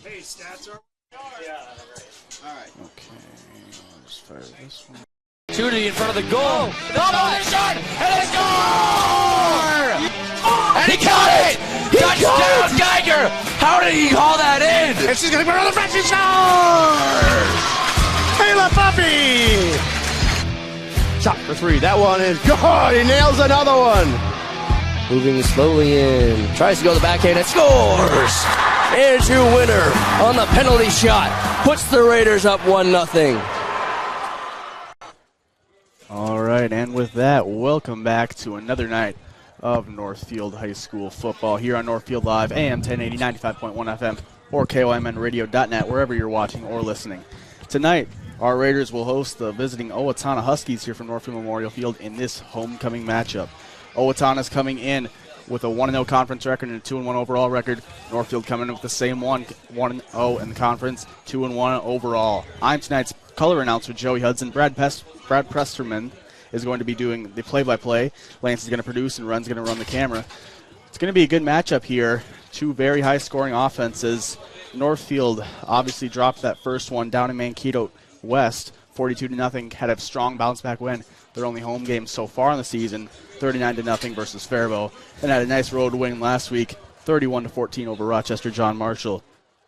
Hey, stats are. Yeah, right. All right. Okay, let's fire this one. Opportunity in front of the goal. The shot, and a score! And he caught it! Touchdown, Geiger! How did he haul that in? And she's going to put another French score! Kayla Puppy! Shot for three. That one is good. He nails another one. Moving slowly in. Tries to go to the backhand and scores! Andrew Winter on the penalty shot. Puts the Raiders up 1-0. All right, and with that, welcome back to another night of Northfield High School football here on Northfield Live, AM 1080, 95.1 FM, or KOMNradio.net, wherever you're watching or listening. Tonight, our Raiders will host the visiting Owatonna Huskies here from Northfield Memorial Field in this homecoming matchup. Owatonna's coming in with a 1-0 conference record and a 2-1 overall record. Northfield coming in with the same 1-0 in the conference, 2-1 overall. I'm tonight's color announcer, Joey Hudson. Brad Presterman is going to be doing the play-by-play. Lance is going to produce, and Run's going to run the camera. It's going to be a good matchup here. Two very high-scoring offenses. Northfield obviously dropped that first one down in Mankato West, 42-0. Had a strong bounce-back win. Their only home game so far in the season, 39-0 versus Faribault. Then had a nice road win last week, 31-14 over Rochester John Marshall.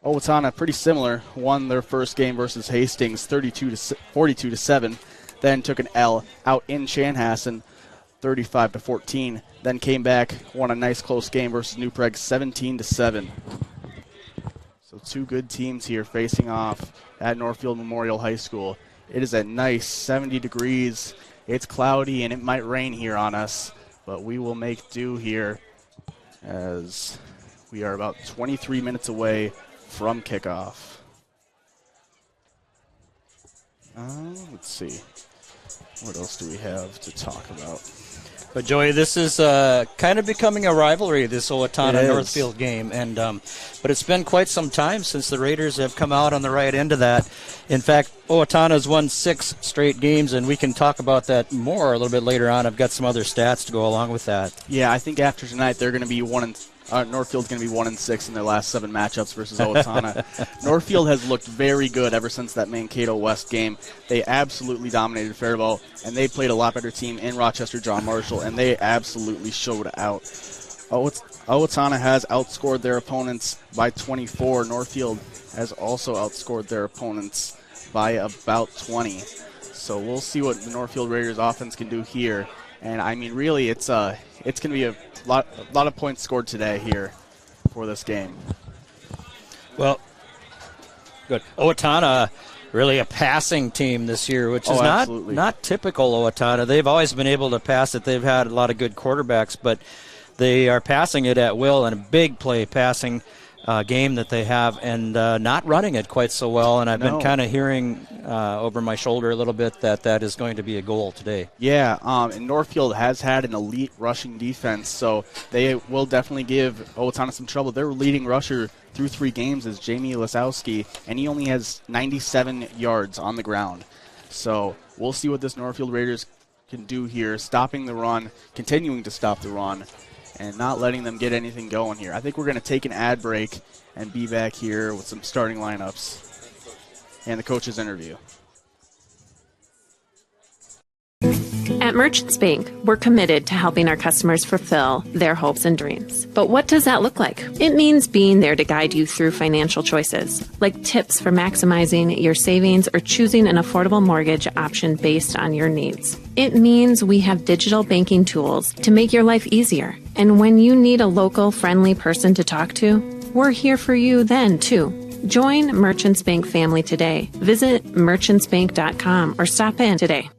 Owatonna, pretty similar, won their first game versus Hastings, 42-7. Then took an L out in Chanhassen, 35-14. Then came back, won a nice close game versus New Prague, 17-7. So two good teams here facing off at Northfield Memorial High School. It is a nice 70 degrees. It's cloudy and it might rain here on us, but we will make do here as we are about 23 minutes away from kickoff. Let's see. What else do we have to talk about? But Joey, this is kind of becoming a rivalry, this Owatonna-Northfield game, and but it's been quite some time since the Raiders have come out on the right end of that. In fact, Owatonna's won 6 straight games, and we can talk about that more a little bit later on. I've got some other stats to go along with that. Yeah, I think after tonight they're going to be Northfield's going to be 1-6 in their last 7 matchups versus Owatonna. Northfield has looked very good ever since that Mankato West game. They absolutely dominated Faribault, and they played a lot better team in Rochester John Marshall, and they absolutely showed out. Owatonna has outscored their opponents by 24. Northfield has also outscored their opponents by about 20. So we'll see what the Northfield Raiders offense can do here. And I mean, really, it's going to be a lot of points scored today here for this game. Well, good. Owatonna, really a passing team this year, which is not typical Owatonna. They've always been able to pass it. They've had a lot of good quarterbacks, but they are passing it at will, and a big play passing game that they have, and not running it quite so well. And I've been kind of hearing over my shoulder a little bit that is going to be a goal today. Yeah, and Northfield has had an elite rushing defense, so they will definitely give Owatonna some trouble. Their leading rusher through 3 games is Jamie Lisowski, and he only has 97 yards on the ground. So we'll see what this Northfield Raiders can do here, stopping the run, continuing to stop the run, and not letting them get anything going here. I think we're going to take an ad break and be back here with some starting lineups and the coach's interview. At Merchants Bank, we're committed to helping our customers fulfill their hopes and dreams. But what does that look like? It means being there to guide you through financial choices, like tips for maximizing your savings or choosing an affordable mortgage option based on your needs. It means we have digital banking tools to make your life easier. And when you need a local, friendly person to talk to, we're here for you then, too. Join Merchants Bank family today. Visit merchantsbank.com or stop in today.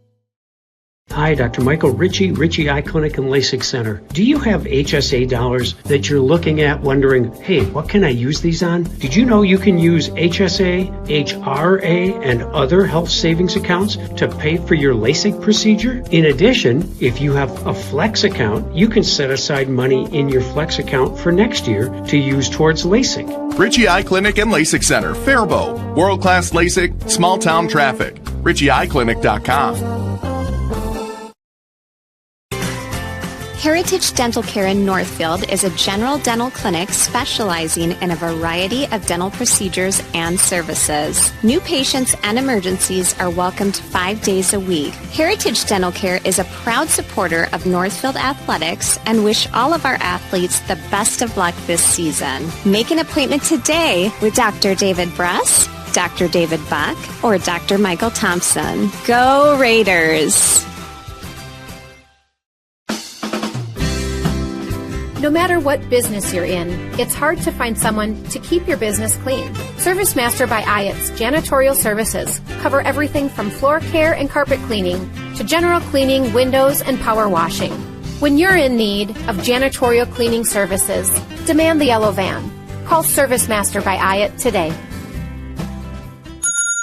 Hi, Dr. Michael Ritchie Eye Clinic and LASIK Center. Do you have HSA dollars that you're looking at wondering, hey, what can I use these on? Did you know you can use HSA, HRA, and other health savings accounts to pay for your LASIK procedure? In addition, if you have a Flex account, you can set aside money in your Flex account for next year to use towards LASIK. Ritchie Eye Clinic and LASIK Center, Faribault. World-class LASIK, small-town traffic. RitchieEyeClinic.com. Heritage Dental Care in Northfield is a general dental clinic specializing in a variety of dental procedures and services. New patients and emergencies are welcomed 5 days a week. Heritage Dental Care is a proud supporter of Northfield Athletics and wish all of our athletes the best of luck this season. Make an appointment today with Dr. David Bress, Dr. David Buck, or Dr. Michael Thompson. Go Raiders! No matter what business you're in, it's hard to find someone to keep your business clean. ServiceMaster by Ayatt's janitorial services cover everything from floor care and carpet cleaning to general cleaning, windows, and power washing. When you're in need of janitorial cleaning services, demand the yellow van. Call ServiceMaster by Ayatt today.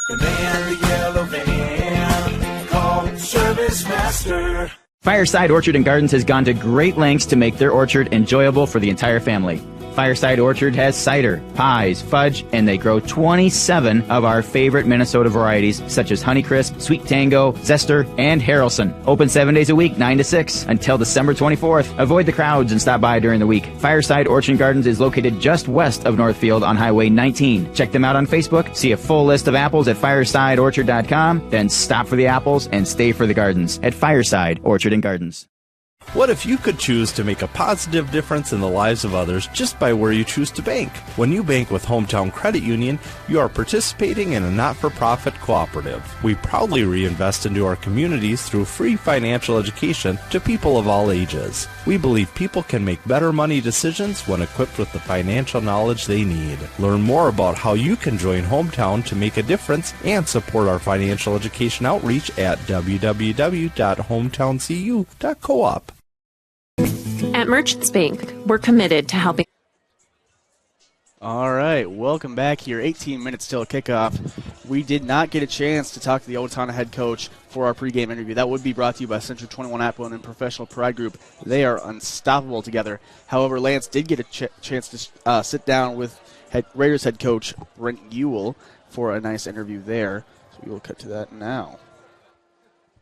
Demand the yellow van. Call ServiceMaster. Fireside Orchard and Gardens has gone to great lengths to make their orchard enjoyable for the entire family. Fireside Orchard has cider, pies, fudge, and they grow 27 of our favorite Minnesota varieties, such as Honeycrisp, Sweet Tango, Zester, and Harrelson. Open 7 days a week, 9 to 6, until December 24th. Avoid the crowds and stop by during the week. Fireside Orchard and Gardens is located just west of Northfield on Highway 19. Check them out on Facebook, see a full list of apples at firesideorchard.com, then stop for the apples and stay for the gardens at Fireside Orchard and Gardens. What if you could choose to make a positive difference in the lives of others just by where you choose to bank? When you bank with Hometown Credit Union, you are participating in a not-for-profit cooperative. We proudly reinvest into our communities through free financial education to people of all ages. We believe people can make better money decisions when equipped with the financial knowledge they need. Learn more about how you can join Hometown to make a difference and support our financial education outreach at www.hometowncu.coop. At Merchants Bank, we're committed to helping. All right, welcome back here. 18 minutes till kickoff. We did not get a chance to talk to the Owatonna head coach for our pregame interview. That would be brought to you by Century 21 Athlone and Professional Pride Group. They are unstoppable together. However, Lance did get a chance to sit down with Raiders head coach Brent Ewell for a nice interview there. So we will cut to that now.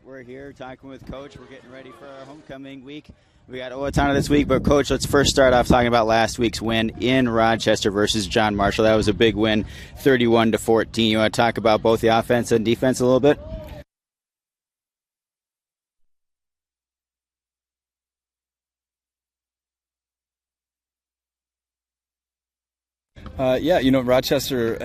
We're here talking with Coach. We're getting ready for our homecoming week. We got Owatonna this week, but Coach, let's first start off talking about last week's win in Rochester versus John Marshall. That was a big win, 31-14. You want to talk about both the offense and defense a little bit? Yeah, Rochester.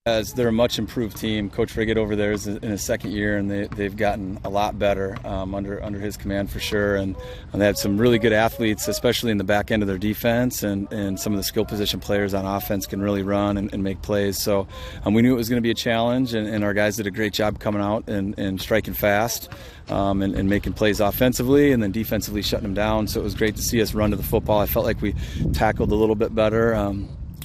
As they're a much improved team. Coach Riggett over there is in his second year, and they've gotten a lot better under his command for sure. And they had some really good athletes, especially in the back end of their defense, and some of the skill position players on offense can really run and make plays. So we knew it was going to be a challenge, and our guys did a great job coming out and striking fast and making plays offensively, and then defensively shutting them down. So it was great to see us run to the football. I felt like we tackled a little bit better.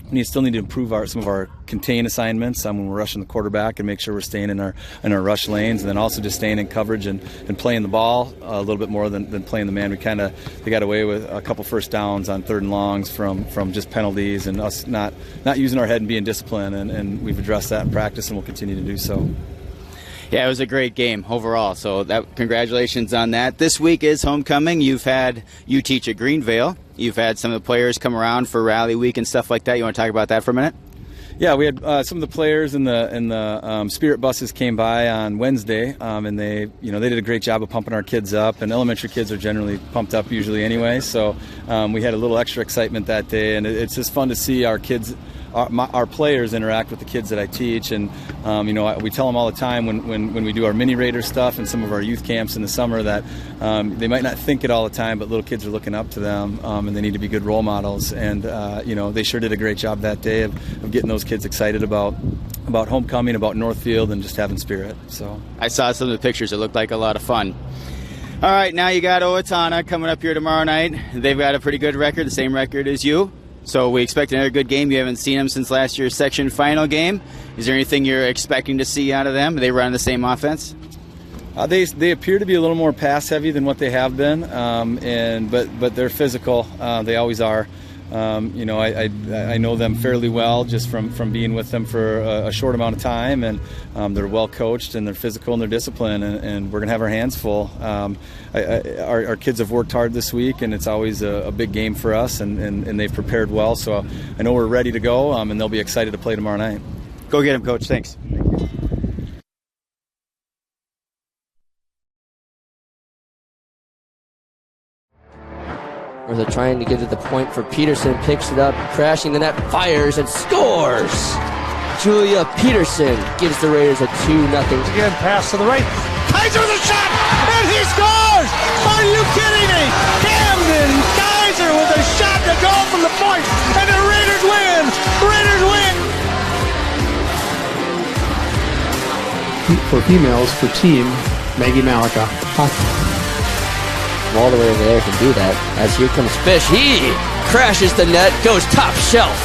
We still need to improve some of our contain assignments when we're rushing the quarterback and make sure we're staying in our rush lanes, and then also just staying in coverage and playing the ball a little bit more than playing the man. They got away with a couple first downs on third and longs from just penalties and us not using our head and being disciplined, and we've addressed that in practice and we'll continue to do so. Yeah, it was a great game overall, so congratulations on that. This week is homecoming. You teach at Greenvale. You've had some of the players come around for rally week and stuff like that. You want to talk about that for a minute? Yeah, we had some of the players in the Spirit buses came by on Wednesday, and they did a great job of pumping our kids up. And elementary kids are generally pumped up usually anyway, so we had a little extra excitement that day, and it's just fun to see our kids. Our players interact with the kids that I teach, and we tell them all the time when we do our mini Raider stuff and some of our youth camps in the summer that they might not think it all the time, but little kids are looking up to them, and they need to be good role models. And they sure did a great job that day of getting those kids excited about homecoming, about Northfield, and just having spirit. So I saw some of the pictures. It looked like a lot of fun. All right, now you got Owatonna coming up here tomorrow night. They've got a pretty good record, the same record as you. So we expect another good game. You haven't seen them since last year's section final game. Is there anything you're expecting to see out of them? Are they running the same offense? They appear to be a little more pass heavy than what they have been, but they're physical. They always are. I know them fairly well just from being with them for a short amount of time, and they're well coached and they're physical and they're disciplined, and we're going to have our hands full. Our kids have worked hard this week, and it's always a big game for us, and they've prepared well, so I know we're ready to go, and they'll be excited to play tomorrow night. Go get them, Coach. Thanks. Or they're trying to get to the point for Peterson, picks it up, crashing the net, fires, and scores! Julia Peterson gives the Raiders a 2-0. Again, pass to the right. Kaiser with a shot, and he scores! Are you kidding me? Camden Kaiser with a shot to go from the point, and the Raiders win! Raiders win! For females, for team, Maggie Malika. All the way over there can do that. As here comes Fish. He crashes the net, goes top shelf.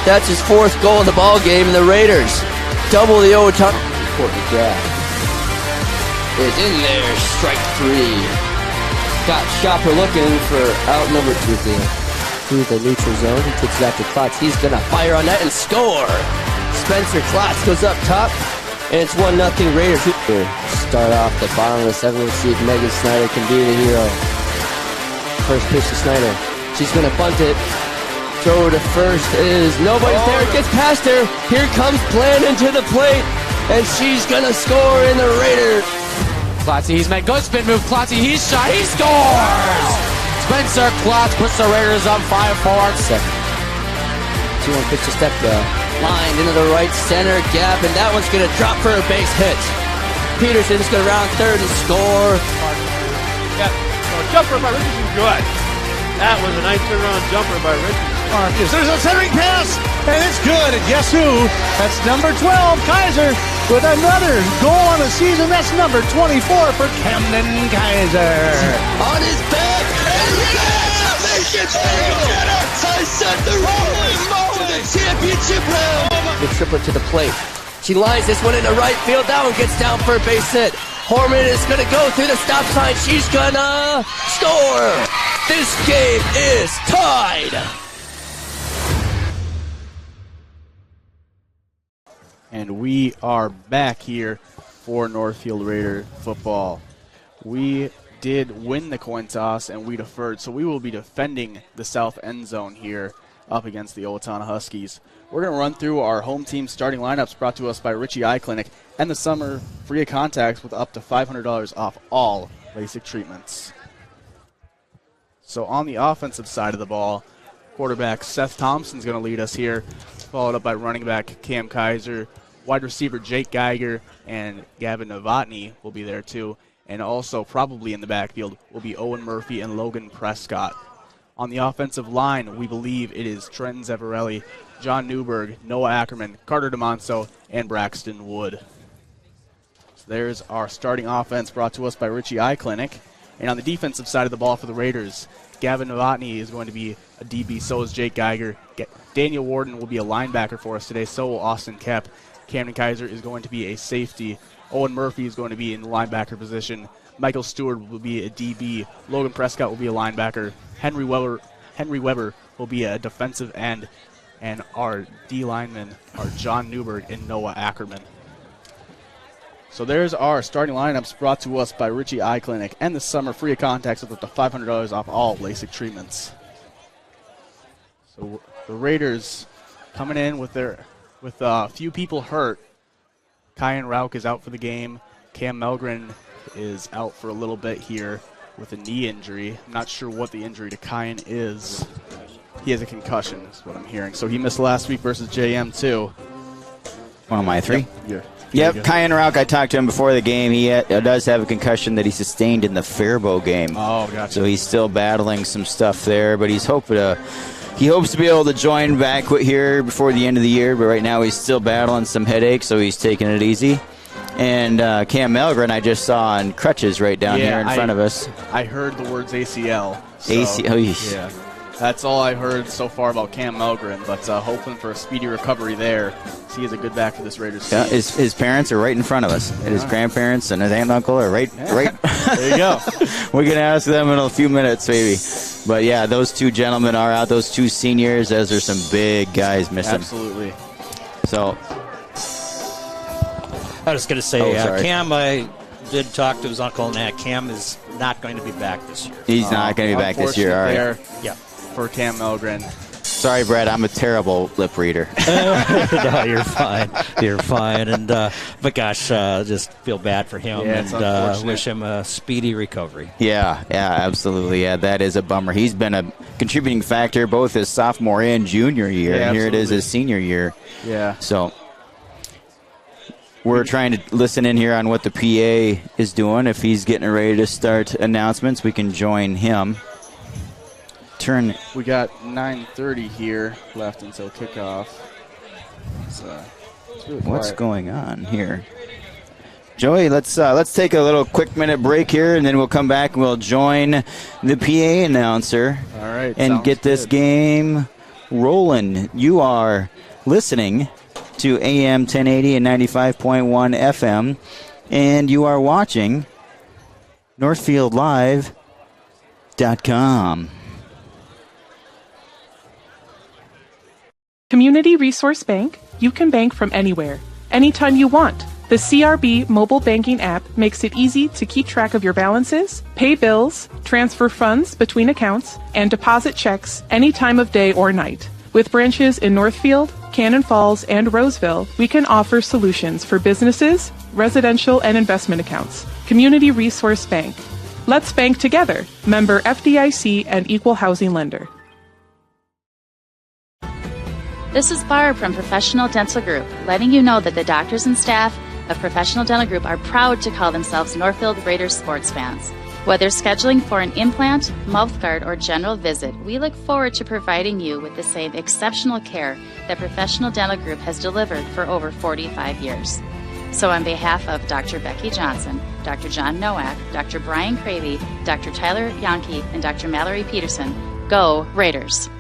That's his 4th goal in the ball game, and the Raiders double the Owatonna. Important grab. Is in there. Strike 3. Got Shopper looking for outnumbered through the neutral zone. He takes it out to Klotz. He's gonna fire on that and score. Spencer Klotz goes up top. And it's 1-0 Raiders. Start off the bottom of the 7th. See if Megan Snyder can be the hero. First pitch to Snyder. She's going to bunt it. Throw to first is nobody's there. It gets past her. Here comes Blandon to the plate. And she's going to score in the Raiders. Klotz, he's made good spin move. Klotz, he's shot. He scores! Spencer Klotz puts the Raiders up 5-4. 2-1 pitch to Stepka. Lined into the right center gap, and that one's going to drop for a base hit. Peterson's going to round third and score. Yeah, so a jumper by Richardson, good. That was a nice turnaround jumper by Richardson. Marcus, there's a centering pass, and it's good. And guess who? That's number 12, Kaiser, with another goal on the season. That's number 24 for Camden Kaiser. On his back, and I set the to the championship round. The triplet to the plate. She lines this one into right field. That one gets down for a base hit. Horman is going to go through the stop sign. She's going to score. This game is tied. And we are back here for Northfield Raider football. We did win the coin toss and we deferred, so we will be defending the south end zone here up against the Owatonna Huskies. We're going to run through our home team starting lineups brought to us by Ritchie Eye Clinic and the summer free of contacts with up to $500 off all LASIK treatments. So on the offensive side of the ball, quarterback Seth Thompson's going to lead us here, followed up by running back Cam Kaiser, wide receiver Jake Geiger, and Gavin Novotny will be there too. And also probably in the backfield will be Owen Murphy and Logan Prescott. On the offensive line, we believe it is Trenton Zavarelli, John Newberg, Noah Ackerman, Carter DeMonso, and Braxton Wood. So there's our starting offense brought to us by Ritchie Eye Clinic. And on the defensive side of the ball for the Raiders, Gavin Novotny is going to be a DB, so is Jake Geiger. Daniel Warden will be a linebacker for us today, so will Austin Kep. Camden Kaiser is going to be a safety. Owen Murphy is going to be in the linebacker position. Michael Stewart will be a DB. Logan Prescott will be a linebacker. Henry Weber will be a defensive end. And our D linemen are John Newberg and Noah Ackerman. So there's our starting lineups brought to us by Ritchie Eye Clinic and the summer free of contacts with up to $500 off all LASIK treatments. So the Raiders coming in with a few people hurt. Kyan Rauch is out for the game. Cam Melgren is out for a little bit here with a knee injury. I'm not sure what the injury to Kyan is. He has a concussion, is what I'm hearing. So he missed last week versus JM too. One of my three? Yep, Kyan Rauch, I talked to him before the game. He does have a concussion that he sustained in the Faribault game. Oh, gotcha. So he's still battling some stuff there, but he hopes to be able to join back here before the end of the year, but right now he's still battling some headaches, so he's taking it easy. And Cam Melgren I just saw on crutches right down here in front of us. I heard the words ACL. So, ACL. Yeah. That's all I heard so far about Cam Melgren, but hoping for a speedy recovery there. He is a good back for this Raiders team. Yeah, his parents are right in front of us. Yeah. And his grandparents and his aunt and uncle are right. There you go. We're going to ask them in a few minutes, maybe. But, yeah, those two gentlemen are out, those two seniors. Those are some big guys missing. Absolutely. So, I was going to say, Cam, I did talk to his uncle, and Cam is not going to be back this year. He's not going to be back this year. All right. Yeah. For Cam Milgren. Sorry, Brett. I'm a terrible lip reader. No, you're fine. You're fine. And but gosh, just feel bad for him and wish him a speedy recovery. Yeah, absolutely. Yeah, that is a bummer. He's been a contributing factor both his sophomore and junior year. Yeah, and here it is his senior year. Yeah. So we're trying to listen in here on what the PA is doing. If he's getting ready to start announcements, we can join him. We got 9:30 here left until kickoff. It's really What's quiet. going on here? Joey, let's take a little quick minute break here, and then we'll come back and we'll join the PA announcer. All right, and get this game rolling. You are listening to AM 1080 and 95.1 FM, and you are watching NorthfieldLive.com. Community Resource Bank, you can bank from anywhere, anytime you want. The CRB mobile banking app makes it easy to keep track of your balances, pay bills, transfer funds between accounts, and deposit checks any time of day or night. With branches in Northfield, Cannon Falls, and Roseville, we can offer solutions for businesses, residential, and investment accounts. Community Resource Bank. Let's bank together. Member FDIC and Equal Housing Lender. This is Barb from Professional Dental Group, letting you know that the doctors and staff of Professional Dental Group are proud to call themselves Northfield Raiders sports fans. Whether scheduling for an implant, mouth guard, or general visit, we look forward to providing you with the same exceptional care that Professional Dental Group has delivered for over 45 years. So on behalf of Dr. Becky Johnson, Dr. John Nowak, Dr. Brian Cravey, Dr. Tyler Yonke, and Dr. Mallory Peterson, go Raiders!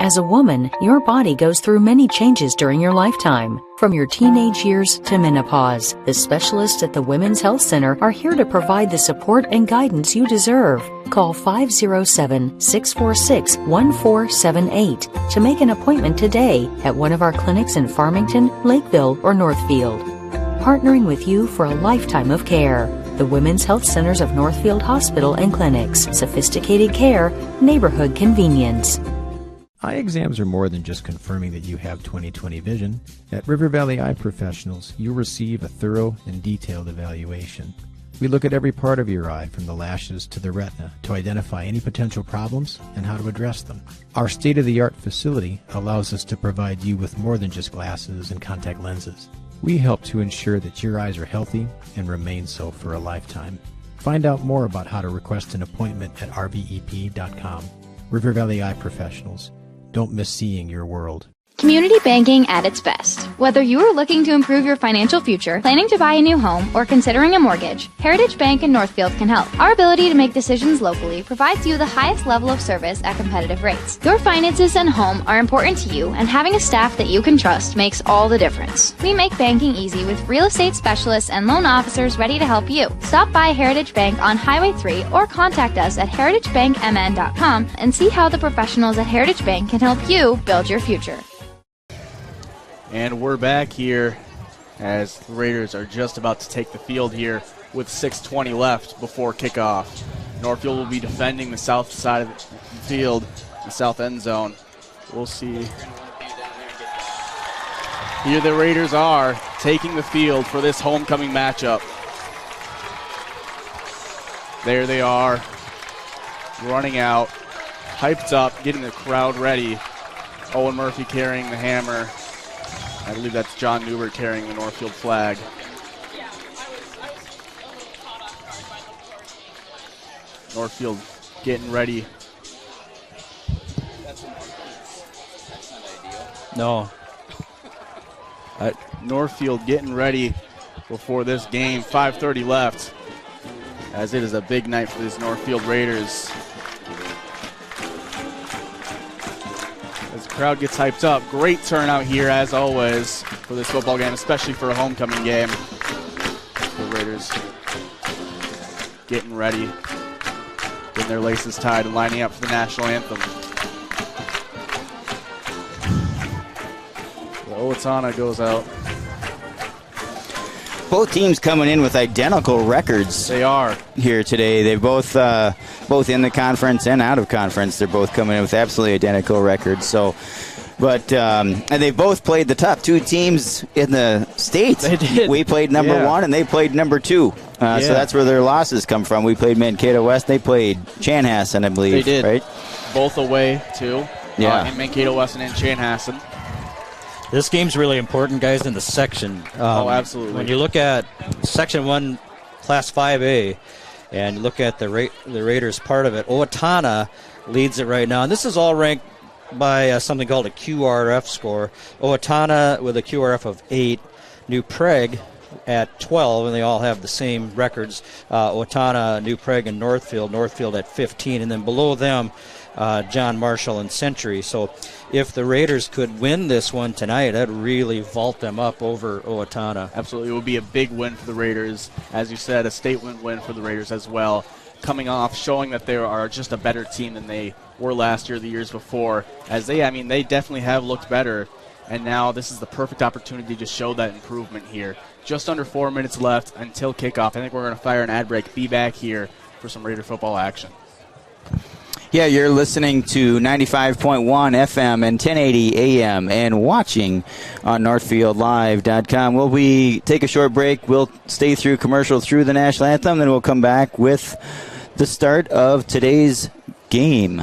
As a woman, your body goes through many changes during your lifetime. From your teenage years to menopause, the specialists at the Women's Health Center are here to provide the support and guidance you deserve. Call 507-646-1478 to make an appointment today at one of our clinics in Farmington, Lakeville, or Northfield. Partnering with you for a lifetime of care. The Women's Health Centers of Northfield Hospital and Clinics. Sophisticated care, neighborhood convenience. Eye exams are more than just confirming that you have 20/20 vision. At River Valley Eye Professionals, you'll receive a thorough and detailed evaluation. We look at every part of your eye, from the lashes to the retina, to identify any potential problems and how to address them. Our state-of-the-art facility allows us to provide you with more than just glasses and contact lenses. We help to ensure that your eyes are healthy and remain so for a lifetime. Find out more about how to request an appointment at rvep.com. River Valley Eye Professionals. Don't miss seeing your world. Community banking at its best. Whether you are looking to improve your financial future, planning to buy a new home, or considering a mortgage, Heritage Bank in Northfield can help. Our ability to make decisions locally provides you the highest level of service at competitive rates. Your finances and home are important to you, and having a staff that you can trust makes all the difference. We make banking easy with real estate specialists and loan officers ready to help you. Stop by Heritage Bank on Highway 3 or contact us at heritagebankmn.com and see how the professionals at Heritage Bank can help you build your future. And we're back here as the Raiders are just about to take the field here with 6:20 left before kickoff. Northfield will be defending the south side of the field, the south end zone. We'll see. Here the Raiders are taking the field for this homecoming matchup. There they are, running out, hyped up, getting the crowd ready. Owen Murphy carrying the hammer. I believe that's John Newbert carrying the Northfield flag. Northfield getting ready. No. Northfield getting ready before this game. 5:30 left, as it is a big night for these Northfield Raiders. As the crowd gets hyped up, great turnout here as always for this football game, especially for a homecoming game. The Raiders getting ready. Getting their laces tied and lining up for the national anthem. The Owatonna goes out. Both teams coming in with identical records. They are here today. They both in the conference and out of conference. They're both coming in with absolutely identical records. So, but and they both played the top two teams in the state. They did. We played number 1 and they played number 2. So that's where their losses come from. We played Mankato West. They played Chanhassen, I believe. They did. Right? Both away too. Yeah. In Mankato West and in Chanhassen. This game's really important, guys, in the section. Absolutely. When you look at Section 1, Class 5A, and you look at the Raiders part of it, Owatonna leads it right now. And this is all ranked by something called a QRF score. Owatonna with a QRF of 8, New Prague at 12, and they all have the same records. Owatonna, New Prague, and Northfield at 15, and then below them, John Marshall and Century. So if the Raiders could win this one tonight, that'd really vault them up over Owatonna. Absolutely. It would be a big win for the Raiders. As you said, a state win for the Raiders as well. Coming off, showing that they are just a better team than they were last year, the years before. As they definitely have looked better. And now this is the perfect opportunity to show that improvement here. Just under 4 minutes left until kickoff. I think we're going to fire an ad break. Be back here for some Raider football action. Yeah, you're listening to 95.1 FM and 1080 AM and watching on NorthfieldLive.com. We'll take a short break. We'll stay through commercial through the national anthem, then we'll come back with the start of today's game.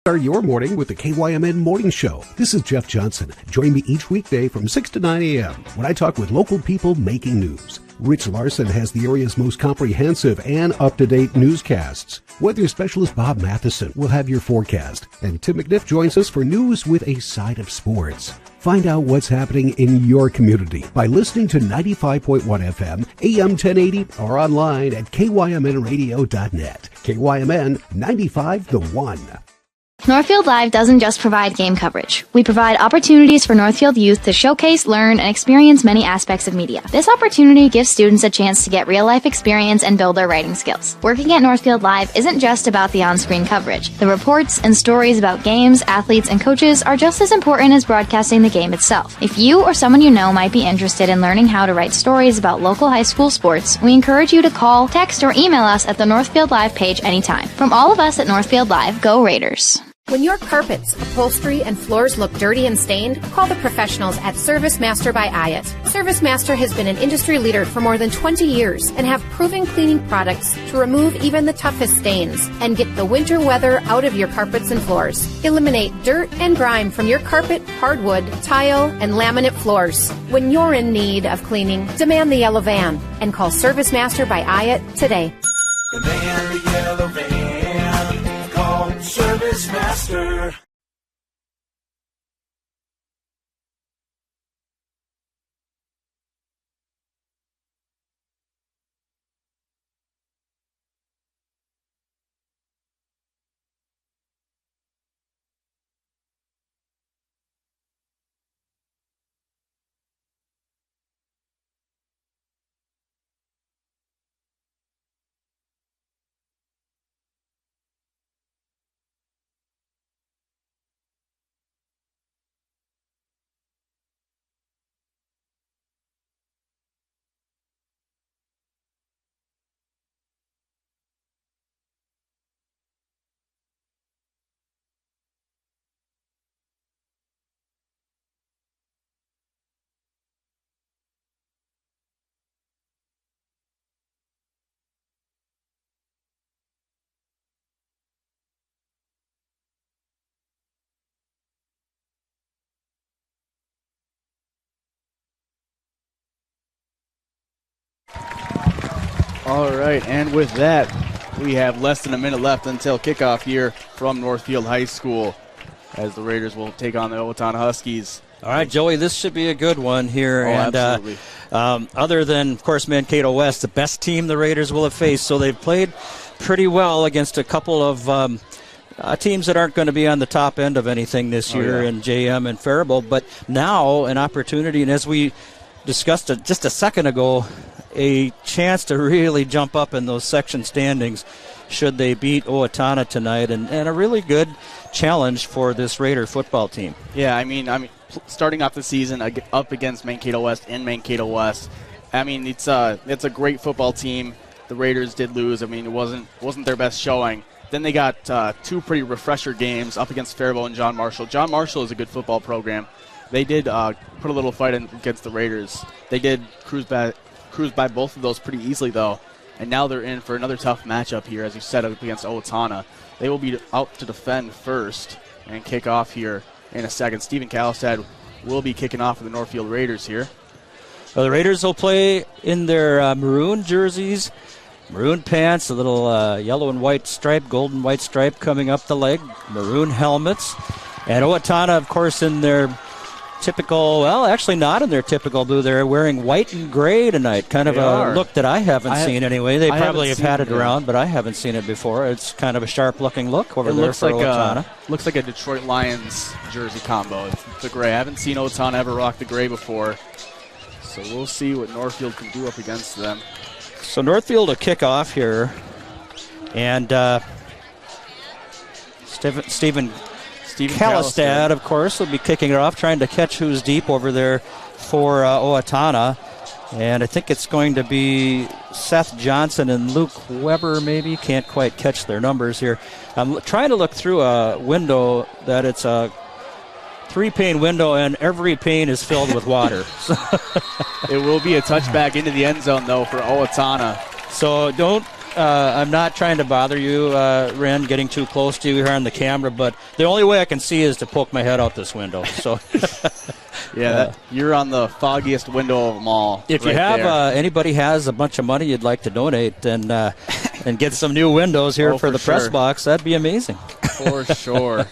Start your morning with the KYMN Morning Show. This is Jeff Johnson. Join me each weekday from 6 to 9 a.m. when I talk with local people making news. Rich Larson has the area's most comprehensive and up-to-date newscasts. Weather specialist Bob Matheson will have your forecast. And Tim McNiff joins us for news with a side of sports. Find out what's happening in your community by listening to 95.1 FM, AM 1080, or online at kymnradio.net. KYMN 95 The One. Northfield Live doesn't just provide game coverage. We provide opportunities for Northfield youth to showcase, learn, and experience many aspects of media. This opportunity gives students a chance to get real-life experience and build their writing skills. Working at Northfield Live isn't just about the on-screen coverage. The reports and stories about games, athletes, and coaches are just as important as broadcasting the game itself. If you or someone you know might be interested in learning how to write stories about local high school sports, we encourage you to call, text, or email us at the Northfield Live page anytime. From all of us at Northfield Live, go Raiders! When your carpets, upholstery, and floors look dirty and stained, call the professionals at Service Master by Ayat. Service Master has been an industry leader for more than 20 years and have proven cleaning products to remove even the toughest stains and get the winter weather out of your carpets and floors. Eliminate dirt and grime from your carpet, hardwood, tile, and laminate floors. When you're in need of cleaning, demand the yellow van and call Service Master by Ayat today. Demand the yellow van. Call Service Master. All right, and with that, we have less than a minute left until kickoff here from Northfield High School as the Raiders will take on the Owatonna Huskies. All right, Joey, this should be a good one here. Absolutely. Other than, of course, Mankato West, the best team the Raiders will have faced. So they've played pretty well against a couple of teams that aren't going to be on the top end of anything this year in JM and Faribault. But now an opportunity, and as we discussed just a second ago, a chance to really jump up in those section standings should they beat Owatonna tonight, and a really good challenge for this Raider football team. Yeah, I mean, starting off the season up against Mankato West in Mankato West, I mean, it's a great football team. The Raiders did lose. I mean, it wasn't their best showing. Then they got 2 pretty refresher games up against Faribault and John Marshall. John Marshall is a good football program. They did put a little fight in against the Raiders. They did cruise by both of those pretty easily, though. And now they're in for another tough matchup here, as you said, up against Owatonna. They will be out to defend first and kick off here in a second. Stephen Callistad will be kicking off for the Northfield Raiders here. Well, the Raiders will play in their maroon jerseys, maroon pants, a little yellow and white stripe, golden white stripe coming up the leg, maroon helmets. And Owatonna, of course, in their typical, well, actually not in their typical blue. They're wearing white and gray tonight, kind of a look that I haven't seen anyway. They probably have had it around, but I haven't seen it before. It's kind of a sharp-looking look over there for Owatonna. Looks like a Detroit Lions jersey combo. It's the gray. I haven't seen Owatonna ever rock the gray before, so we'll see what Northfield can do up against them. So Northfield will kick off here, and Stephen Callistad, of course, will be kicking it off, trying to catch who's deep over there for Owatonna. And I think it's going to be Seth Johnson and Luke Weber, maybe. Can't quite catch their numbers here. I'm trying to look through a window that it's a 3-pane window, and every pane is filled with water. It will be a touchback into the end zone, though, for Owatonna. So don't... I'm not trying to bother you, Ren, getting too close to you here on the camera, but the only way I can see is to poke my head out this window. So, you're on the foggiest window of them all. If you have anybody has a bunch of money you'd like to donate and get some new windows here for the press box, that'd be amazing. For sure.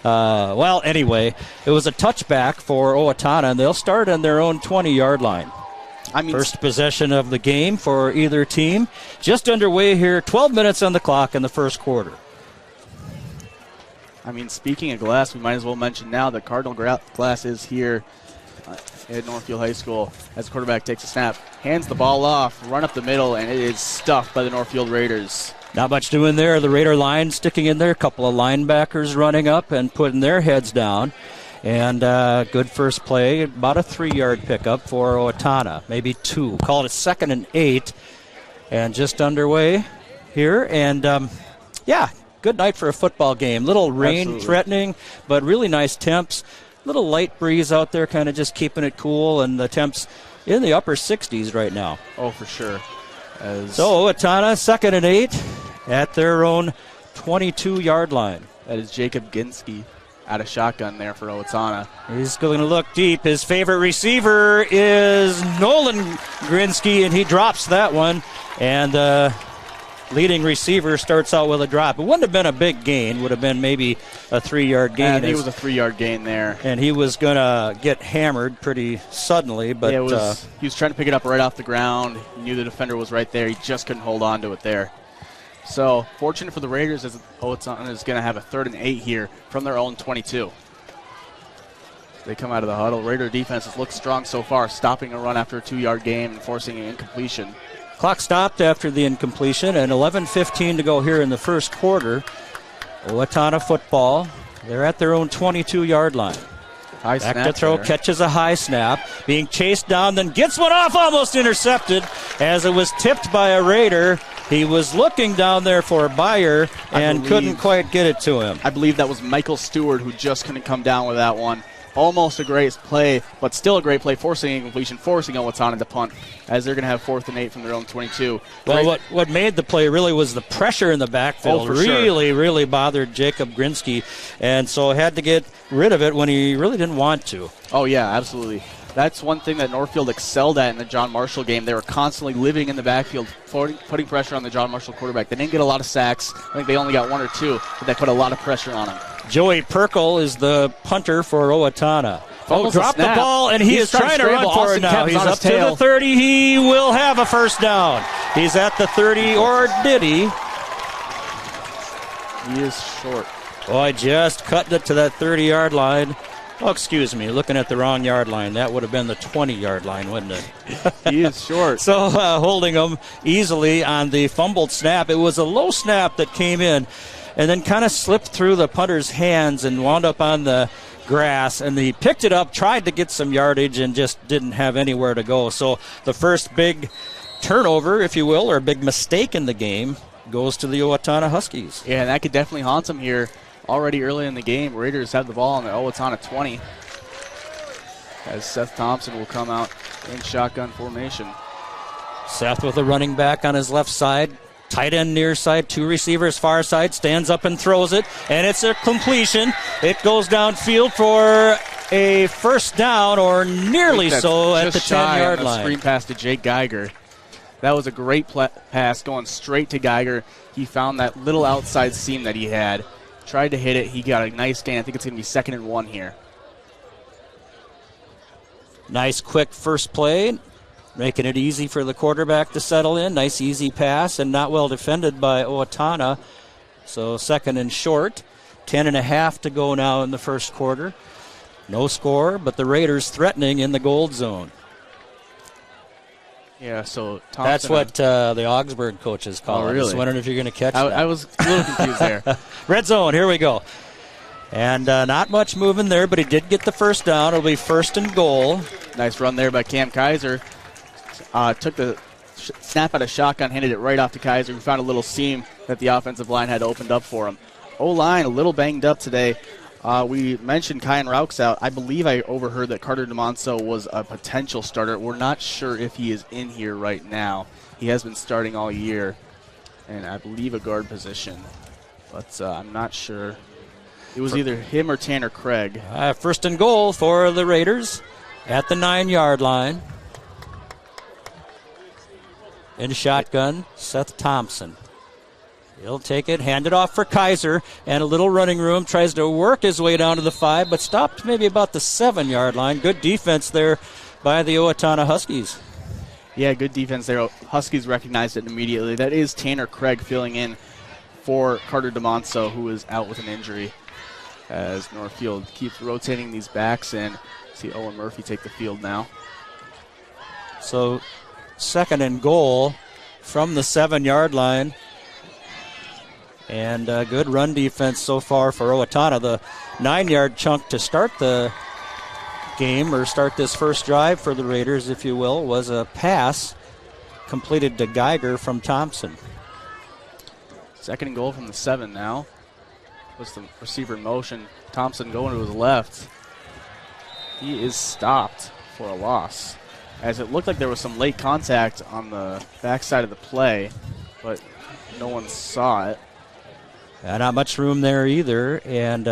Well, anyway, it was a touchback for Owatonna, and they'll start on their own 20-yard line. First possession of the game for either team. Just underway here, 12 minutes on the clock in the first quarter. I mean, speaking of glass, we might as well mention now that Cardinal Glass is here at Northfield High School as the quarterback takes a snap, hands the ball off, run up the middle, and it is stuffed by the Northfield Raiders. Not much doing there. The Raider line sticking in there. A couple of linebackers running up and putting their heads down. And good first play, about a 3-yard pickup for Owatonna, maybe 2. Call it a 2nd and 8, and just underway here. And, good night for a football game. Little rain threatening, but really nice temps. Little light breeze out there, kind of just keeping it cool, and the temps in the upper 60s right now. Oh, for sure. So Owatonna, 2nd and 8 at their own 22-yard line. That is Jacob Ginsky out of shotgun there for Owatonna. He's going to look deep. His favorite receiver is Nolan Grinsky, and he drops that one. And the leading receiver starts out with a drop. It wouldn't have been a big gain. Would have been maybe a 3-yard gain. I think it was a 3-yard gain there. And he was going to get hammered pretty suddenly. But he was trying to pick it up right off the ground. He knew the defender was right there. He just couldn't hold on to it there. So, fortunate for the Raiders, as Owatonna is going to have a 3rd and 8 here from their own 22. They come out of the huddle. Raider defense has looked strong so far, stopping a run after a 2-yard gain and forcing an incompletion. Clock stopped after the incompletion, and 11:15 to go here in the first quarter. Owatonna football. They're at their own 22-yard line. High Back snap to throw, there. catches a high snap, being chased down, then gets one off, almost intercepted, as it was tipped by a Raider. He was looking down there for a buyer and couldn't quite get it to him. I believe that was Michael Stewart who just couldn't come down with that one. Almost a great play, but still a great play, forcing incompletion, forcing Owatonna to punt, as they're going to have 4th and 8 from their own 22. Well, what made the play really was the pressure in the backfield. Really bothered Jacob Grinsky, and so had to get rid of it when he really didn't want to. Oh, yeah, absolutely. That's one thing that Northfield excelled at in the John Marshall game. They were constantly living in the backfield, putting pressure on the John Marshall quarterback. They didn't get a lot of sacks. I think they only got 1 or 2, but they put a lot of pressure on him. Joey Perkle is the punter for Owatonna. Dropped the ball, and he is trying to run for it now. He's up to the 30. He will have a first down. He's at the 30, or did he? He is short. Boy, just cutting it to that 30-yard line. Oh, excuse me, looking at the wrong yard line. That would have been the 20-yard line, wouldn't it? He is short. So holding him easily on the fumbled snap. It was a low snap that came in and then kind of slipped through the punter's hands and wound up on the grass. And he picked it up, tried to get some yardage, and just didn't have anywhere to go. So the first big turnover, if you will, or a big mistake in the game goes to the Owatonna Huskies. Yeah, and that could definitely haunt them here. Already early in the game, Raiders have the ball on the Owatonna 20 as Seth Thompson will come out in shotgun formation. Seth with a running back on his left side, tight end near side, 2 receivers far side, stands up and throws it, and it's a completion. It goes downfield for a first down, or nearly so, at the 10-yard line. Screen pass to Jake Geiger. That was a great pass going straight to Geiger. He found that little outside seam that he had. Tried to hit it. He got a nice gain. I think it's going to be 2nd and 1 here. Nice quick first play, making it easy for the quarterback to settle in. Nice easy pass, and not well defended by Owatonna. So 2nd and short. 10.5 to go now in the first quarter. No score, but the Raiders threatening in the gold zone. Yeah, so Thompson. That's what the Augsburg coaches call it. Really? I was wondering if you're going to catch that. I was a little confused there. Red zone, here we go. And not much moving there, but he did get the first down. It'll be 1st and goal. Nice run there by Cam Kaiser. Took the snap out of shotgun, handed it right off to Kaiser, who found a little seam that the offensive line had opened up for him. O-line a little banged up today. We mentioned Kyan Rauch's out. I believe I overheard that Carter DeMonso was a potential starter. We're not sure if he is in here right now. He has been starting all year, and I believe a guard position, but I'm not sure. It was either him or Tanner Craig. 1st and goal for the Raiders at the 9-yard line. In shotgun, Seth Thompson. He'll take it, hand it off for Kaiser, and a little running room. Tries to work his way down to the 5, but stopped maybe about the 7-yard line. Good defense there by the Owatonna Huskies. Yeah, good defense there. Huskies recognized it immediately. That is Tanner Craig filling in for Carter DeMonso, who is out with an injury, as Northfield keeps rotating these backs in. See Owen Murphy take the field now. So 2nd and goal from the 7-yard line. And good run defense so far for Owatonna. The 9-yard chunk to start the game, or start this first drive for the Raiders, if you will, was a pass completed to Geiger from Thompson. 2nd and goal from the 7 now. Puts the receiver in motion. Thompson going to his left. He is stopped for a loss, as it looked like there was some late contact on the backside of the play, but no one saw it. Not much room there either, and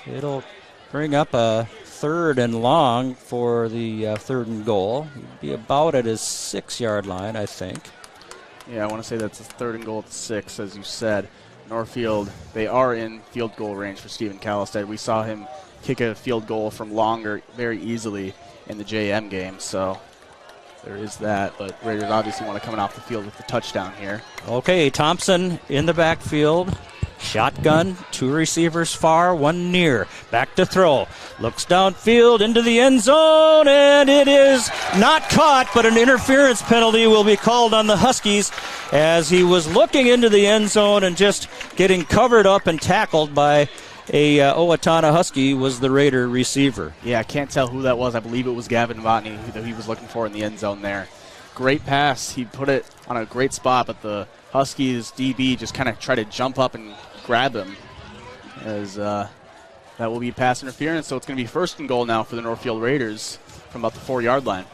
it'll bring up a 3rd and long for the 3rd and goal. He'd be about at his 6-yard line, I think. Yeah, I want to say that's a 3rd and goal at 6, as you said. Northfield, they are in field goal range for Stephen Callistad. We saw him kick a field goal from longer very easily in the JM game, so there is that. But Raiders obviously want to come off the field with the touchdown here. Okay, Thompson in the backfield. Shotgun, 2 receivers far, 1 near. Back to throw. Looks downfield into the end zone, and it is not caught, but an interference penalty will be called on the Huskies, as he was looking into the end zone and just getting covered up and tackled by a Owatonna Husky was the Raider receiver. Yeah, I can't tell who that was. I believe it was Gavin Novotny who he was looking for in the end zone there. Great pass. He put it on a great spot, but the Huskies DB just kind of tried to jump up and grab him, as that will be pass interference. So it's going to be 1st and goal now for the Northfield Raiders from about the 4-yard line.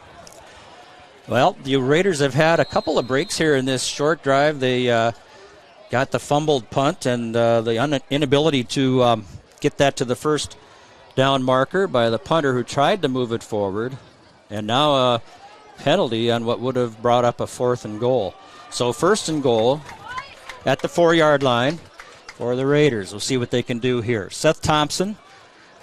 Well, the Raiders have had a couple of breaks here in this short drive. They got the fumbled punt and the inability to get that to the first down marker by the punter, who tried to move it forward, and now a penalty on what would have brought up a 4th and goal. So 1st and goal at the 4-yard line for the Raiders. We'll see what they can do here. Seth Thompson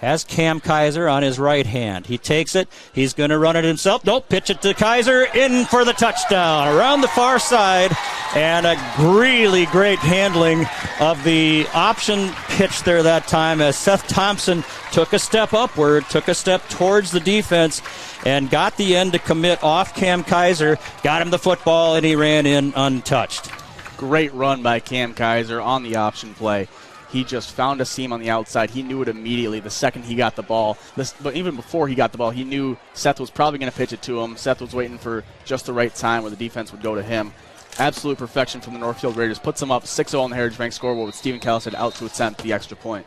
has Cam Kaiser on his right hand. He takes it. He's going to run it himself. Nope, pitch it to Kaiser. In for the touchdown. Around the far side. And a really great handling of the option pitch there that time as Seth Thompson took a step upward, took a step towards the defense, and got the end to commit off Cam Kaiser. Got him the football, and he ran in untouched. Great run by Cam Kaiser on the option play. He just found a seam on the outside. He knew it immediately the second he got the ball. But even before he got the ball, he knew Seth was probably going to pitch it to him. Seth was waiting for just the right time where the defense would go to him. Absolute perfection from the Northfield Raiders. Puts them up 6-0 on the Heritage Bank scoreboard with Stephen Calstead out to attempt the extra point.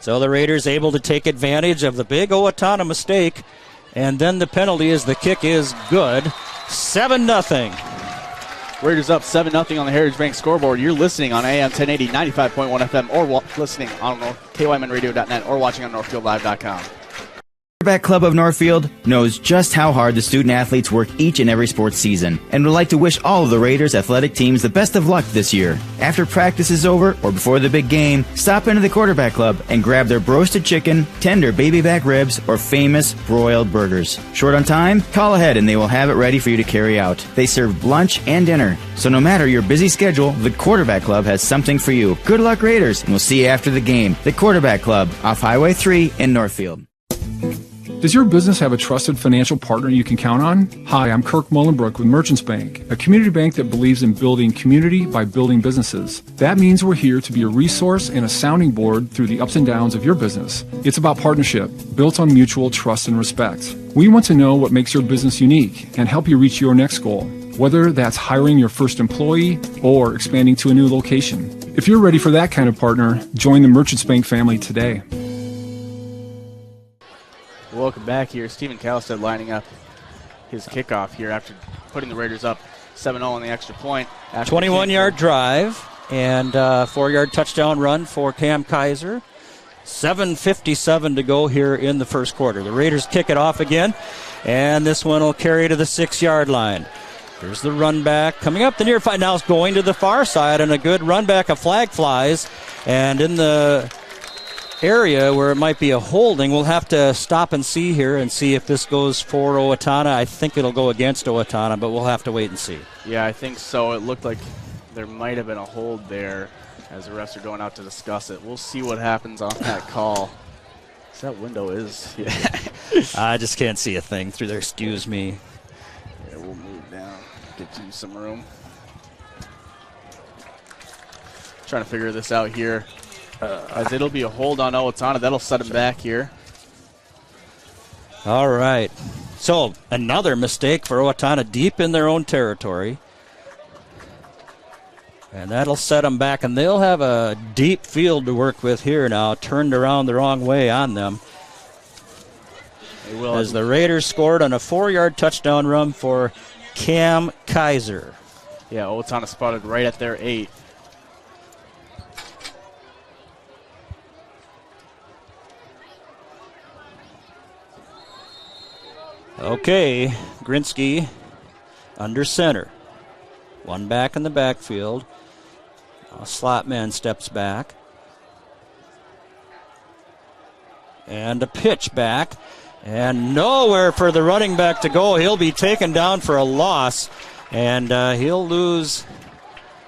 So the Raiders able to take advantage of the big Owatonna mistake. And then the penalty is the kick is good. 7-0. Raiders up 7-0 on the Heritage Bank scoreboard. You're listening on AM 1080, 95.1 FM, or listening on KYMNradio.net or watching on NorthfieldLive.com. Quarterback Club of Northfield knows just how hard the student athletes work each and every sports season and would like to wish all of the Raiders athletic teams the best of luck this year. After practice is over or before the big game, stop into the Quarterback Club and grab their roasted chicken, tender baby back ribs, or famous broiled burgers. Short on time? Call ahead and they will have it ready for you to carry out. They serve lunch and dinner, so no matter your busy schedule, the Quarterback Club has something for you. Good luck, Raiders, and we'll see you after the game. The Quarterback Club off Highway 3 in Northfield. Does your business have a trusted financial partner you can count on? Hi, I'm Kirk Mullenbrook with Merchants Bank, a community bank that believes in building community by building businesses. That means we're here to be a resource and a sounding board through the ups and downs of your business. It's about partnership, built on mutual trust and respect. We want to know what makes your business unique and help you reach your next goal, whether that's hiring your first employee or expanding to a new location. If you're ready for that kind of partner, join the Merchants Bank family today. Welcome back here. Stephen Calstead lining up his kickoff here after putting the Raiders up 7-0 on the extra point. 21-yard drive and 4-yard touchdown run for Cam Kaiser. 7:57 to go here in the first quarter. The Raiders kick it off again, and this one will carry to the 6-yard line. Here's the run back coming up the near side. Now it's going to the far side, and a good run back. A flag flies, and in the area where it might be a holding, we'll have to stop and see here and see if this goes for Owatonna. I think it'll go against Owatonna, but we'll have to wait and see. Yeah, I think so. It looked like there might have been a hold there as the refs are going out to discuss it. We'll see what happens on that call. So that window is... Yeah. I just can't see a thing through there. Excuse me. Yeah, we'll move down, get you some room. Trying to figure this out here. As it'll be a hold on Owatonna. That'll set him back here. All right. So another mistake for Owatonna deep in their own territory. And that'll set them back. And they'll have a deep field to work with here now. Turned around the wrong way on them. They will. As the Raiders scored on a 4-yard touchdown run for Cam Kaiser. Yeah, Owatonna spotted right at their 8. Okay, Grinsky under center. One back in the backfield. A slot man steps back. And a pitch back. And nowhere for the running back to go. He'll be taken down for a loss. And he'll lose,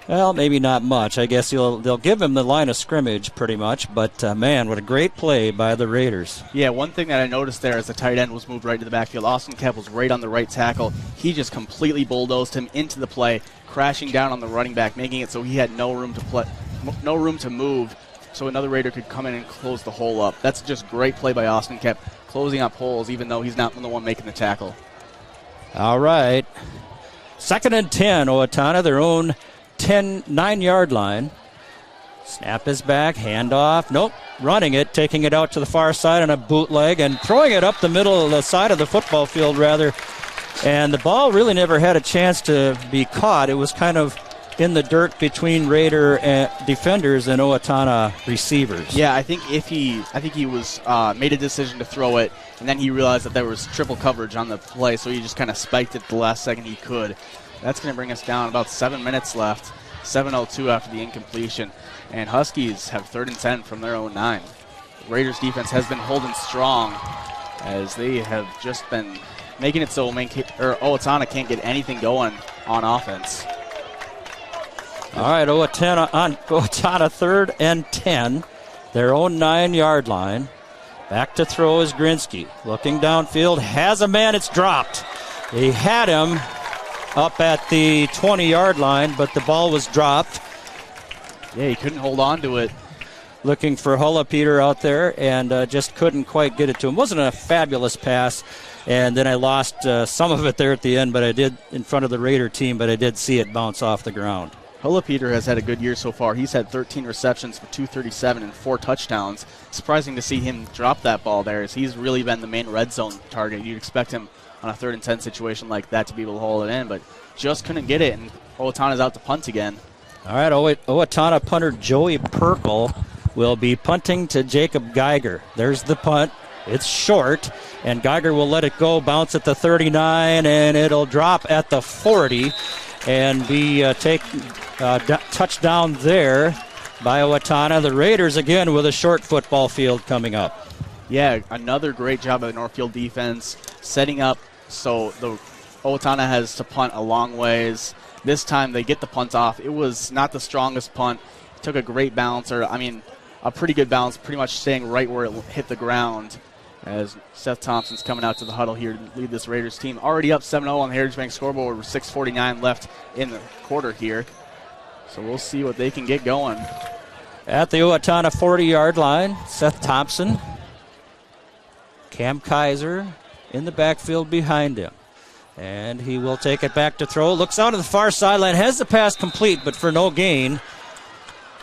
well, maybe not much. I guess they'll give him the line of scrimmage pretty much. But, man, what a great play by the Raiders. Yeah, one thing that I noticed there is the tight end was moved right to the backfield. Austin Kemp was right on the right tackle. He just completely bulldozed him into the play, crashing down on the running back, making it so he had no room to move, so another Raider could come in and close the hole up. That's just great play by Austin Kemp, closing up holes even though he's not the one making the tackle. All right. 2nd and 10, Owatonna, their own 9-yard line. Snap is back, handoff. Nope, running it, taking it out to the far side on a bootleg and throwing it up the middle of the side of the football field, rather. And the ball really never had a chance to be caught. It was kind of in the dirt between Raider defenders and Owatonna receivers. Yeah, I think he was made a decision to throw it, and then he realized that there was triple coverage on the play, so he just kind of spiked it the last second he could. That's going to bring us down about 7 minutes left. 7:02 after the incompletion. And Huskies have 3rd and 10 from their own 9. Raiders defense has been holding strong as they have just been making it so Owatonna can't get anything going on offense. All right, Owatonna 3rd and 10. Their own 9-yard line. Back to throw is Grinsky. Looking downfield, has a man, it's dropped. He had him up at the 20-yard line, but the ball was dropped. Yeah, he couldn't hold on to it. Looking for Peter out there and just couldn't quite get it to him. Wasn't a fabulous pass, and then I lost some of it there at the end, but I did in front of the Raider team, but I did see it bounce off the ground. Peter has had a good year so far. He's had 13 receptions for 237 and 4 touchdowns. Surprising to see him drop that ball there, as he's really been the main red zone target. You'd expect him on a 3rd and 10 situation like that to be able to hold it in, but just couldn't get it, and Owatonna's out to punt again. All right, Owatonna punter Joey Perkle will be punting to Jacob Geiger. There's the punt. It's short, and Geiger will let it go, bounce at the 39, and it'll drop at the 40 and be touchdown there by Owatonna. The Raiders again with a short football field coming up. Yeah, another great job by the Northfield defense setting up so the Owatonna has to punt a long ways. This time they get the punt off. It was not the strongest punt. It took a great balance, a pretty good balance, pretty much staying right where it hit the ground, as Seth Thompson's coming out to the huddle here to lead this Raiders team. Already up 7-0 on the Heritage Bank scoreboard with 6:49 left in the quarter here. So we'll see what they can get going. At the Owatonna 40-yard line, Seth Thompson. Cam Kaiser in the backfield behind him. And he will take it back to throw. Looks out to the far sideline. Has the pass complete, but for no gain.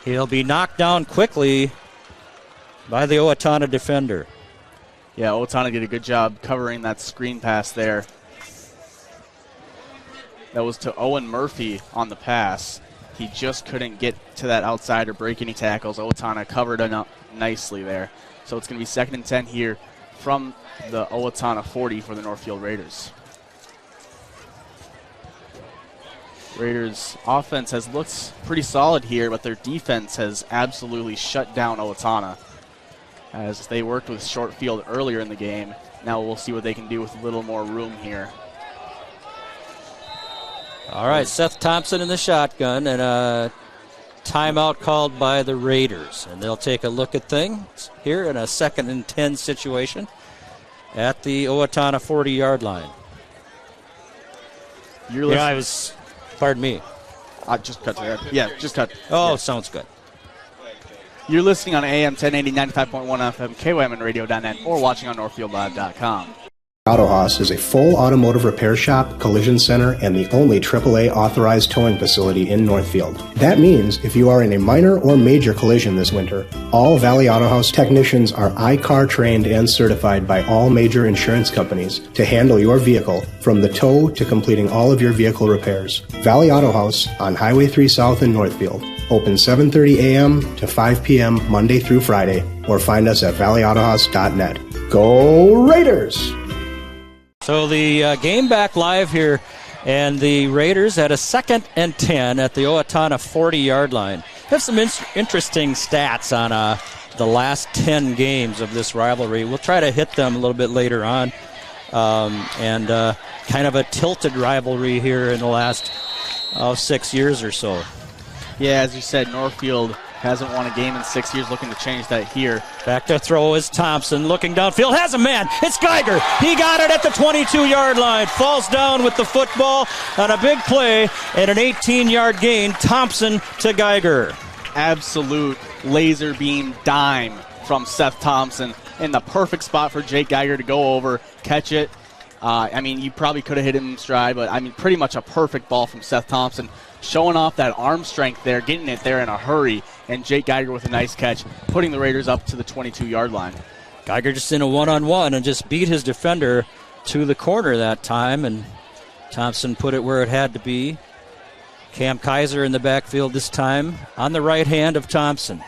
He'll be knocked down quickly by the Owatonna defender. Yeah, Owatonna did a good job covering that screen pass there. That was to Owen Murphy on the pass. He just couldn't get to that outside or break any tackles. Owatonna covered up nicely there. So it's going to be 2nd and 10 here from the Owatonna 40 for the Northfield Raiders. Raiders' offense has looked pretty solid here, but their defense has absolutely shut down Owatonna as they worked with short field earlier in the game. Now we'll see what they can do with a little more room here. All right, Seth Thompson in the shotgun, and a timeout called by the Raiders. And they'll take a look at things here in a 2nd and 10 situation at the Owatonna 40-yard line. Pardon me. I just cut there. Yeah, just cut. Oh, yeah. Sounds good. You're listening on AM 1080, 95.1 FM, KYMNradio.net, or watching on NorthfieldLive.com. Auto Haus is a full automotive repair shop, collision center, and the only AAA authorized towing facility in Northfield. That means if you are in a minor or major collision this winter, all Valley Auto Haus technicians are I-CAR trained and certified by all major insurance companies to handle your vehicle from the tow to completing all of your vehicle repairs. Valley Auto Haus on Highway 3 South in Northfield. Open 7:30 a.m. to 5 p.m. Monday through Friday, or find us at valleyautohaus.net. Go Raiders! So the game back live here, and the Raiders at a 2nd and 10 at the Owatonna 40-yard line. Have some interesting stats on the last 10 games of this rivalry. We'll try to hit them a little bit later on. And kind of a tilted rivalry here in the last 6 years or so. Yeah, as you said, Northfield hasn't won a game in 6 years, looking to change that here. Back to throw is Thompson, looking downfield, has a man, it's Geiger. He got it at the 22-yard line, falls down with the football on a big play, and an 18-yard gain, Thompson to Geiger. Absolute laser beam dime from Seth Thompson in the perfect spot for Jake Geiger to go over, catch it. You probably could have hit him in stride, but pretty much a perfect ball from Seth Thompson, showing off that arm strength there, getting it there in a hurry, and Jake Geiger with a nice catch, putting the Raiders up to the 22-yard line. Geiger just in a one-on-one and just beat his defender to the corner that time, and Thompson put it where it had to be. Cam Kaiser in the backfield this time on the right hand of Thompson.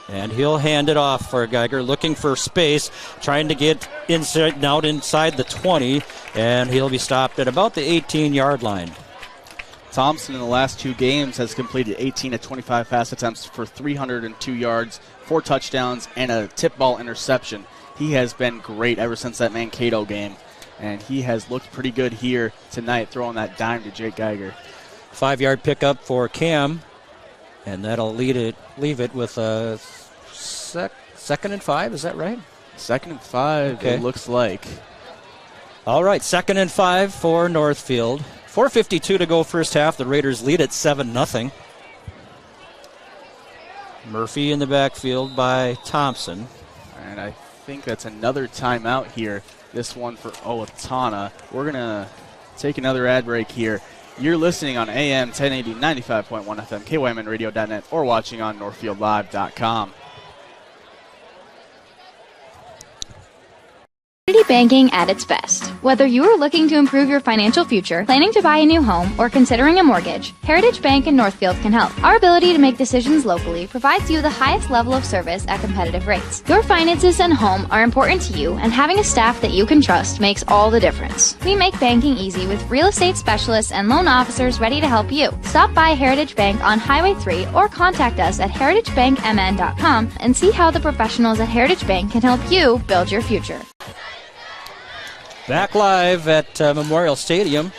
And he'll hand it off for Geiger, looking for space, trying to get out inside the 20, and he'll be stopped at about the 18-yard line. Thompson in the last 2 games has completed 18 of 25 pass attempts for 302 yards, 4 touchdowns, and a tip ball interception. He has been great ever since that Mankato game, and he has looked pretty good here tonight, throwing that dime to Jake Geiger. 5-yard pickup for Cam, and that'll leave it with a second and 5. Is that right? 2nd and 5, okay. It looks like. All right, 2nd and 5 for Northfield. 4:52 to go first half. The Raiders lead at 7-0. Murphy in the backfield by Thompson. And I think that's another timeout here. This one for Owatonna. We're going to take another ad break here. You're listening on AM 1080, 95.1 FM, KYMNradio.net, or watching on NorthfieldLive.com. Community banking at its best. Whether you are looking to improve your financial future, planning to buy a new home, or considering a mortgage, Heritage Bank in Northfield can help. Our ability to make decisions locally provides you the highest level of service at competitive rates. Your finances and home are important to you, and having a staff that you can trust makes all the difference. We make banking easy with real estate specialists and loan officers ready to help you. Stop by Heritage Bank on Highway 3 or contact us at heritagebankmn.com and see how the professionals at Heritage Bank can help you build your future. Back live at Memorial Stadium,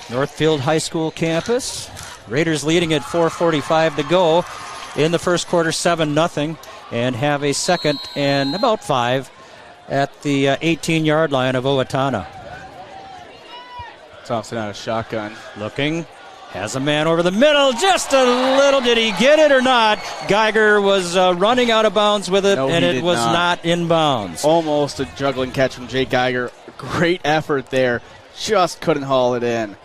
Northfield High School campus. Raiders leading at 4:45 to go in the first quarter, 7-0, and have a 2nd and about 5 at the 18-yard line of Owatonna. Thompson out of shotgun. Looking, has a man over the middle, just a little. Did he get it or not? Geiger was running out of bounds with it, and it was not in bounds. Almost a juggling catch from Jake Geiger. Great effort there. Just couldn't haul it in.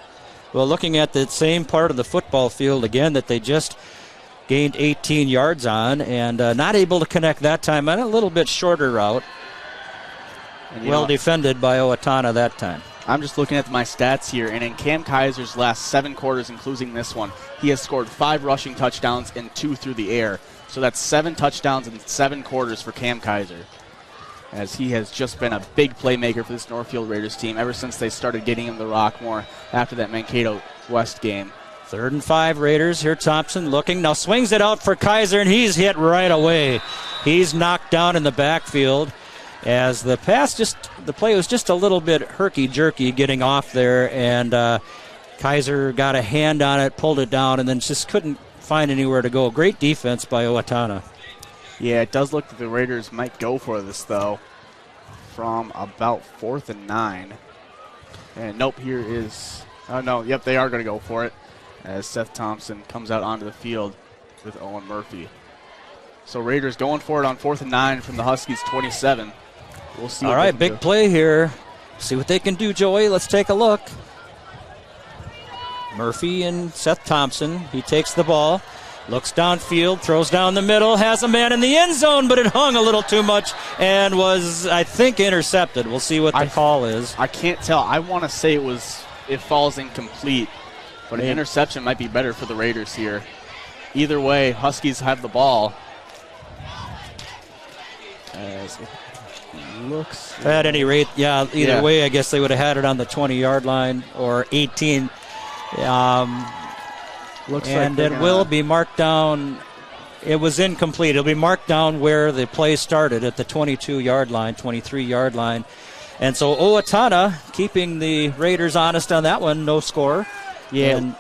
Well, looking at the same part of the football field again that they just gained 18 yards on, and not able to connect that time on a little bit shorter route. Well defended by Owatonna that time. I'm just looking at my stats here, and in Cam Kaiser's last 7 quarters, including this one, he has scored 5 rushing touchdowns and 2 through the air. So that's 7 touchdowns in 7 quarters for Cam Kaiser, as he has just been a big playmaker for this Northfield Raiders team ever since they started getting him the rock more after that Mankato West game. 3rd and 5 Raiders. Here Thompson looking, now swings it out for Kaiser, and he's hit right away. He's knocked down in the backfield as the play was just a little bit herky-jerky getting off there, and Kaiser got a hand on it, pulled it down, and then just couldn't find anywhere to go. Great defense by Owatonna. Yeah, it does look like the Raiders might go for this, though, from about 4th and 9. And nope, here is... Oh, no, yep, they are going to go for it as Seth Thompson comes out onto the field with Owen Murphy. So Raiders going for it on 4th and 9 from the Huskies' 27. We'll see. All right, big play here. See what they can do, Joey. Let's take a look. Murphy and Seth Thompson. He takes the ball. Looks downfield, throws down the middle, has a man in the end zone, but it hung a little too much and was, I think, intercepted. We'll see what the call is. I can't tell. I want to say it falls incomplete, but an interception might be better for the Raiders here. Either way, Huskies have the ball. As it looks. At any rate, either way, I guess they would have had it on the 20-yard line or 18. And it will be marked down. It was incomplete. It'll be marked down where the play started at the 22-yard line, 23-yard line. And so Owatonna keeping the Raiders honest on that one, no score. Yeah, and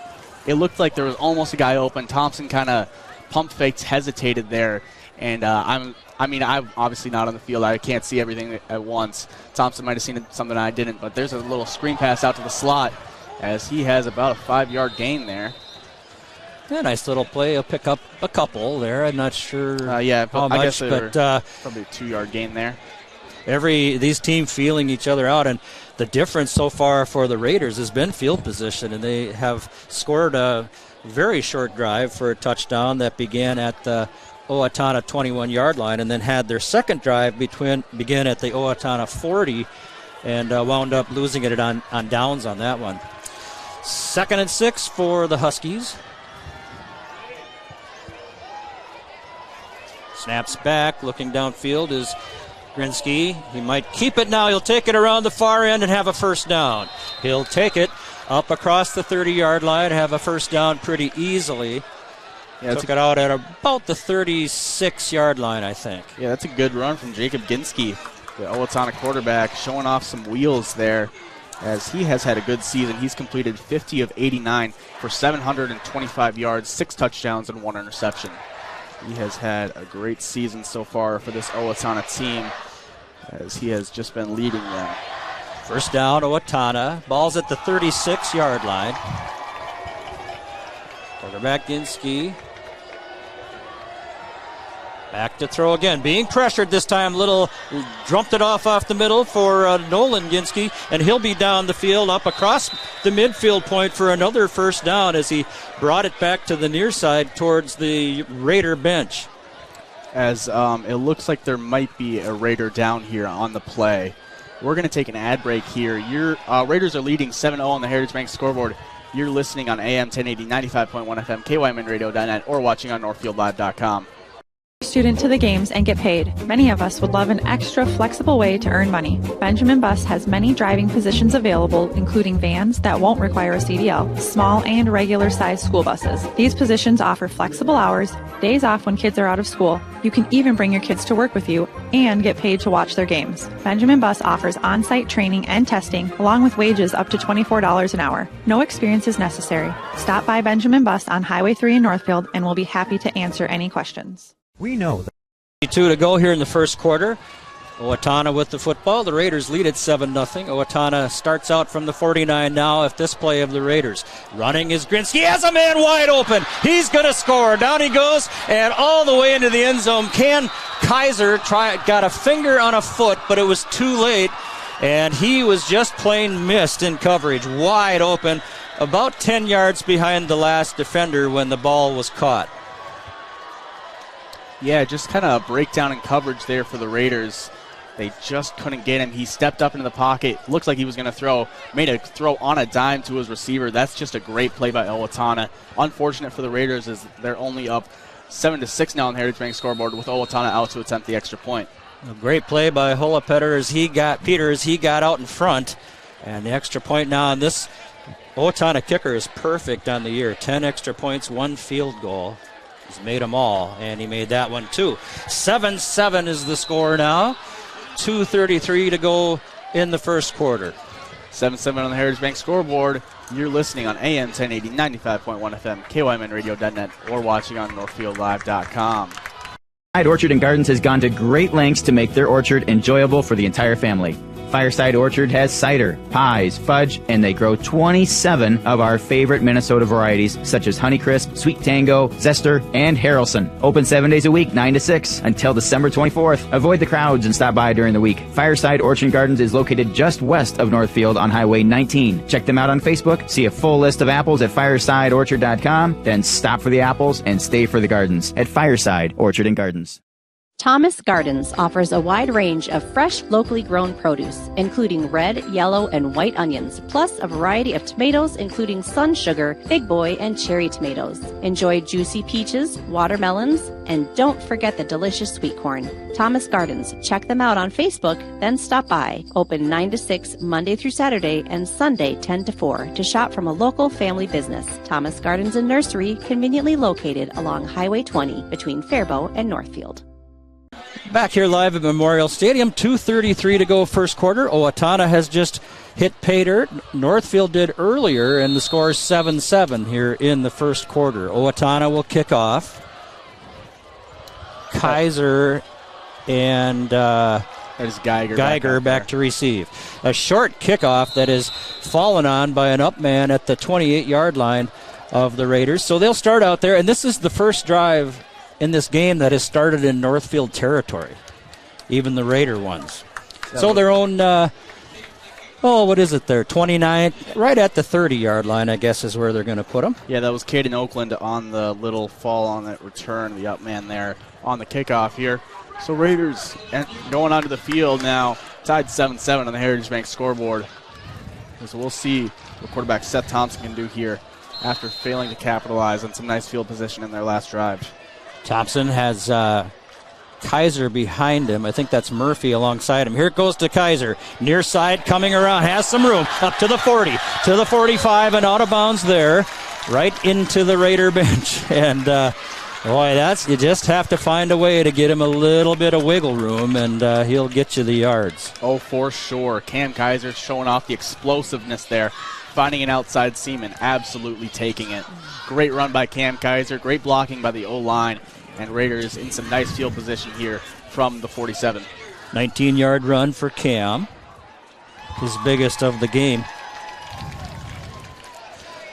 it looked like there was almost a guy open. Thompson kind of pump faked, hesitated there. And I'm obviously not on the field. I can't see everything at once. Thompson might have seen something I didn't, but there's a little screen pass out to the slot as he has about a 5-yard gain there. Yeah, nice little play. He'll pick up a couple there. I'm not sure how I much, guess but probably a 2-yard gain there. These teams feeling each other out, and the difference so far for the Raiders has been field position, and they have scored a very short drive for a touchdown that began at the Owatonna 21-yard line, and then had their second drive begin at the Owatonna 40, and wound up losing it on downs on that one. 2nd and 6 for the Huskies. Snaps back, looking downfield is Grinsky. He might keep it now. He'll take it around the far end and have a first down. He'll take it up across the 30-yard line, have a first down pretty easily. Yeah, took it out at about the 36-yard line, I think. Yeah, that's a good run from Jacob Ginsky, the Owatonna quarterback, showing off some wheels there as he has had a good season. He's completed 50 of 89 for 725 yards, 6 touchdowns, and 1 interception. He has had a great season so far for this Owatonna team as he has just been leading them. First down, Owatonna. Ball's at the 36-yard line. Quarterback Ginsky. Back to throw again. Being pressured this time. Little drumped it off the middle for Nolan Ginsky, and he'll be down the field up across the midfield point for another first down as he brought it back to the near side towards the Raider bench. As it looks like there might be a Raider down here on the play. We're going to take an ad break here. Your Raiders are leading 7-0 on the Heritage Bank scoreboard. You're listening on AM 1080, 95.1 FM, KYMNradio.net, or watching on NorthfieldLive.com. Student to the games and get paid. Many of us would love an extra flexible way to earn money. Benjamin Bus has many driving positions available, including vans that won't require a CDL, small and regular sized school buses. These positions offer flexible hours, days off when kids are out of school. You can even bring your kids to work with you and get paid to watch their games. Benjamin Bus offers on-site training and testing, along with wages up to $24 an hour. No experience is necessary. Stop by Benjamin Bus on Highway 3 in Northfield and we'll be happy to answer any questions. We know that. 2 to go here in the first quarter. Owatonna with the football. The Raiders lead at 7-0. Owatonna starts out from the 49 now if this play of the Raiders. Running is Grinsky. He has a man wide open. He's going to score. Down he goes and all the way into the end zone. Kaiser got a finger on a foot, but it was too late, and he was just plain missed in coverage. Wide open, about 10 yards behind the last defender when the ball was caught. Yeah, just kind of a breakdown in coverage there for the Raiders. They just couldn't get him. He stepped up into the pocket. Looked like he was going to throw. Made a throw on a dime to his receiver. That's just a great play by Owatonna. Unfortunate for the Raiders is they're only up 7-6 now on the Heritage Bank scoreboard with Owatonna out to attempt the extra point. A great play by Holapeter as he got out in front. And the extra point now on this Owatonna kicker is perfect on the year. 10 extra points, 1 field goal. He's made them all, and he made that one too. 7-7 is the score now. 2:33 to go in the first quarter. 7-7 on the Heritage Bank scoreboard. You're listening on AM 1080, 95.1 FM, KYMNradio.net, or watching on NorthfieldLive.com. Orchard and Gardens has gone to great lengths to make their orchard enjoyable for the entire family. Fireside Orchard has cider, pies, fudge, and they grow 27 of our favorite Minnesota varieties, such as Honeycrisp, Sweet Tango, Zester, and Harrelson. Open 7 days a week, 9 to 6, until December 24th. Avoid the crowds and stop by during the week. Fireside Orchard and Gardens is located just west of Northfield on Highway 19. Check them out on Facebook, see a full list of apples at firesideorchard.com, then stop for the apples and stay for the gardens at Fireside Orchard and Gardens. Thomas Gardens offers a wide range of fresh, locally grown produce, including red, yellow, and white onions, plus a variety of tomatoes, including sun sugar, big boy, and cherry tomatoes. Enjoy juicy peaches, watermelons, and don't forget the delicious sweet corn. Thomas Gardens. Check them out on Facebook, then stop by. Open 9 to 6, Monday through Saturday, and Sunday 10 to 4 to shop from a local family business. Thomas Gardens and Nursery, conveniently located along Highway 20 between Faribault and Northfield. Back here live at Memorial Stadium, 2:33 to go first quarter. Owatonna has just hit pay dirt. Northfield did earlier, and the score is 7-7 here in the first quarter. Owatonna will kick off. Kaiser and that is Geiger back to receive. A short kickoff that is fallen on by an up man at the 28-yard line of the Raiders. So they'll start out there, and this is the first drive in this game that has started in Northfield territory, even the Raider ones. So their own, what is it there, 29, right at the 30-yard line, I guess, is where they're going to put them. Yeah, that was Caden Oakland on the little fall on that return, the up man there on the kickoff here. So Raiders going onto the field now, tied 7-7 on the Heritage Bank scoreboard. So we'll see what quarterback Seth Thompson can do here after failing to capitalize on some nice field position in their last drive. Thompson has Kaiser behind him. I think that's Murphy alongside him. Here it goes to Kaiser. Near side coming around. Has some room. Up to the 40. To the 45 and out of bounds there. right into the Raider bench. And, boy, you just have to find a way to get him a little bit of wiggle room, and he'll get you the yards. Oh, for sure. Cam Kaiser showing off the explosiveness there, finding an outside seam and absolutely taking it. Great run by Cam Kaiser, great blocking by the O-line, and Raiders in some nice field position here from the 47. 19-yard run for Cam, his biggest of the game.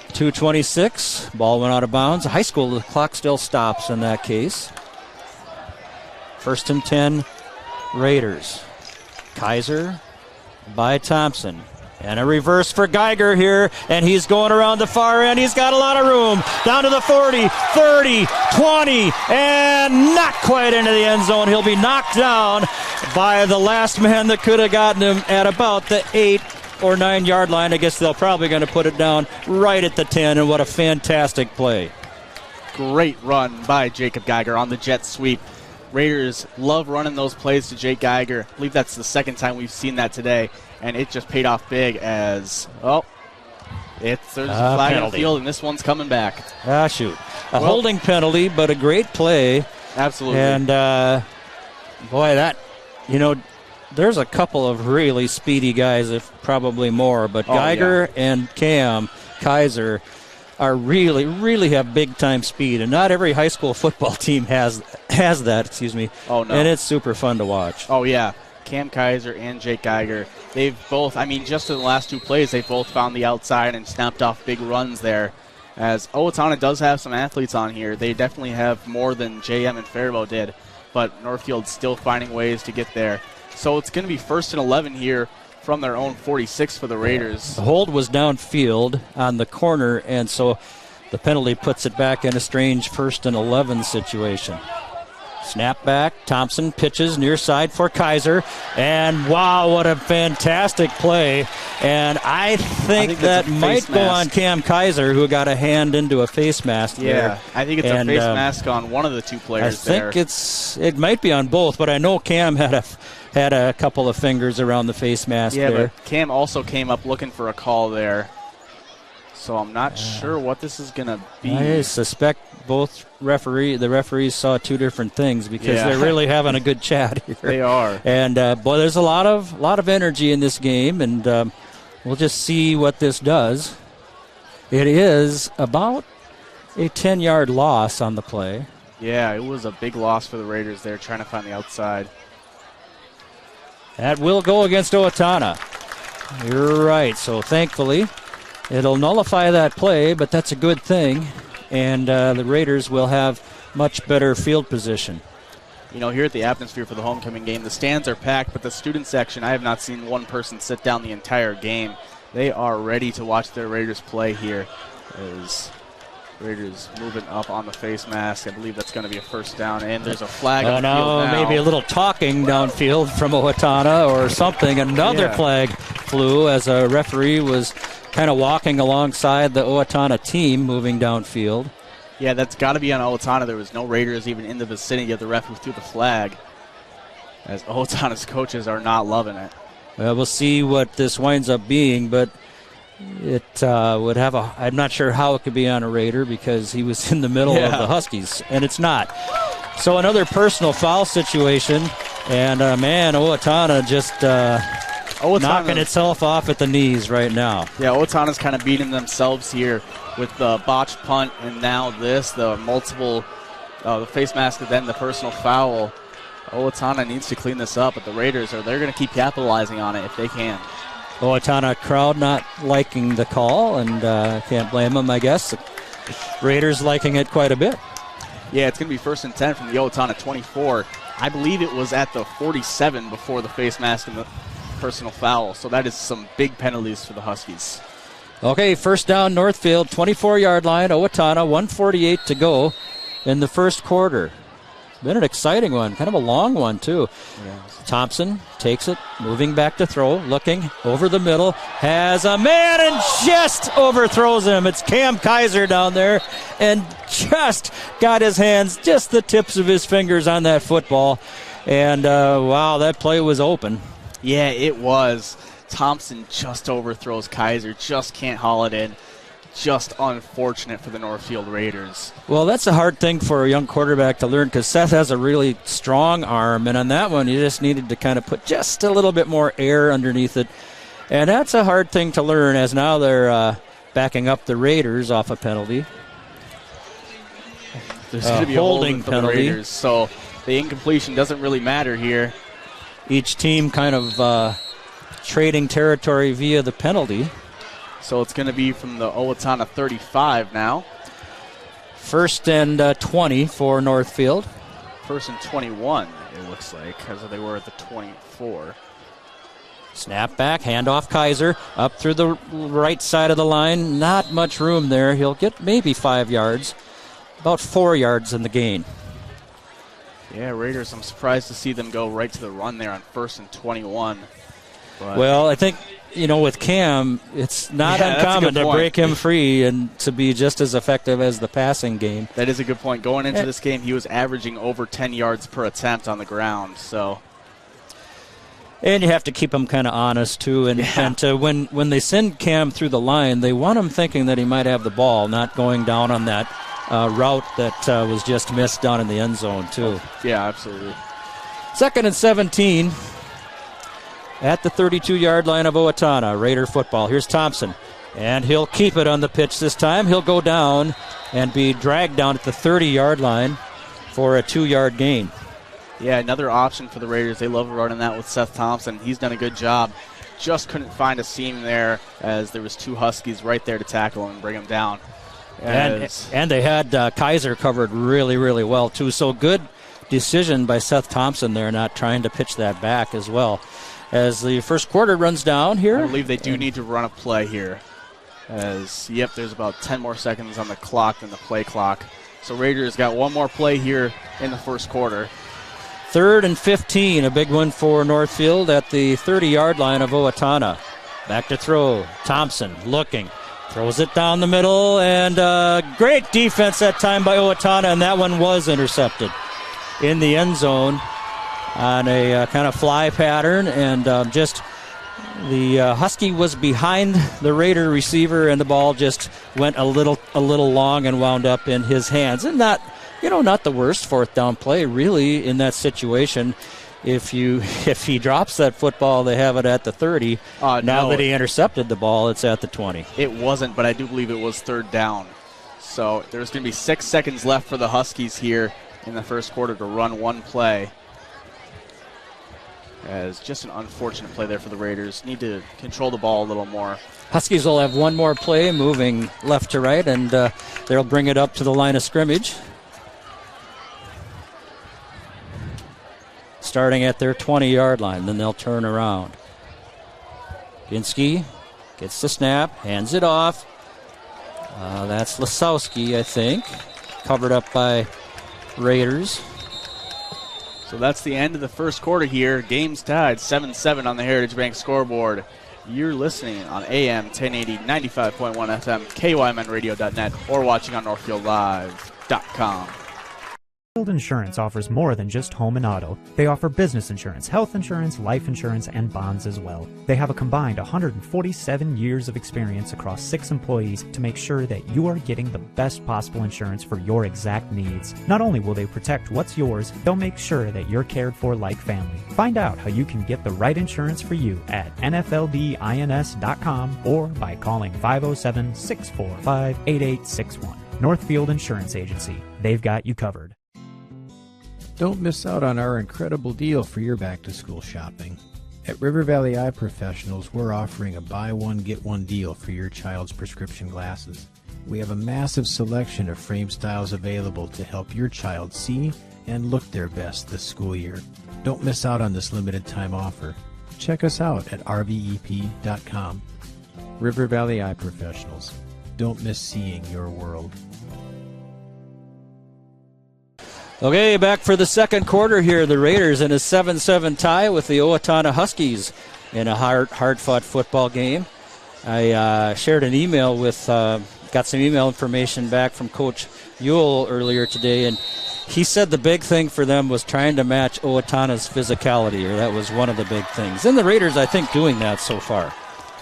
2:26, ball went out of bounds. High school, the clock still stops in that case. 1st and 10, Raiders. Kaiser by Thompson. And a reverse for Geiger here, and he's going around the far end. He's got a lot of room. Down to the 40, 30, 20, and not quite into the end zone. He'll be knocked down by the last man that could have gotten him at about the 8 or 9 yard line. I guess they're probably going to put it down right at the 10, and what a fantastic play. Great run by Jacob Geiger on the jet sweep. Raiders love running those plays to Jake Geiger. I believe that's the second time we've seen that today, and it just paid off big as, there's a flag on the field, and this one's coming back. Shoot. A holding penalty, but a great play. Absolutely. And, there's a couple of really speedy guys, if probably more, but Geiger and Cam Kaiser are really have big-time speed, and not every high school football team has that, Oh, no. And it's super fun to watch. Oh, yeah. Cam Kaiser and Jake Geiger, they've both, just in the last 2 plays, they both found the outside and snapped off big runs there. As Owatonna does have some athletes on here, they definitely have more than JM and Faribault did, but Northfield's still finding ways to get there. So it's going to be 1st and 11 here from their own 46 for the Raiders. The hold was downfield on the corner, and so the penalty puts it back in a strange 1st and 11 situation. Snap back, Thompson pitches near side for Kaiser, and wow, what a fantastic play. And I think that might go on Cam Kaiser, who got a hand into a face mask there. I think it's a face mask on one of the 2 players there. I think it might be on both, but I know Cam had a couple of fingers around the face mask there. Yeah, but Cam also came up looking for a call there. So I'm not sure what this is going to be. I suspect the referees saw 2 different things, because they're really having a good chat here. They are. And there's a lot of energy in this game, and we'll just see what this does. It is about a 10-yard loss on the play. Yeah, it was a big loss for the Raiders there, trying to find the outside. That will go against Owatonna. You're right. So thankfully, it'll nullify that play, but that's a good thing. And the Raiders will have much better field position. Here at the Atmosphere for the homecoming game, the stands are packed, but the student section, I have not seen one person sit down the entire game. They are ready to watch their Raiders play here. As Raiders moving up on the face mask. I believe that's going to be a 1st down, and there's a flag on the field now. Maybe a little talking downfield from Owatonna or something. Another flag flew as a referee was kind of walking alongside the Owatonna team moving downfield. Yeah, that's got to be on Owatonna. There was no Raiders even in the vicinity of the ref who threw the flag, as Owatonna's coaches are not loving it. Well, we'll see what this winds up being, but it would have I'm not sure how it could be on a Raider, because he was in the middle of the Huskies, and it's not. So another personal foul situation, and Owatonna just knocking itself off at the knees right now. Yeah, Owatonna's kind of beating themselves here with the botched punt, and now the multiple, the face mask, and then the personal foul. Owatonna needs to clean this up, but the Raiders they're going to keep capitalizing on it if they can. Owatonna crowd not liking the call, and can't blame them, I guess. The Raiders liking it quite a bit. Yeah, it's going to be 1st and 10 from the Owatonna 24. I believe it was at the 47 before the face mask and the personal foul, so that is some big penalties for the Huskies. Okay, 1st down, Northfield, 24-yard line, Owatonna, 1:48 to go in the 1st quarter. Been an exciting one, kind of a long one, too. Yeah. Thompson takes it, moving back to throw, looking over the middle, has a man and just overthrows him. It's Cam Kaiser down there, and just got his hands, just the tips of his fingers on that football. And, wow, that play was open. Yeah, it was. Thompson just overthrows Kaiser, just can't haul it in. just unfortunate for the Northfield Raiders. Well, that's a hard thing for a young quarterback to learn because Seth has a really strong arm, and on that one, you just needed to kind of put just a little bit more air underneath it. And that's a hard thing to learn as now they're backing up the Raiders off a penalty. There's going to be a holding for penalty. The Raiders, so the incompletion doesn't really matter here. Each team kind of trading territory via the penalty. So it's going to be from the Owatonna 35 now. 1st and 20 for Northfield. 1st and 21, it looks like, as they were at the 24. Snap back, handoff Kaiser, up through the right side of the line. Not much room there. He'll get maybe 5 yards. About 4 yards in the gain. Yeah, Raiders, I'm surprised to see them go right to the run there on 1st and 21. But well, I think, with Cam, it's not uncommon to break him free and to be just as effective as the passing game. That is a good point. Going into this game, he was averaging over 10 yards per attempt on the ground. So, and you have to keep him kind of honest, too. And when they send Cam through the line, they want him thinking that he might have the ball, not going down on that route that was just missed down in the end zone, too. Yeah, absolutely. 2nd and 17 at the 32-yard line of Owatonna. Raider football. Here's Thompson, and he'll keep it on the pitch this time. He'll go down and be dragged down at the 30-yard line for a 2-yard gain. Yeah, another option for the Raiders. They love running that with Seth Thompson. He's done a good job. Just couldn't find a seam there as there was 2 Huskies right there to tackle and bring him down. And they had Kaiser covered really, really well, too. So good decision by Seth Thompson there, not trying to pitch that back as well. As the first quarter runs down here. I believe they do need to run a play here. There's about 10 more seconds on the clock than the play clock. So Raiders got one more play here in the first quarter. 3rd and 15, a big one for Northfield at the 30-yard line of Owatonna. Back to throw. Thompson looking. Throws it down the middle, and great defense that time by Owatonna, and that one was intercepted in the end zone on a kind of fly pattern, and just the Husky was behind the Raider receiver, and the ball just went a little long and wound up in his hands. And not the worst 4th down play really in that situation. If he drops that football, they have it at the 30. Now that he intercepted the ball, it's at the 20. It wasn't, but I do believe it was 3rd down. So there's going to be 6 seconds left for the Huskies here in the first quarter to run one play. As just an unfortunate play there for the Raiders. Need to control the ball a little more. Huskies will have one more play moving left to right, and they'll bring it up to the line of scrimmage. Starting at their 20-yard line, then they'll turn around. Ginsky gets the snap, hands it off. That's Lasowski, I think, covered up by Raiders. So that's the end of the first quarter here. Game's tied 7-7 on the Heritage Bank scoreboard. You're listening on AM 1080, 95.1 FM, KYMNradio.net, or watching on NorthfieldLive.com. Northfield Insurance offers more than just home and auto. They offer business insurance, health insurance, life insurance, and bonds as well. They have a combined 147 years of experience across 6 employees to make sure that you are getting the best possible insurance for your exact needs. Not only will they protect what's yours, they'll make sure that you're cared for like family. Find out how you can get the right insurance for you at nfldins.com or by calling 507-645-8861. Northfield Insurance Agency. They've got you covered. Don't miss out on our incredible deal for your back-to-school shopping. At River Valley Eye Professionals, we're offering a buy one, get one deal for your child's prescription glasses. We have a massive selection of frame styles available to help your child see and look their best this school year. Don't miss out on this limited time offer. Check us out at rvep.com. River Valley Eye Professionals. Don't miss seeing your world. Okay, back for the second quarter here. The Raiders in a 7-7 tie with the Owatonna Huskies in a hard-fought football game. I shared an email with, got some email information back from Coach Ewell earlier today, and he said the big thing for them was trying to match Owatonna's physicality, or that was one of the big things. And the Raiders, I think, doing that so far.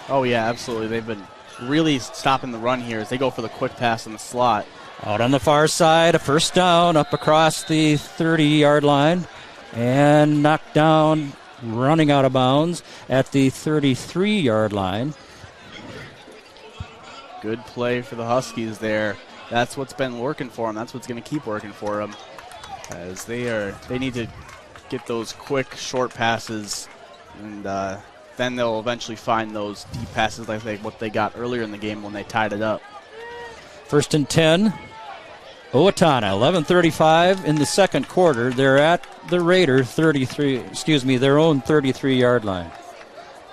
Oh, yeah, absolutely. They've been really stopping the run here as they go for the quick pass in the slot. Out on the far side, a first down up across the 30-yard line and knocked down, running out of bounds at the 33-yard line. Good play for the Huskies there. That's what's been working for them. That's what's going to keep working for them, as they need to get those quick, short passes, and then they'll eventually find those deep passes like what they got earlier in the game when they tied it up. 1st and 10. Owatonna, 11:35 in the second quarter. They're at the Raider their own 33-yard line.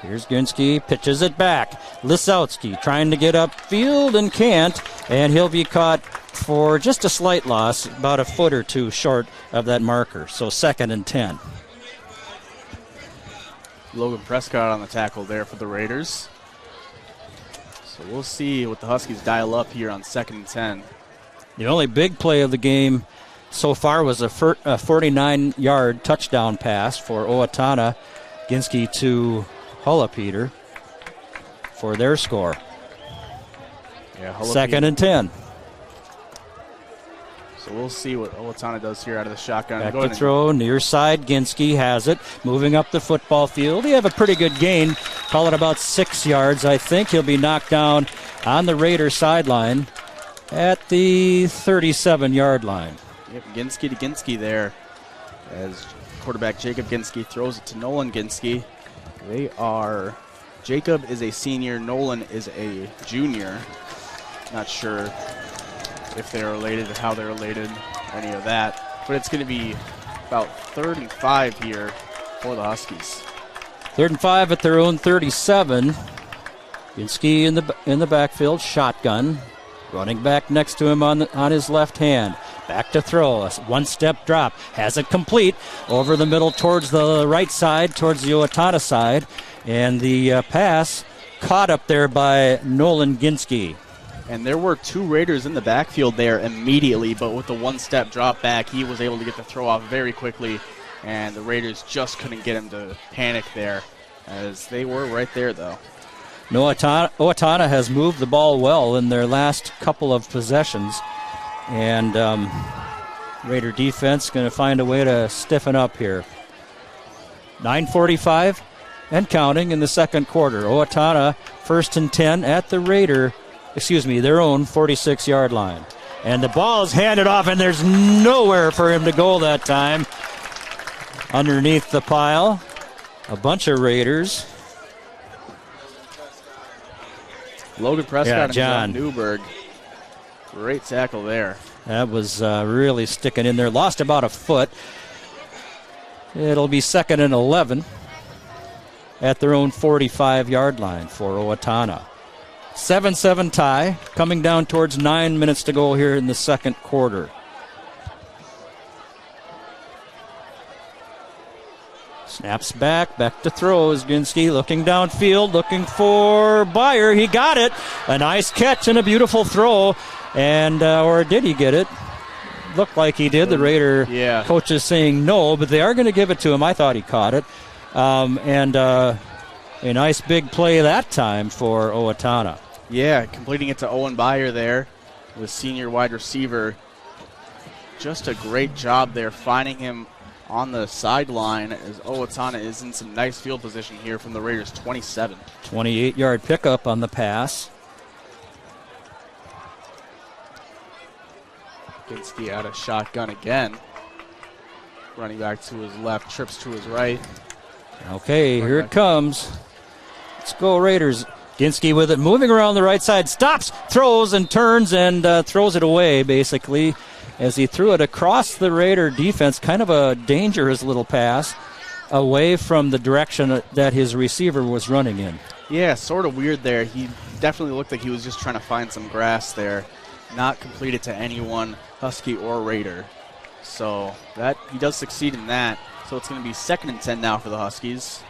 Here's Ginsky, pitches it back. Lisowski trying to get upfield and can't, and he'll be caught for just a slight loss, about a foot or two short of that marker. So 2nd and 10. Logan Prescott on the tackle there for the Raiders. So we'll see what the Huskies dial up here on 2nd and 10. The only big play of the game so far was a 49-yard touchdown pass for Owatonna. Ginsky to Hullapeter for their score. Yeah, 2nd and 10. So we'll see what Owatonna does here out of the shotgun. Back to throw, near side. Ginsky has it, moving up the football field. He have a pretty good gain. Call it about 6 yards, I think. He'll be knocked down on the Raider sideline at the 37-yard line. Yep, Ginsky to Ginsky there, as quarterback Jacob Ginsky throws it to Nolan Ginsky. Jacob is a senior, Nolan is a junior. Not sure if they're related, how they're related, any of that. But it's going to be about 3rd and 5 here for the Huskies. 3rd and 5 at their own 37. Ginsky in the backfield, shotgun. Running back next to him on his left hand. Back to throw, a one-step drop. Has it complete over the middle towards the right side, towards the Owatonna side. And the pass caught up there by Nolan Ginsky. And there were 2 Raiders in the backfield there immediately, but with the one-step drop back, he was able to get the throw off very quickly, and the Raiders just couldn't get him to panic there, as they were right there, though. Owatonna has moved the ball well in their last couple of possessions, and Raider defense going to find a way to stiffen up here. 9:45 and counting in the second quarter. Owatonna 1st and 10 at the their own 46-yard line. And the ball is handed off, and there's nowhere for him to go that time. Underneath the pile, a bunch of Raiders. Logan Prescott and John Newberg. Great tackle there. That was really sticking in there. Lost about a foot. It'll be 2nd and 11 at their own 45-yard line for Owatonna. 7-7 tie, coming down towards 9 minutes to go here in the second quarter. Snaps back to throw is Ginsky, looking downfield, looking for Byer. He got it. A nice catch and a beautiful throw. And, or did he get it? Looked like he did. The Raider coach is saying no, but they are going to give it to him. I thought he caught it. A nice big play that time for Owatonna. Yeah, completing it to Owen Byer there, the senior wide receiver. Just a great job there, finding him on the sideline as Owatonna is in some nice field position here from the Raiders' 27. 28-yard pickup on the pass. Ginsky out of shotgun again. Running back to his left, trips to his right. Okay, here it comes. Let's go Raiders. Ginsky with it, moving around the right side, stops, throws, and turns and throws it away, basically, as he threw it across the Raider defense. Kind of a dangerous little pass away from the direction that his receiver was running in. Yeah, sort of weird there. He definitely looked like he was just trying to find some grass there. Not completed to anyone, Husky or Raider. So that he does succeed in that. So it's going to be 2nd and 10 now for the Huskies.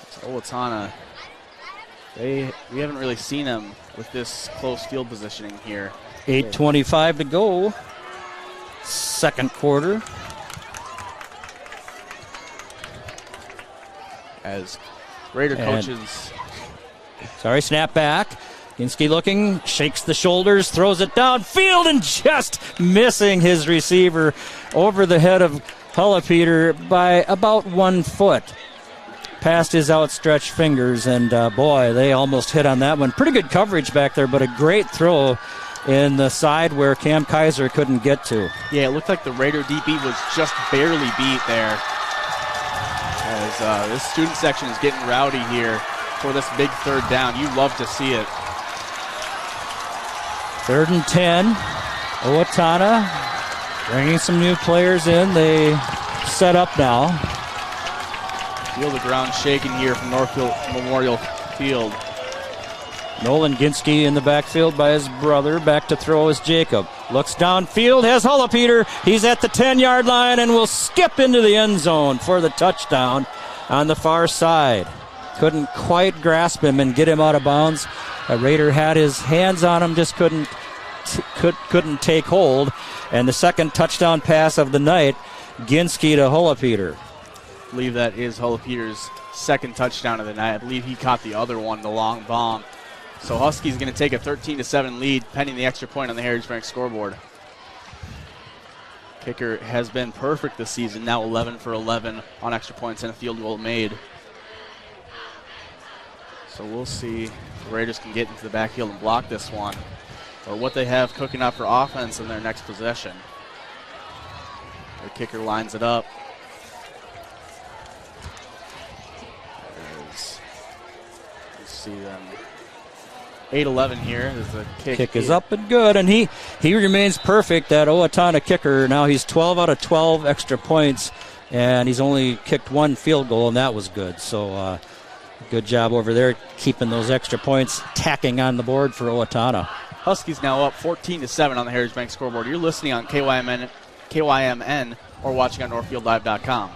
So Owatonna, we haven't really seen them with this close field positioning here. 8:25 to go. Second quarter. As Raider coaches. Snap back. Ginsky looking, shakes the shoulders, throws it downfield, and just missing his receiver over the head of Hullapeter by about 1 foot. Past his outstretched fingers, and boy, they almost hit on that one. Pretty good coverage back there, but a great throw in the side where Cam Kaiser couldn't get to. Yeah, it looked like the Raider DB was just barely beat there. As this student section is getting rowdy here for this big third down. You love to see it. 3rd and 10. Owatonna bringing some new players in. They set up now. Feel the ground shaking here from Northfield Memorial Field. Nolan Ginsky in the backfield by his brother. Back to throw is Jacob. Looks downfield, has Hullapeter. He's at the 10-yard line and will skip into the end zone for the touchdown on the far side. Couldn't quite grasp him and get him out of bounds. A Raider had his hands on him, just couldn't take hold. And the second touchdown pass of the night, Ginsky to Hullapeter. I believe that is Hullapeter's second touchdown of the night. I believe he caught the other one, the long bomb. So Huskies going to take a 13-7 lead, pending the extra point on the Heritage Bank scoreboard. Kicker has been perfect this season, now 11 for 11 on extra points and a field goal made. So we'll see if the Raiders can get into the backfield and block this one, or what they have cooking up for offense in their next possession. The kicker lines it up. See them. 8-11 here as the kick is up and good, and he remains perfect, that Owatonna kicker. Now he's 12 out of 12 extra points, and he's only kicked 1 field goal, and that was good. So good job over there keeping those extra points tacking on the board for Owatonna. Huskies now up 14-7 on the Heritage Bank scoreboard. You're listening on KYMN or watching on NorthfieldLive.com.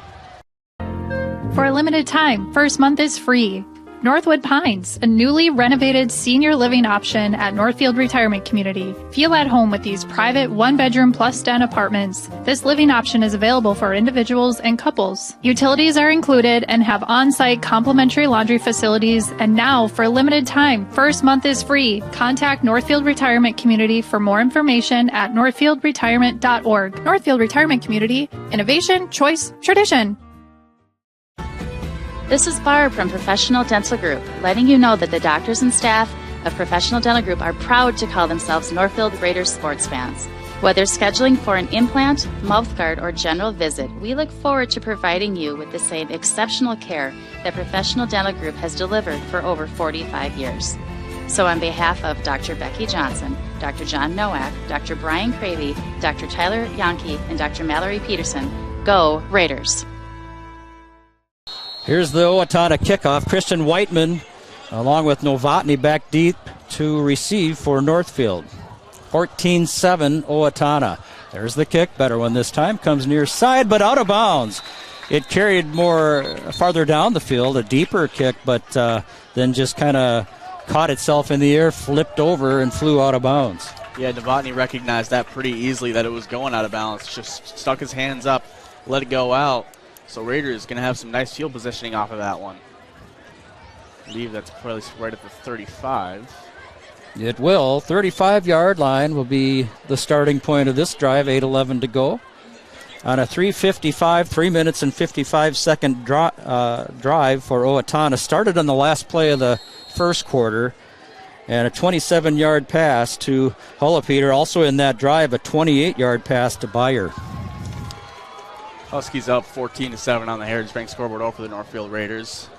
For a limited time, first month is free. Northwood Pines, a newly renovated senior living option at Northfield Retirement Community. Feel at home with these private 1-bedroom plus den apartments. This living option is available for individuals and couples. Utilities are included and have on-site complimentary laundry facilities. And now, for a limited time, first month is free. Contact Northfield Retirement Community for more information at northfieldretirement.org. Northfield Retirement Community, innovation, choice, tradition. This is Barb from Professional Dental Group, letting you know that the doctors and staff of Professional Dental Group are proud to call themselves Northfield Raiders sports fans. Whether scheduling for an implant, mouthguard, or general visit, we look forward to providing you with the same exceptional care that Professional Dental Group has delivered for over 45 years. So on behalf of Dr. Becky Johnson, Dr. John Nowak, Dr. Brian Cravey, Dr. Tyler Yonke, and Dr. Mallory Peterson, go Raiders! Here's the Owatonna kickoff. Christian Whiteman, along with Novotny, back deep to receive for Northfield. 14-7 Owatonna. There's the kick. Better one this time. Comes near side, but out of bounds. It carried more farther down the field, a deeper kick, but then just kind of caught itself in the air, flipped over, and flew out of bounds. Yeah, Novotny recognized that pretty easily, that it was going out of bounds. Just stuck his hands up, let it go out. So Raiders going to have some nice field positioning off of that one. I believe that's probably right at the 35. It will. 35-yard line will be the starting point of this drive. 8:11 to go. On a 3:55, 3 minutes and 55-second drive for Owatonna. Started on the last play of the first quarter. And a 27-yard pass to Hullapeter. Also in that drive, a 28-yard pass to Beyer. Huskies up 14-7 on the Heritage Bank scoreboard over the Northfield Raiders.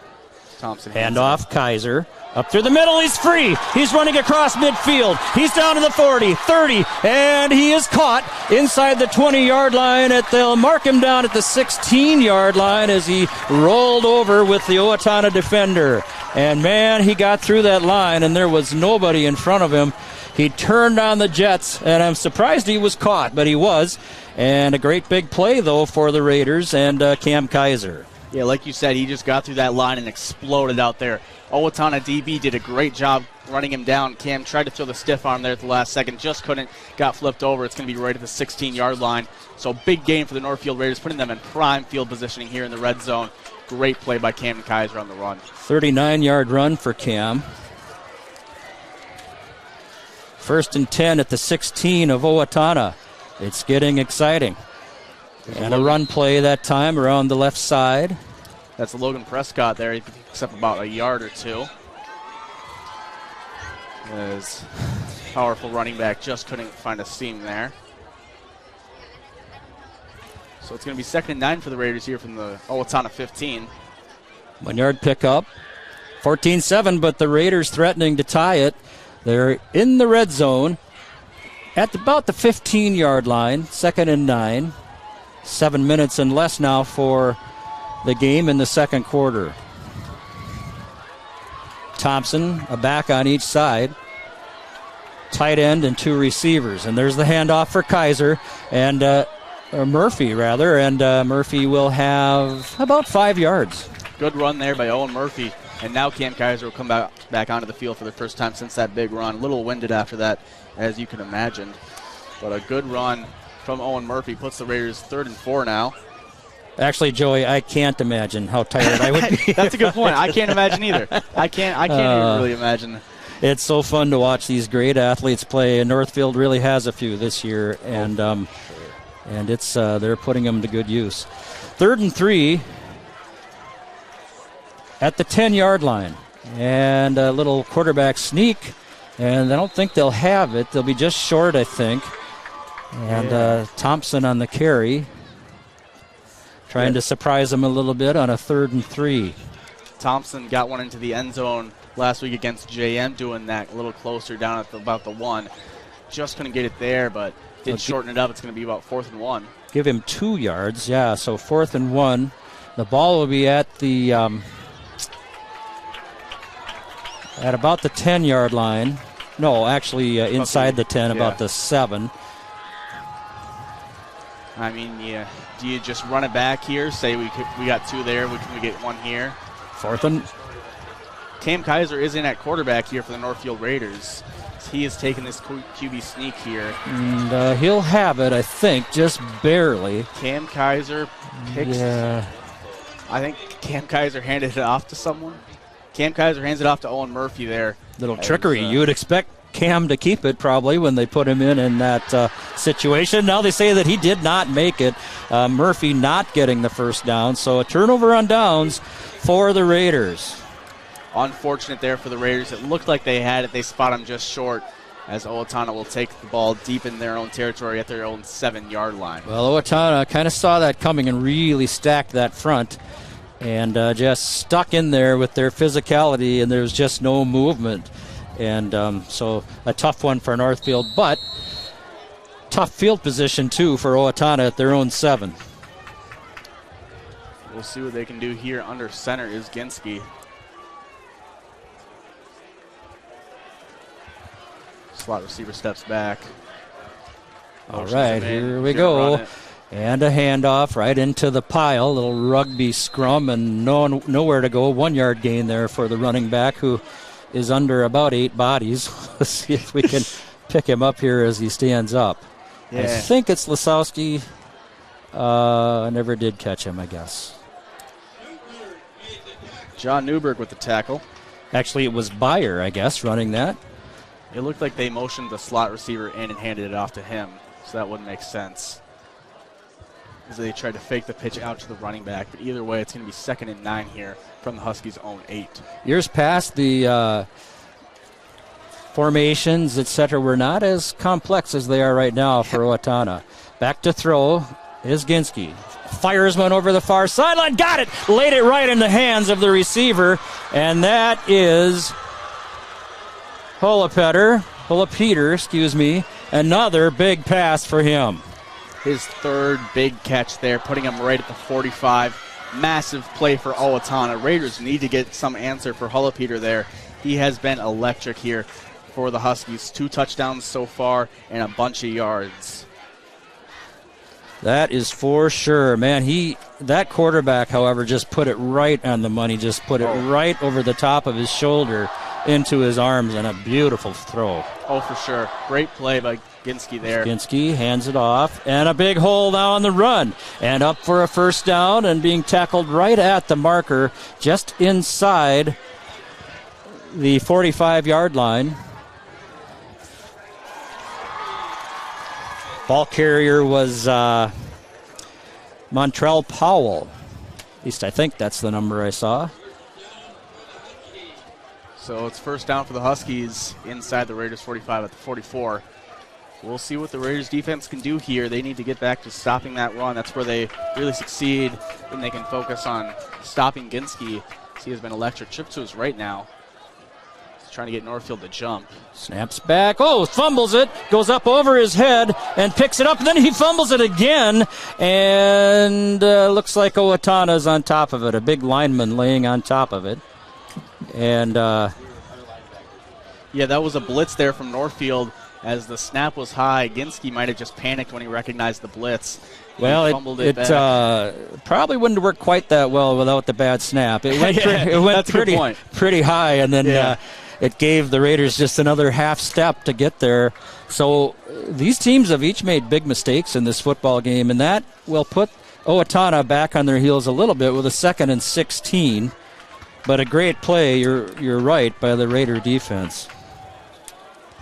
Thompson hand off Kaiser. Up through the middle, he's free. He's running across midfield. He's down to the 40, 30, and he is caught inside the 20-yard line. They'll mark him down at the 16-yard line as he rolled over with the Owatonna defender. And, man, he got through that line, and there was nobody in front of him. He turned on the Jets, and I'm surprised he was caught, but he was. And a great big play, though, for the Raiders and Cam Kaiser. Yeah, like you said, he just got through that line and exploded out there. Owatonna DB did a great job running him down. Cam tried to throw the stiff arm there at the last second, just couldn't, got flipped over. It's going to be right at the 16-yard line. So big gain for the Northfield Raiders, putting them in prime field positioning here in the red zone. Great play by Cam Kaiser on the run. 39-yard run for Cam. First and 10 at the 16 of Owatonna. It's getting exciting. And a run play that time around the left side. That's Logan Prescott there. He picks up about a yard or two. His powerful running back just couldn't find a seam there. So it's going to be 2nd and 9 for the Raiders here from the Owatonna 15. 1 yard pickup. 14-7, but the Raiders threatening to tie it. They're in the red zone at about the 15-yard line. 2nd and 9. 7 minutes and less now for the game in the second quarter. Thompson, a back on each side. Tight end and 2 receivers. And there's the handoff for Kaiser and Murphy, rather. And Murphy will have about 5 yards. Good run there by Owen Murphy. And now Cam Kaiser will come back onto the field for the first time since that big run. A little winded after that, as you can imagine. But a good run from Owen Murphy puts the Raiders 3rd and 4 now. Actually, Joey, I can't imagine how tired I would be. That's a good point. I can't imagine either. I can't even really imagine. It's so fun to watch these great athletes play, and Northfield really has a few this year, and it's they're putting them to good use. 3rd and 3 at the 10-yard line, and a little quarterback sneak, and I don't think they'll have it. They'll be just short, I think. And Thompson on the carry, trying to surprise them a little bit on a 3rd and 3. Thompson got one into the end zone last week against JM, doing that a little closer down at about the 1. Just couldn't get it there, but did shorten it up. It's going to be about 4th and 1. Give him 2 yards, yeah, so 4th and 1. The ball will be at the at about the 10-yard line. No, actually inside the 10, about the 7. I mean, do you just run it back here? Say we got 2 there. Can we get 1 here? 4th and... Cam Kaiser is in at quarterback here for the Northfield Raiders. He has taken this QB sneak here. And he'll have it, I think, just barely. Cam Kaiser picks... Yeah. I think Cam Kaiser handed it off to someone. Cam Kaiser hands it off to Owen Murphy there. Little trickery. You would expect Cam to keep it probably when they put him in that situation. Now they say that he did not make it. Murphy not getting the first down. So a turnover on downs for the Raiders. Unfortunate there for the Raiders. It looked like they had it. They spot him just short as Owatonna will take the ball deep in their own territory at their own 7-yard line. Well, Owatonna kind of saw that coming and really stacked that front and just stuck in there with their physicality, and there was just no movement. And so a tough one for Northfield, but tough field position, too, for Owatonna at their own 7. We'll see what they can do here. Under center is Ginsky. Slot receiver steps back. All right, here we go. And a handoff right into the pile. Little rugby scrum and nowhere to go. 1 yard gain there for the running back, who is under about 8 bodies. Let's see if we can pick him up here as he stands up. Yeah. I think it's Lasowski. I never did catch him, I guess. John Newberg with the tackle. Actually, it was Byer, I guess, running that. It looked like they motioned the slot receiver in and handed it off to him, so that wouldn't make sense. As they tried to fake the pitch out to the running back. But either way, it's going to be 2nd and 9 here from the Huskies' own 8. Years past, the formations, etc., were not as complex as they are right now for Owatonna. Back to throw is Ginsky. Fires one over the far sideline. Got it! Laid it right in the hands of the receiver. And that is Holopeter, excuse me. Another big pass for him. His 3rd big catch there, putting him right at the 45. Massive play for Owatonna. Raiders need to get some answer for Holopeter there. He has been electric here for the Huskies. 2 touchdowns so far and a bunch of yards. That is for sure. Man, that quarterback, however, just put it right on the money, just put it right over the top of his shoulder into his arms, and a beautiful throw. Oh, for sure. Great play by Ginsky there. Ginsky hands it off, and a big hole now on the run. And up for a first down, and being tackled right at the marker, just inside the 45-yard line. Ball carrier was Montrell Powell. At least I think that's the number I saw. So it's first down for the Huskies inside the Raiders 45 at the 44. We'll see what the Raiders defense can do here. They need to get back to stopping that run. That's where they really succeed, and they can focus on stopping Ginsky. He has been electric. Trip to his right now. He's trying to get Northfield to jump. Snaps back. Oh, fumbles it. Goes up over his head and picks it up. And then he fumbles it again. And looks like Owatonna is on top of it. A big lineman laying on top of it. And yeah, that was a blitz there from Northfield. As the snap was high, Ginsky might have just panicked when he recognized the blitz. Well, it probably wouldn't have worked quite that well without the bad snap. It went pretty high, and then it gave the Raiders just another half step to get there. So these teams have each made big mistakes in this football game, and that will put Owatonna back on their heels a little bit with a 2nd and 16. But a great play, you're right, by the Raider defense.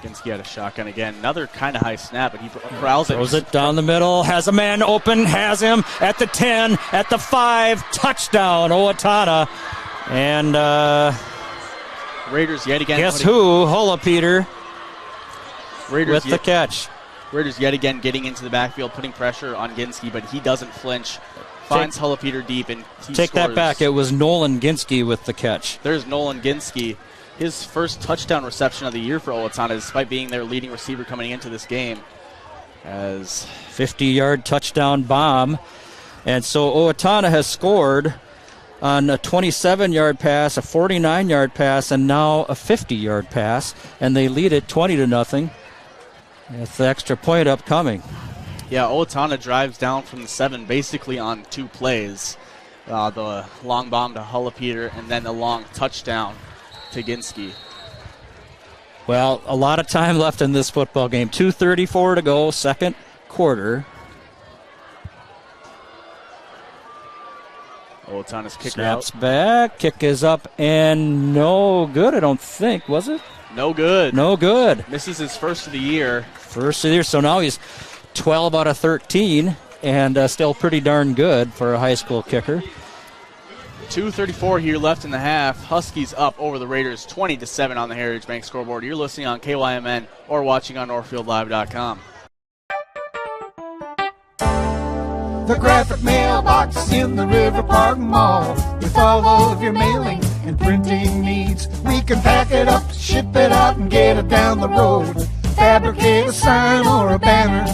Ginsky had a shotgun again. Another kind of high snap, but he corrals it. Throws it down the middle, has a man open, has him at the 10, at the 5, touchdown, Owatonna. And Raiders yet again. Guess who? Holopeter Raiders with the catch. Raiders yet again getting into the backfield, putting pressure on Ginsky, but he doesn't flinch. Finds Holopeter deep, and he Take scores. that back. It was Nolan Ginsky with the catch. There's Nolan Ginsky. His first touchdown reception of the year for Owatonna, despite being their leading receiver coming into this game. As 50-yard touchdown bomb. And so Owatonna has scored on a 27-yard pass, a 49-yard pass, and now a 50-yard pass. And they lead it 20-0. With the extra point upcoming. Yeah, Owatonna drives down from the 7 basically on 2 plays. The long bomb to Holopeter and then the long touchdown to Ginsky. Well, a lot of time left in this football game. 2:34 to go, second quarter. Owatonna's kicker Snaps out. back, kick is up, and no good, I don't think, was it? No good. No good. Misses his first of the year. First of the year, so now he's 12 out of 13, and still pretty darn good for a high school kicker. 2:34 here left in the half. Huskies up over the Raiders 20-7 on the Heritage Bank scoreboard. You're listening on KYMN or watching on NorthfieldLive.com. The graphic mailbox in the River Park Mall. With all of your mailing and printing needs, we can pack it up, ship it out, and get it down the road. Fabricate a sign or a banner.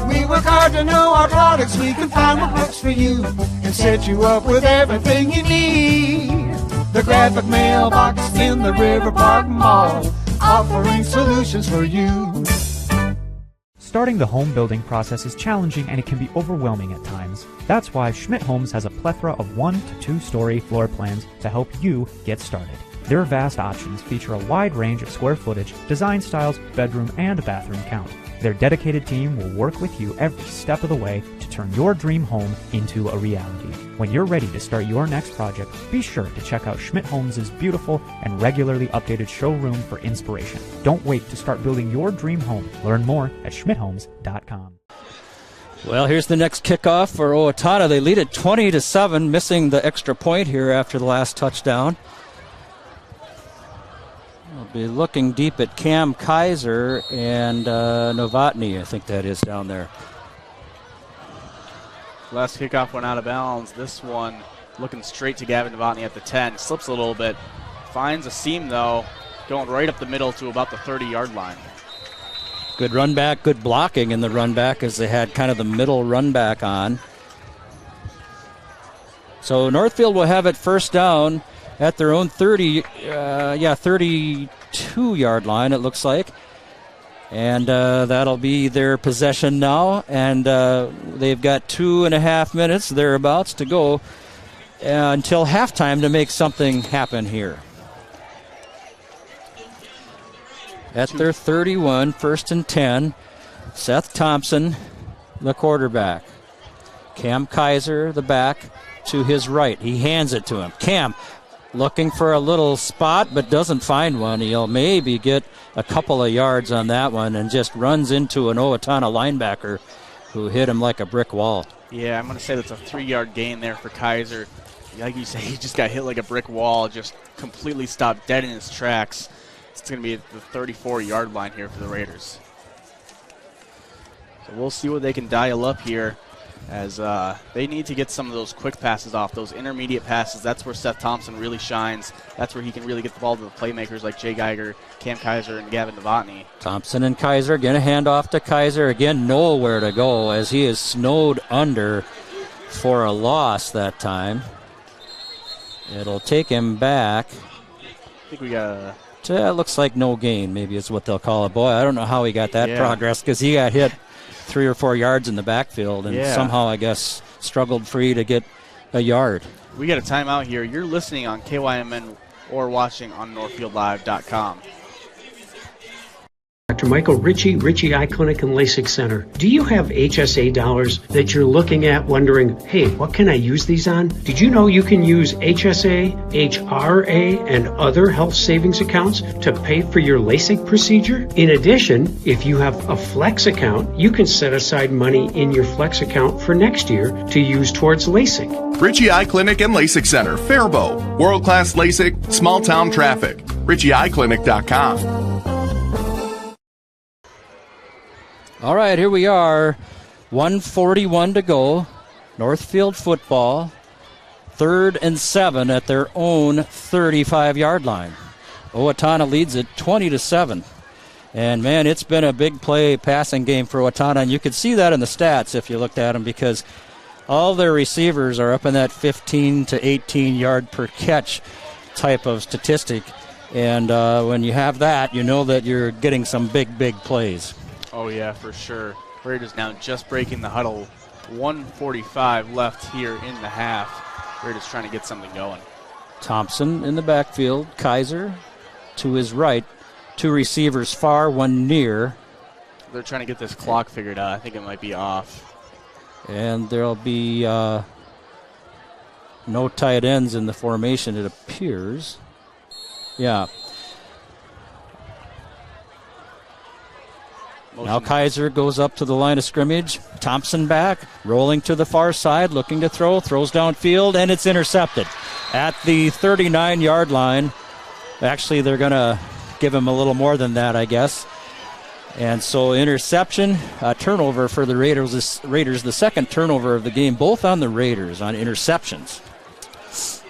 We work hard to know our products. We can find what works for you and set you up with everything you need. The graphic mailbox in the River Park Mall, offering solutions for you. Starting the home building process is challenging and it can be overwhelming at times. That's why Schmidt Homes has a plethora of 1 to 2 story floor plans to help you get started. Their vast options feature a wide range of square footage, design styles, bedroom, and bathroom count. Their dedicated team will work with you every step of the way to turn your dream home into a reality. When you're ready to start your next project, be sure to check out Schmidt Homes' beautiful and regularly updated showroom for inspiration. Don't wait to start building your dream home. Learn more at schmidthomes.com. Well, here's the next kickoff for Owatonna. They lead it 20-7, missing the extra point here after the last touchdown. We'll be looking deep at Cam Kaiser and Novotny, I think that is down there. Last kickoff went out of bounds. This one looking straight to Gavin Novotny at the 10. Slips a little bit. Finds a seam, though, going right up the middle to about the 30-yard line. Good run back, good blocking in the run back as they had kind of the middle run back on. So Northfield will have it first down at their own 32-yard line, it looks like. And that'll be their possession now. And they've got 2.5 minutes, thereabouts, to go until halftime to make something happen here. At their 31, 1st and 10, Seth Thompson, the quarterback. Cam Kaiser, the back, to his right. He hands it to him. Cam looking for a little spot but doesn't find one. He'll maybe get a couple of yards on that one and just runs into an Owatonna linebacker who hit him like a brick wall. Yeah, I'm going to say that's a 3-yard gain there for Kaiser. Like you say, he just got hit like a brick wall, just completely stopped dead in his tracks. It's going to be at the 34-yard line here for the Raiders. So we'll see what they can dial up here, as they need to get some of those quick passes off, those intermediate passes. That's where Seth Thompson really shines. That's where he can really get the ball to the playmakers like Jay Geiger, Cam Kaiser, and Gavin Novotny. Thompson and Kaiser going to hand off to Kaiser. Again, nowhere to go as he is snowed under for a loss that time. It'll take him back. I think we got it looks like no gain, maybe is what they'll call it. Boy, I don't know how he got that progress, because he got hit 3 or 4 yards in the backfield and somehow, I guess, struggled free to get a yard. We got a timeout here. You're listening on KYMN or watching on NorthfieldLive.com. Dr. Michael Ritchie Eye Clinic and LASIK Center. Do you have HSA dollars that you're looking at wondering, hey, what can I use these on? Did you know you can use HSA, HRA, and other health savings accounts to pay for your LASIK procedure? In addition, if you have a Flex account, you can set aside money in your Flex account for next year to use towards LASIK. Ritchie Eye Clinic and LASIK Center, Faribault. World-class LASIK, small-town traffic. RitchieEyeClinic.com. All right, here we are. 1:41 to go. Northfield football. 3rd and 7 at their own 35-yard line. Owatonna leads it 20-7. And, man, it's been a big play passing game for Owatonna. And you could see that in the stats if you looked at them, because all their receivers are up in that 15 to 18-yard per catch type of statistic. And when you have that, you know that you're getting some big, big plays. Oh, yeah, for sure. Raiders now just breaking the huddle. 1:45 left here in the half. Raiders trying to get something going. Thompson in the backfield. Kaiser to his right. 2 receivers far, 1 near. They're trying to get this clock figured out. I think it might be off. And there'll be no tight ends in the formation, it appears. Yeah. Now Kaiser goes up to the line of scrimmage. Thompson back, rolling to the far side, looking to throw, throws downfield, and it's intercepted at the 39-yard line. Actually, they're going to give him a little more than that, I guess. And so interception, turnover for the Raiders, the second turnover of the game, both on the Raiders on interceptions.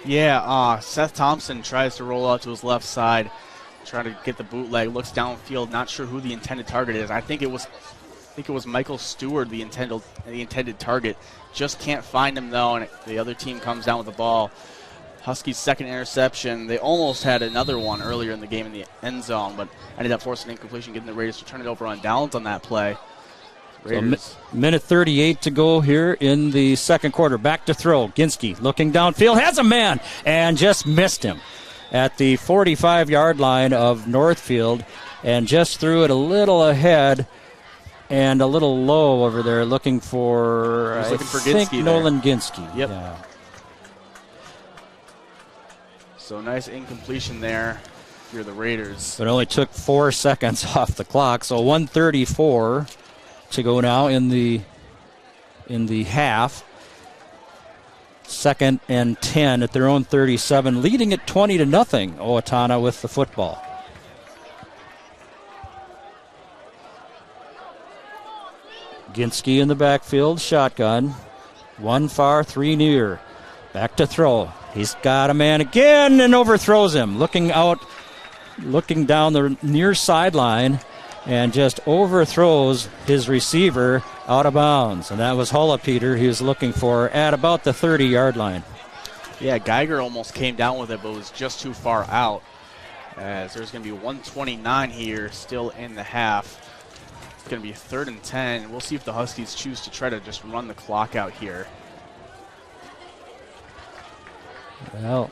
Yeah, Seth Thompson tries to roll out to his left side, trying to get the bootleg, looks downfield, not sure who the intended target is. I think it was Michael Stewart, the intended target. Just can't find him, though, and the other team comes down with the ball. Huskies' second interception. They almost had another one earlier in the game in the end zone, but ended up forcing incompletion, getting the Raiders to turn it over on downs on that play. So minute 38 to go here in the second quarter. Back to throw. Ginsky looking downfield, has a man, and just missed him at the 45-yard line of Northfield, and just threw it a little ahead and a little low over there, looking for, I think, Ginsky Nolan Ginsky. Yep. Yeah. So nice incompletion there. You're the Raiders. But it only took 4 seconds off the clock, so 1:34 to go now in the half. 2nd and 10 at their own 37, leading it 20-0. Owatonna with the football. Ginsky in the backfield, shotgun. 1 far, 3 near. Back to throw. He's got a man again and overthrows him. Looking down the near sideline and just overthrows his receiver out of bounds. And that was Holopeter he was looking for at about the 30-yard line. Yeah, Geiger almost came down with it, but was just too far out. As there's going to be 1:29 here still in the half. It's going to be 3rd and 10. We'll see if the Huskies choose to try to just run the clock out here. Well,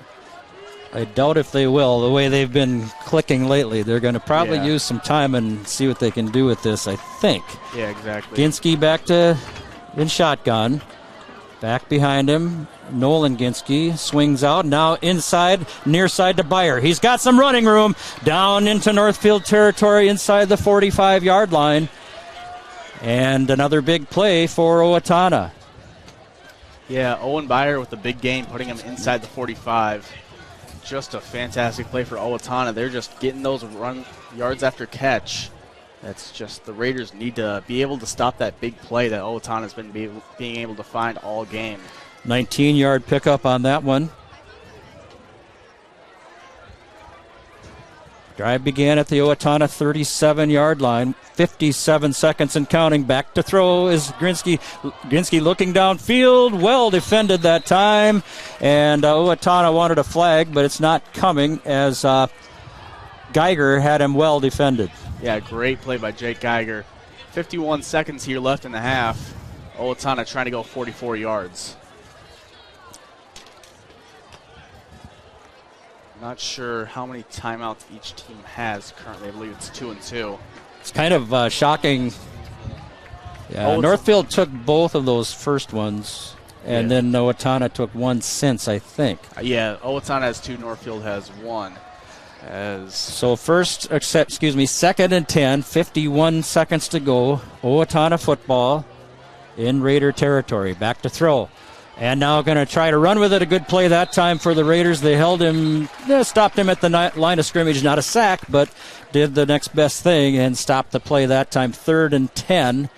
I doubt if they will. The way they've been clicking lately, they're going to probably use some time and see what they can do with this, I think. Yeah, exactly. Ginsky back in shotgun. Back behind him, Nolan Ginsky swings out. Now inside, near side to Byer. He's got some running room down into Northfield territory inside the 45-yard line. And another big play for Owatonna. Yeah, Owen Byer with a big gain, putting him inside the 45. Just a fantastic play for Owatonna. They're just getting those run yards after catch. That's just, the Raiders need to be able to stop that big play that Owatonna's been being able to find all game. 19-yard pickup on that one. Drive began at the Owatonna 37-yard line. 57 seconds and counting. Back to throw is Grinsky. Grinsky looking downfield. Well defended that time. And Owatonna wanted a flag, but it's not coming as Geiger had him well defended. Yeah, great play by Jake Geiger. 51 seconds here left in the half. Owatonna trying to go 44 yards. Not sure how many timeouts each team has currently. I believe it's 2 and 2. It's kind of shocking. Yeah, Northfield took both of those first ones, and then Owatonna took one since, I think. Yeah, Owatonna has 2, Northfield has 1. So second and 10, 51 seconds to go. Owatonna football in Raider territory. Back to throw. And now going to try to run with it. A good play that time for the Raiders. They held him, stopped him at the line of scrimmage. Not a sack, but did the next best thing and stopped the play that time. 3rd and 10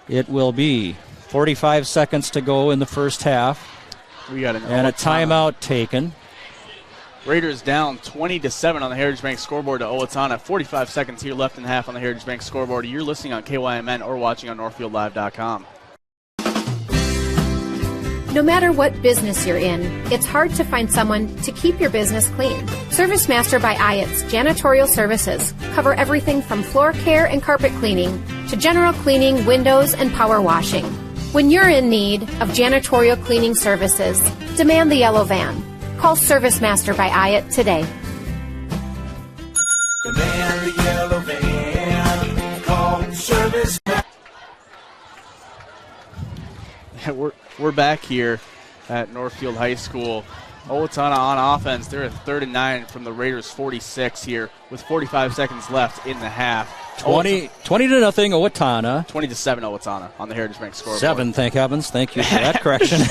it will be. 45 seconds to go in the first half. We got and a timeout taken. Raiders down 20-7 on the Heritage Bank scoreboard to Owatonna. 45 seconds here left in the half on the Heritage Bank scoreboard. You're listening on KYMN or watching on NorthfieldLive.com. No matter what business you're in, it's hard to find someone to keep your business clean. ServiceMaster by Ayatt's Janitorial Services cover everything from floor care and carpet cleaning to general cleaning, windows, and power washing. When you're in need of janitorial cleaning services, demand the yellow van. Call ServiceMaster by Ayatt today. Demand the yellow van. Call ServiceMaster. We're back here at Northfield High School. Owatonna on offense. They're at 3rd and 9 from the Raiders' 46 here with 45 seconds left in the half. 20-0 Owatonna. 20-7 Owatonna on the Heritage Bank scoreboard. 7, thank heavens. Thank you for that correction.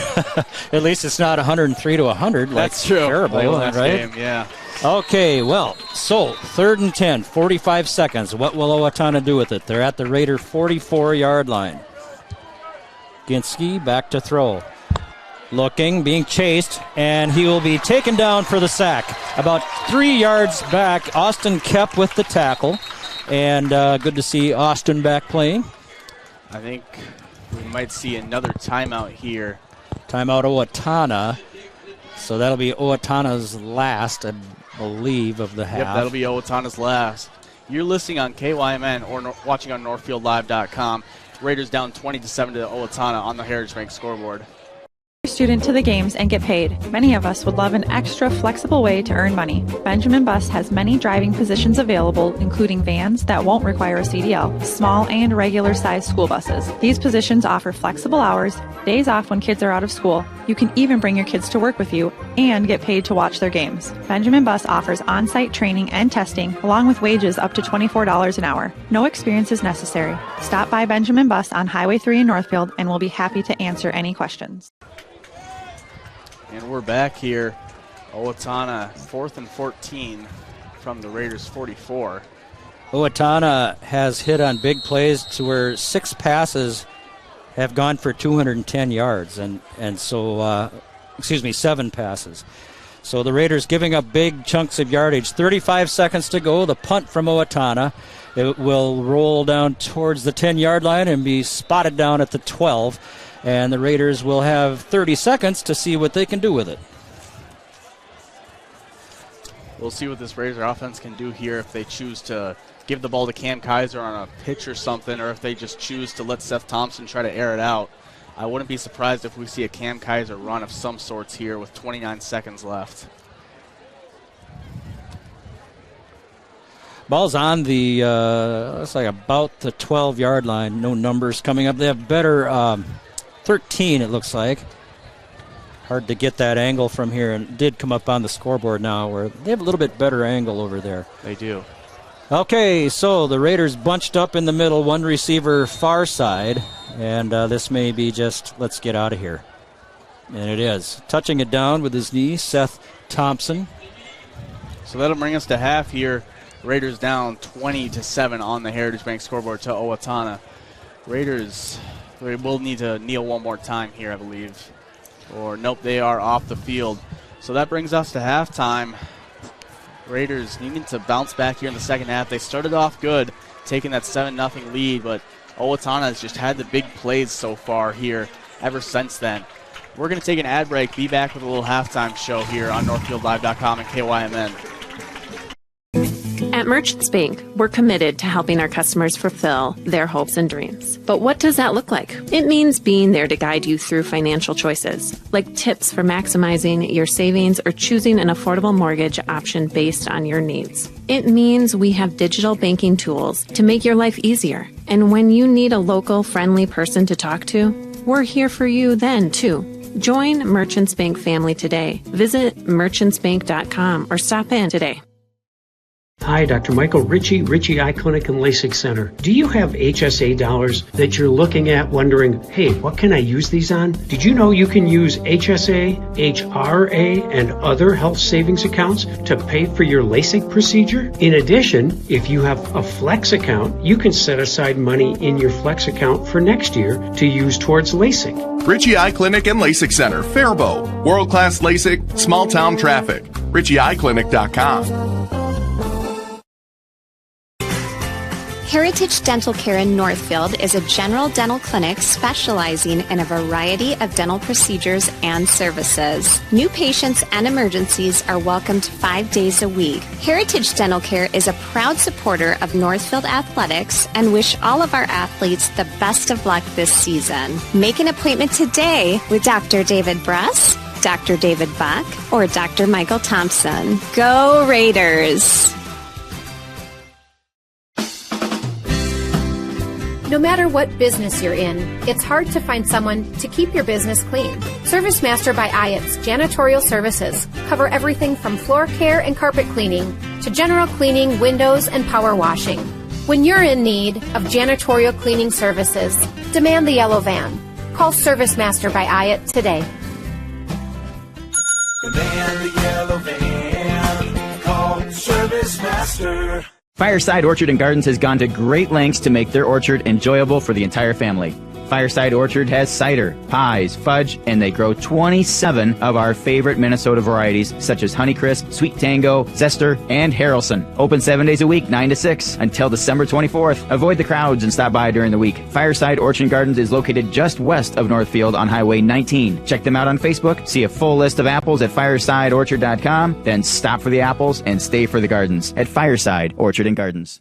At least it's not 103-100. That's true. Terrible, right? Game, yeah. Okay, well, so 3rd and 10, 45 seconds. What will Owatonna do with it? They're at the Raider 44-yard line. Ginsky back to throw. Looking, being chased, and he will be taken down for the sack. About 3 yards back, Austin Kep with the tackle. And good to see Austin back playing. I think we might see another timeout here. Timeout Owatonna. So that'll be Owatonna's last, I believe, of the half. Yep, that'll be Owatonna's last. You're listening on KYMN or watching on NorthfieldLive.com. Raiders down 20-7 to Owatonna on the Heritage Bank scoreboard. Student to the games and get paid. Many of us would love an extra flexible way to earn money. Benjamin Bus has many driving positions available, including vans that won't require a CDL, small and regular sized school buses. These positions offer flexible hours, days off when kids are out of school. You can even bring your kids to work with you and get paid to watch their games. Benjamin Bus offers on-site training and testing, along with wages up to $24 an hour. No experience is necessary. Stop by Benjamin Bus on Highway 3 in Northfield and we'll be happy to answer any questions. And we're back here. Owatonna 4th and 14 from the Raiders 44. Owatonna has hit on big plays to where 6 passes have gone for 210 yards, and so 7 passes. So the Raiders giving up big chunks of yardage. 35 seconds to go. The punt from Owatonna. It will roll down towards the 10-yard line and be spotted down at the 12. And the Raiders will have 30 seconds to see what they can do with it. We'll see what this Raider offense can do here if they choose to give the ball to Cam Kaiser on a pitch or something, or if they just choose to let Seth Thompson try to air it out. I wouldn't be surprised if we see a Cam Kaiser run of some sorts here with 29 seconds left. Ball's on the, looks like about the 12-yard line. No numbers coming up. They have better 13, it looks like. Hard to get that angle from here, and it did come up on the scoreboard now where they have a little bit better angle over there. They do. Okay, so the Raiders bunched up in the middle, one receiver far side, and this may be just, let's get out of here. And it is. Touching it down with his knee, Seth Thompson. So that'll bring us to half here. Raiders down 20-7 on the Heritage Bank scoreboard to Owatonna. Raiders, we will need to kneel one more time here, I believe. Or nope, they are off the field. So that brings us to halftime. Raiders needing to bounce back here in the second half. They started off good, taking that 7-0 lead, but Owatonna has just had the big plays so far here ever since then. We're going to take an ad break, be back with a little halftime show here on NorthfieldLive.com and KYMN. At Merchants Bank, we're committed to helping our customers fulfill their hopes and dreams. But what does that look like? It means being there to guide you through financial choices, like tips for maximizing your savings or choosing an affordable mortgage option based on your needs. It means we have digital banking tools to make your life easier. And when you need a local, friendly person to talk to, we're here for you then, too. Join Merchants Bank family today. Visit merchantsbank.com or stop in today. Hi, Dr. Michael Ritchie Eye Clinic and LASIK Center. Do you have HSA dollars that you're looking at wondering, hey, what can I use these on? Did you know you can use HSA, HRA, and other health savings accounts to pay for your LASIK procedure? In addition, if you have a Flex account, you can set aside money in your Flex account for next year to use towards LASIK. Ritchie Eye Clinic and LASIK Center, Faribault. World-class LASIK, small-town traffic. RitchieEyeClinic.com. Heritage Dental Care in Northfield is a general dental clinic specializing in a variety of dental procedures and services. New patients and emergencies are welcomed 5 days a week. Heritage Dental Care is a proud supporter of Northfield Athletics and wish all of our athletes the best of luck this season. Make an appointment today with Dr. David Bruss, Dr. David Buck, or Dr. Michael Thompson. Go Raiders! No matter what business you're in, it's hard to find someone to keep your business clean. ServiceMaster by Owatonna Janitorial Services cover everything from floor care and carpet cleaning to general cleaning, windows, and power washing. When you're in need of janitorial cleaning services, demand the yellow van. Call ServiceMaster by Owatonna today. Demand the yellow van. Call ServiceMaster. Fireside Orchard and Gardens has gone to great lengths to make their orchard enjoyable for the entire family. Fireside Orchard has cider, pies, fudge, and they grow 27 of our favorite Minnesota varieties, such as Honeycrisp, Sweet Tango, Zester, and Harrelson. Open 7 days a week, 9 to 6, until December 24th. Avoid the crowds and stop by during the week. Fireside Orchard and Gardens is located just west of Northfield on Highway 19. Check them out on Facebook, see a full list of apples at firesideorchard.com, then stop for the apples and stay for the gardens at Fireside Orchard and Gardens.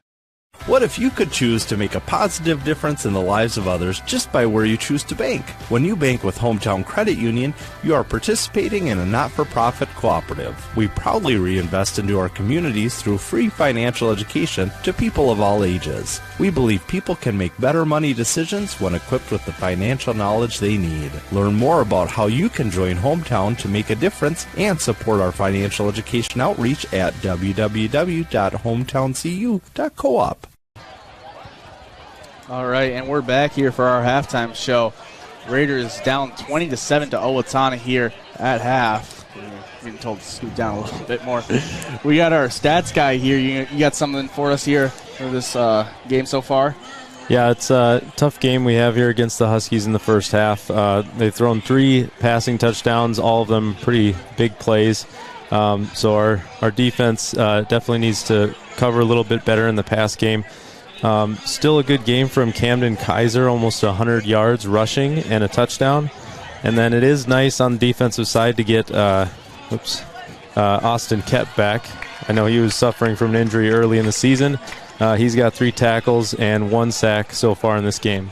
What if you could choose to make a positive difference in the lives of others just by where you choose to bank? When you bank with Hometown Credit Union, you are participating in a not-for-profit cooperative. We proudly reinvest into our communities through free financial education to people of all ages. We believe people can make better money decisions when equipped with the financial knowledge they need. Learn more about how you can join Hometown to make a difference and support our financial education outreach at www.hometowncu.coop. All right, and we're back here for our halftime show. Raiders down 20-7 to Owatonna here at half. We're getting told to scoot down a little bit more. We got our stats guy here. You got something for us here for this game so far? Yeah, it's a tough game we have here against the Huskies in the first half. They've thrown 3 passing touchdowns, all of them pretty big plays. So our defense definitely needs to cover a little bit better in the pass game. Still a good game from Camden Kaiser, almost 100 yards rushing and a touchdown. And then it is nice on the defensive side to get Austin Kep back. I know he was suffering from an injury early in the season. He's got 3 tackles and 1 sack so far in this game.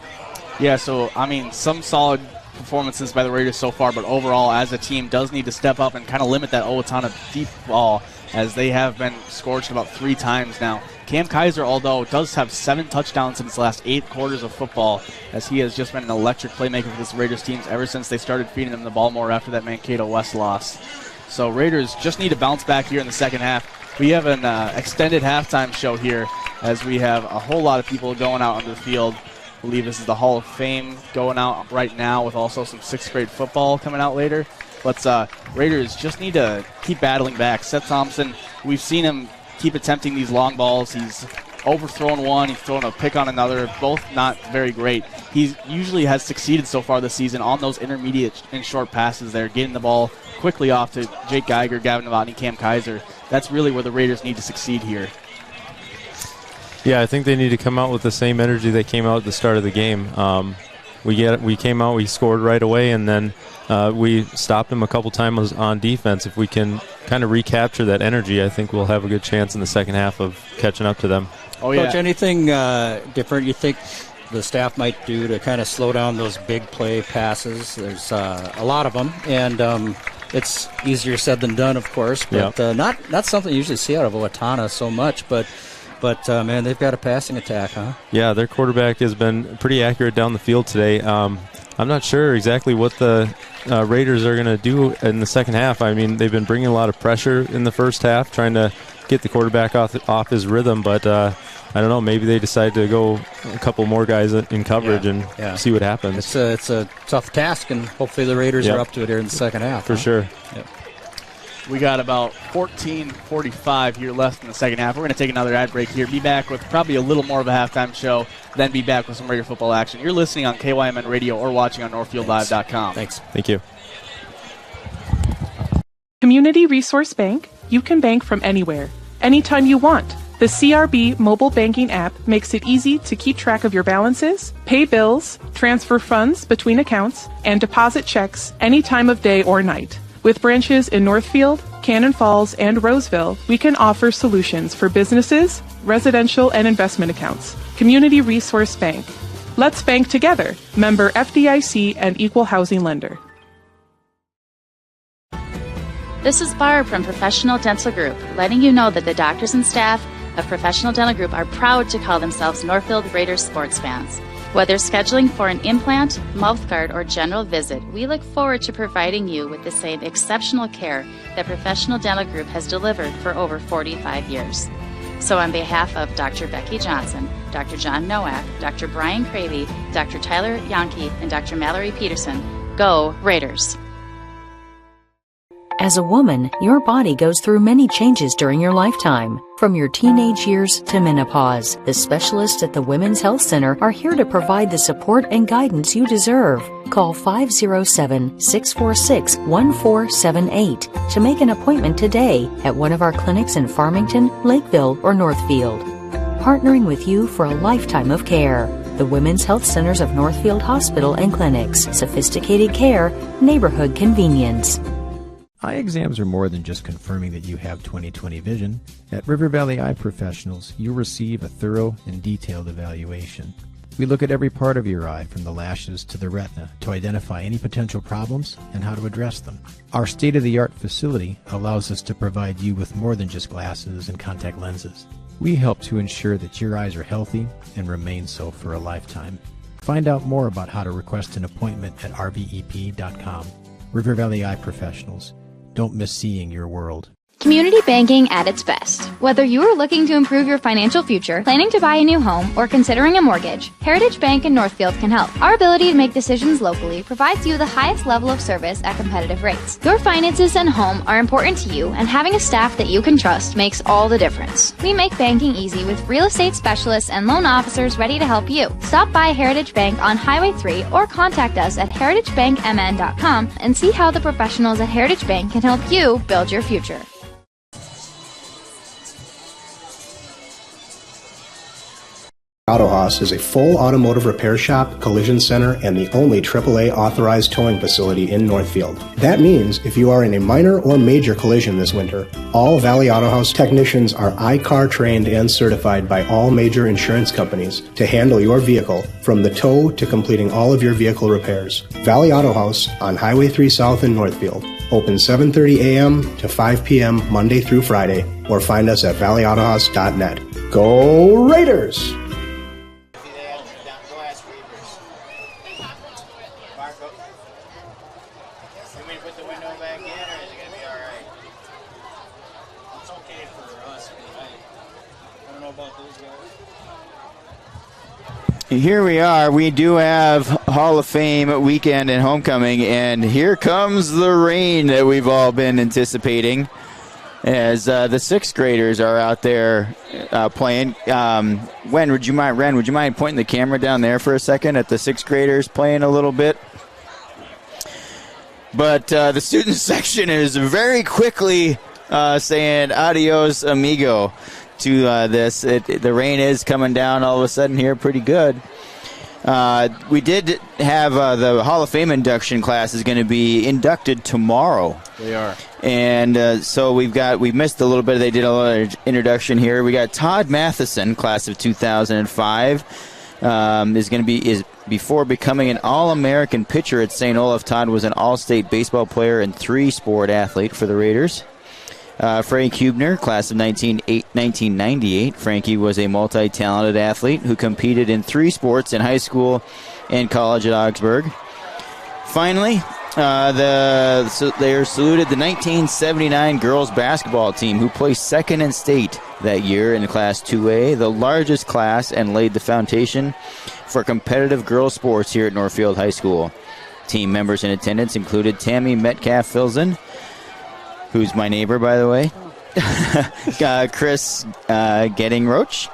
Yeah, so, I mean, some solid performances by the Raiders so far, but overall, as a team, does need to step up and kind of limit that Owatonna deep ball as they have been scorched about 3 times now. Cam Kaiser, although, does have 7 touchdowns in his last 8 quarters of football, as he has just been an electric playmaker for this Raiders team ever since they started feeding him the ball more after that Mankato West loss. So Raiders just need to bounce back here in the second half. We have an extended halftime show here, as we have a whole lot of people going out onto the field. I believe this is the Hall of Fame going out right now, with also some 6th grade football coming out later. But Raiders just need to keep battling back. Seth Thompson, we've seen him keep attempting these long balls. He's overthrown one, he's thrown a pick on another, both not very great. He usually has succeeded so far this season on those intermediate and short passes there, getting the ball quickly off to Jake Geiger, Gavin Novotny, Cam Kaiser. That's really where the Raiders need to succeed here. Yeah, I think they need to come out with the same energy they came out at the start of the game. We came out, we scored right away, and then we stopped them a couple times on defense. If we can kind of recapture that energy, I think we'll have a good chance in the second half of catching up to them. Oh, yeah. Coach, anything different you think the staff might do to kind of slow down those big play passes? There's a lot of them, and it's easier said than done, of course, but not something you usually see out of Owatonna so much, but man, they've got a passing attack, huh? Yeah, their quarterback has been pretty accurate down the field today. I'm not sure exactly what the Raiders are going to do in the second half. I mean, they've been bringing a lot of pressure in the first half, trying to get the quarterback off his rhythm, but I don't know, maybe they decide to go a couple more guys in coverage and see what happens. It's a tough task, and hopefully the Raiders are up to it here in the second half. For sure. Yep. We got about 14:45 here left in the second half. We're going to take another ad break here. Be back with probably a little more of a halftime show, then be back with some Raider football action. You're listening on KYMN Radio or watching on NorthfieldLive.com. Thanks. Thank you. Community Resource Bank. You can bank from anywhere, anytime you want. The CRB mobile banking app makes it easy to keep track of your balances, pay bills, transfer funds between accounts, and deposit checks any time of day or night. With branches in Northfield, Cannon Falls, and Roseville, we can offer solutions for businesses, residential, and investment accounts. Community Resource Bank. Let's bank together. Member FDIC and Equal Housing Lender. This is Barb from Professional Dental Group, letting you know that the doctors and staff of Professional Dental Group are proud to call themselves Northfield Raiders sports fans. Whether scheduling for an implant, mouthguard, or general visit, we look forward to providing you with the same exceptional care that Professional Dental Group has delivered for over 45 years. So on behalf of Dr. Becky Johnson, Dr. John Nowak, Dr. Brian Cravey, Dr. Tyler Yonke, and Dr. Mallory Peterson, go Raiders! As a woman, your body goes through many changes during your lifetime. From your teenage years to menopause, the specialists at the Women's Health Center are here to provide the support and guidance you deserve. Call 507-646-1478 to make an appointment today at one of our clinics in Farmington, Lakeville, or Northfield. Partnering with you for a lifetime of care. The Women's Health Centers of Northfield Hospital and Clinics. Sophisticated care, neighborhood convenience. Eye exams are more than just confirming that you have 20/20 vision. At River Valley Eye Professionals, you'll receive a thorough and detailed evaluation. We look at every part of your eye, from the lashes to the retina, to identify any potential problems and how to address them. Our state-of-the-art facility allows us to provide you with more than just glasses and contact lenses. We help to ensure that your eyes are healthy and remain so for a lifetime. Find out more about how to request an appointment at rvep.com. River Valley Eye Professionals. Don't miss seeing your world. Community banking at its best. Whether you are looking to improve your financial future, planning to buy a new home, or considering a mortgage, Heritage Bank in Northfield can help. Our ability to make decisions locally provides you the highest level of service at competitive rates. Your finances and home are important to you, and having a staff that you can trust makes all the difference. We make banking easy with real estate specialists and loan officers ready to help you. Stop by Heritage Bank on Highway 3 or contact us at heritagebankmn.com and see how the professionals at Heritage Bank can help you build your future. Auto Haus is a full automotive repair shop, collision center, and the only AAA authorized towing facility in Northfield. That means if you are in a minor or major collision this winter, all Valley Auto Haus technicians are I-CAR trained and certified by all major insurance companies to handle your vehicle from the tow to completing all of your vehicle repairs. Valley Auto Haus on Highway 3 South in Northfield. Open 7:30 a.m. to 5 p.m. Monday through Friday, or find us at valleyautohaus.net. Go Raiders! Here we are. We do have Hall of Fame weekend and homecoming, and here comes the rain that we've all been anticipating as the sixth graders are out there playing. Ren, would you mind pointing the camera down there for a second at the sixth graders playing a little bit? But the student section is very quickly saying adios, amigo, to this. The rain is coming down all of a sudden here pretty good. We did have the Hall of Fame induction class is going to be inducted tomorrow. They are. And so we missed a little bit. They did a little introduction here. We got Todd Matheson, class of 2005, is before becoming an All-American pitcher at St. Olaf. Todd was an All-State baseball player and three-sport athlete for the Raiders. Frank Hubner, class of 1998. Frankie was a multi-talented athlete who competed in three sports in high school and college at Augsburg. Finally, they are saluted the 1979 girls basketball team, who placed second in state that year in Class 2A, the largest class, and laid the foundation for competitive girls sports here at Northfield High School. Team members in attendance included Tammy Metcalf-Filzen, who's my neighbor, by the way, Chris Getting-Roach,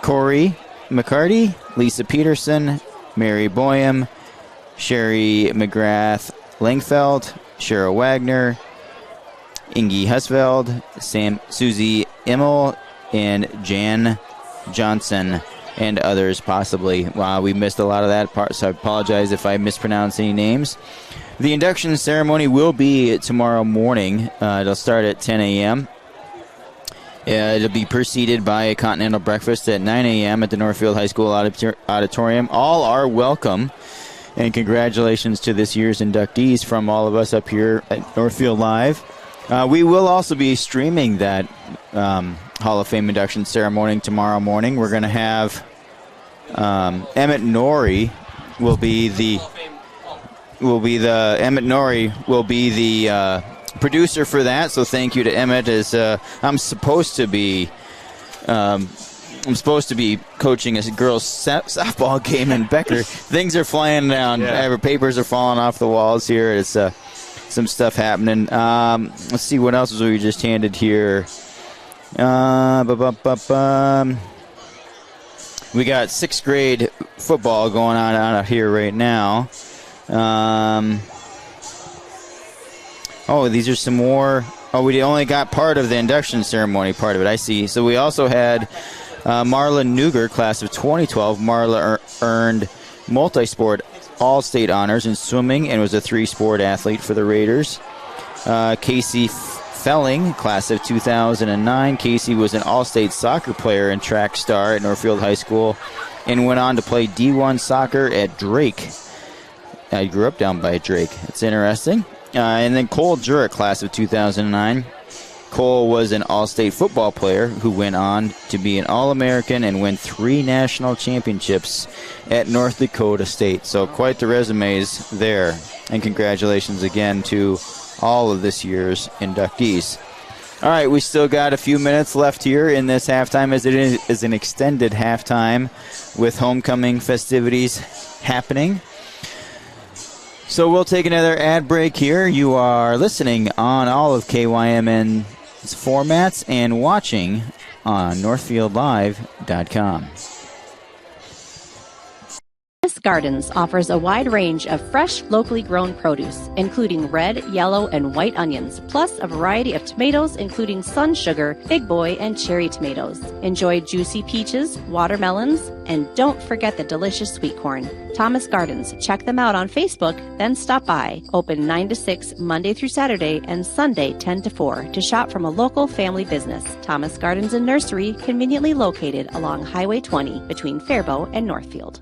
Corey McCarty, Lisa Peterson, Mary Boyum, Sherry McGrath-Langfeld, Cheryl Wagner, Ingy Husfeld, Susie Immel, and Jan Johnson, and others possibly. Wow, we missed a lot of that part, so I apologize if I mispronounce any names. The induction ceremony will be tomorrow morning. It'll start at 10 a.m. It'll be preceded by a continental breakfast at 9 a.m. at the Northfield High School Auditorium. All are welcome, and congratulations to this year's inductees from all of us up here at Northfield Live. We will also be streaming that Hall of Fame induction ceremony tomorrow morning. We're going to have Emmett Norrie will be the producer for that, so thank you to Emmett. As I'm supposed to be coaching a girls' softball game in Becker. Things are flying down. Yeah. Papers are falling off the walls here. It's some stuff happening. Let's see what else was we just handed here. We got sixth grade football going on out here right now. These are some more. We only got part of the induction ceremony, part of it. I see. So we also had Marla Nuger, class of 2012. Marla earned multi-sport all-state honors in swimming and was a three-sport athlete for the Raiders. Casey Felling, class of 2009. Casey was an all-state soccer player and track star at Northfield High School and went on to play D1 soccer at Drake. I grew up down by Drake. It's interesting. And then Cole Jurek, class of 2009. Cole was an all-state football player who went on to be an All-American and win 3 national championships at North Dakota State. So quite the resumes there. And congratulations again to all of this year's inductees. All right, we still got a few minutes left here in this halftime, as it is an extended halftime with homecoming festivities happening. So we'll take another ad break here. You are listening on all of KYMN's formats and watching on NorthfieldLive.com. Thomas Gardens offers a wide range of fresh, locally grown produce, including red, yellow, and white onions, plus a variety of tomatoes, including sun sugar, big boy, and cherry tomatoes. Enjoy juicy peaches, watermelons, and don't forget the delicious sweet corn. Thomas Gardens. Check them out on Facebook, then stop by. Open 9 to 6 Monday through Saturday and Sunday 10 to 4 to shop from a local family business. Thomas Gardens and Nursery, conveniently located along Highway 20 between Faribault and Northfield.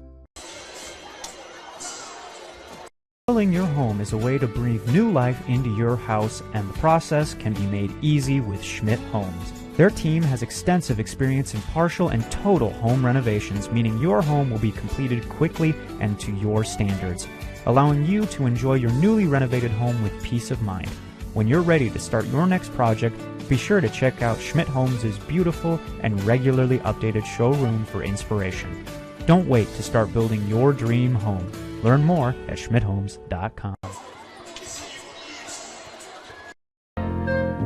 Remodeling your home is a way to breathe new life into your house, and the process can be made easy with Schmidt Homes. Their team has extensive experience in partial and total home renovations, meaning your home will be completed quickly and to your standards, allowing you to enjoy your newly renovated home with peace of mind. When you're ready to start your next project, be sure to check out Schmidt Homes' beautiful and regularly updated showroom for inspiration. Don't wait to start building your dream home. Learn more at schmidthomes.com.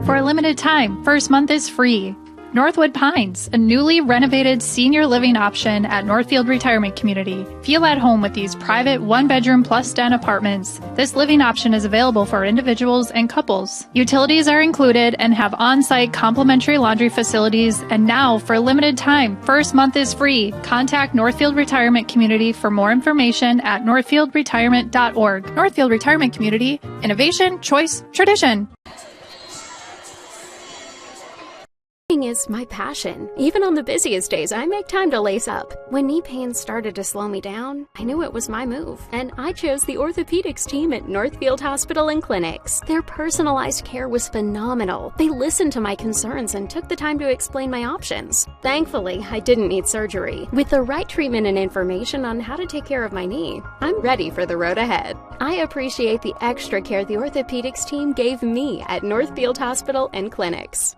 For a limited time, first month is free. Northwood Pines, a newly renovated senior living option at Northfield Retirement Community. Feel at home with these private one-bedroom plus den apartments. This living option is available for individuals and couples. Utilities are included and have on-site complimentary laundry facilities. And now, for a limited time, first month is free. Contact Northfield Retirement Community for more information at northfieldretirement.org. Northfield Retirement Community, innovation, choice, tradition. Is my passion. Even on the busiest days, I make time to lace up. When knee pain started to slow me down, I knew it was my move, and I chose the orthopedics team at Northfield Hospital and Clinics. Their personalized care was phenomenal. They listened to my concerns and took the time to explain my options. Thankfully, I didn't need surgery. With the right treatment and information on how to take care of my knee, I'm ready for the road ahead. I appreciate the extra care the orthopedics team gave me at Northfield Hospital and Clinics.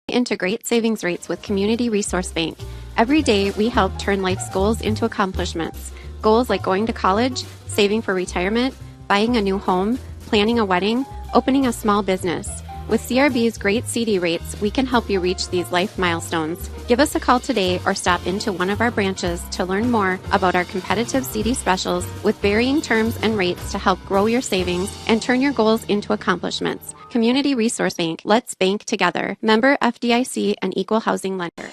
Integrate savings rates with Community Resource Bank. Every day, we help turn life's goals into accomplishments. Goals like going to college, saving for retirement, buying a new home, planning a wedding, opening a small business. With CRB's great CD rates, we can help you reach these life milestones. Give us a call today or stop into one of our branches to learn more about our competitive CD specials with varying terms and rates to help grow your savings and turn your goals into accomplishments. Community Resource Bank. Let's bank together. Member FDIC and Equal Housing Lender.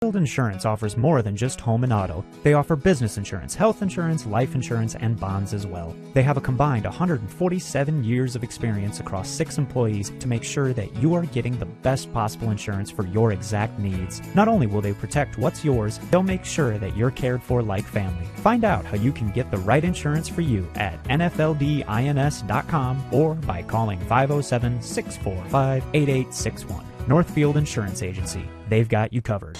Northfield Insurance offers more than just home and auto. They offer business insurance, health insurance, life insurance, and bonds as well. They have a combined 147 years of experience across 6 employees to make sure that you are getting the best possible insurance for your exact needs. Not only will they protect what's yours, they'll make sure that you're cared for like family. Find out how you can get the right insurance for you at nfldins.com or by calling 507-645-8861. Northfield Insurance Agency. They've got you covered.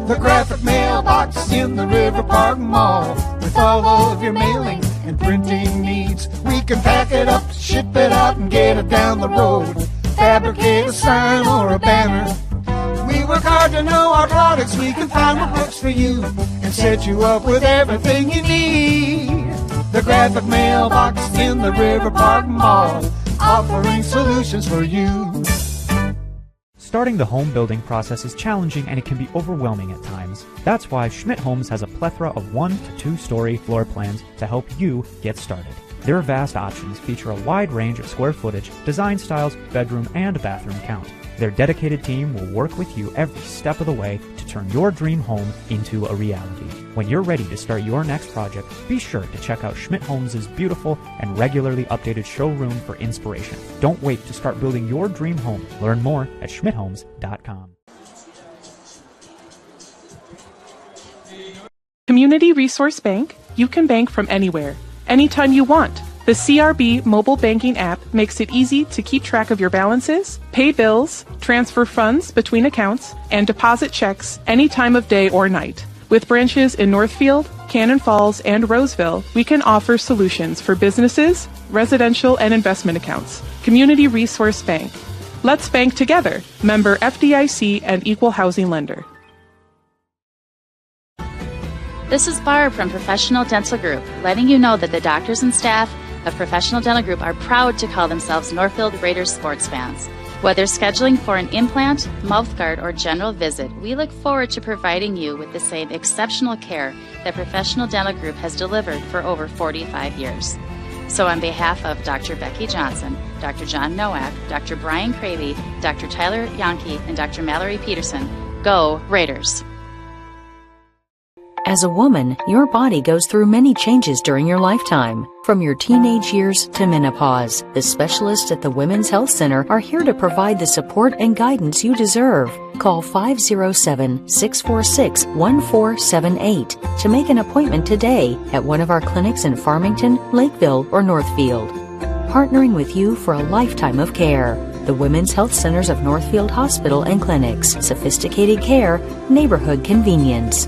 The graphic mailbox in the River Park Mall. With all of your mailing and printing needs, we can pack it up, ship it out, and get it down the road. Fabricate a sign or a banner. We work hard to know our products. We can find what works for you and set you up with everything you need. The graphic mailbox in the River Park Mall, offering solutions for you. Starting the home building process is challenging and it can be overwhelming at times. That's why Schmidt Homes has a plethora of 1 to 2-story floor plans to help you get started. Their vast options feature a wide range of square footage, design styles, bedroom, and bathroom count. Their dedicated team will work with you every step of the way to turn your dream home into a reality. When you're ready to start your next project, be sure to check out Schmidt Homes' beautiful and regularly updated showroom for inspiration. Don't wait to start building your dream home. Learn more at schmidthomes.com. Community Resource Bank, you can bank from anywhere, anytime you want. The CRB mobile banking app makes it easy to keep track of your balances, pay bills, transfer funds between accounts, and deposit checks any time of day or night. With branches in Northfield, Cannon Falls, and Roseville, we can offer solutions for businesses, residential, and investment accounts. Community Resource Bank. Let's bank together. Member FDIC and Equal Housing Lender. This is Barb from Professional Dental Group, letting you know that the doctors and staff of Professional Dental Group are proud to call themselves Northfield Raiders sports fans. Whether scheduling for an implant, mouthguard, or general visit, we look forward to providing you with the same exceptional care that Professional Dental Group has delivered for over 45 years. So on behalf of Dr. Becky Johnson, Dr. John Nowak, Dr. Brian Cravey, Dr. Tyler Yonke, and Dr. Mallory Peterson, go Raiders! As a woman, your body goes through many changes during your lifetime. From your teenage years to menopause, the specialists at the Women's Health Center are here to provide the support and guidance you deserve. Call 507-646-1478 to make an appointment today at one of our clinics in Farmington, Lakeville, or Northfield. Partnering with you for a lifetime of care. The Women's Health Centers of Northfield Hospital and Clinics. Sophisticated care, neighborhood convenience.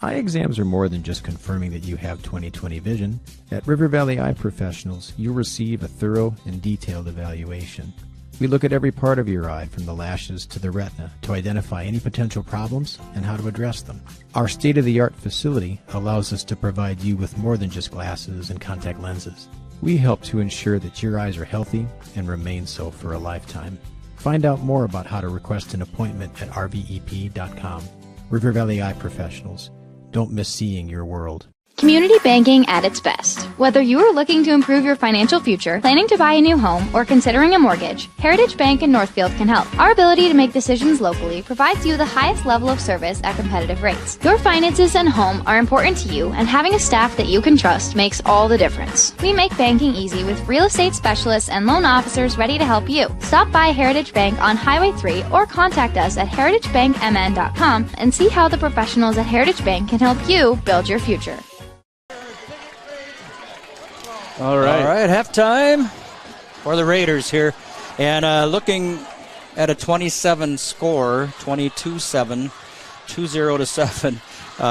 Eye exams are more than just confirming that you have 20/20 vision. At River Valley Eye Professionals, you'll receive a thorough and detailed evaluation. We look at every part of your eye from the lashes to the retina to identify any potential problems and how to address them. Our state-of-the-art facility allows us to provide you with more than just glasses and contact lenses. We help to ensure that your eyes are healthy and remain so for a lifetime. Find out more about how to request an appointment at rvep.com. River Valley Eye Professionals. Don't miss seeing your world. Community banking at its best. Whether you are looking to improve your financial future, planning to buy a new home, or considering a mortgage, Heritage Bank in Northfield can help. Our ability to make decisions locally provides you the highest level of service at competitive rates. Your finances and home are important to you, and having a staff that you can trust makes all the difference. We make banking easy with real estate specialists and loan officers ready to help you. Stop by Heritage Bank on Highway 3 or contact us at heritagebankmn.com and see how the professionals at Heritage Bank can help you build your future. All right, halftime for the Raiders here. And looking at a 27 score, 22-7, 20-7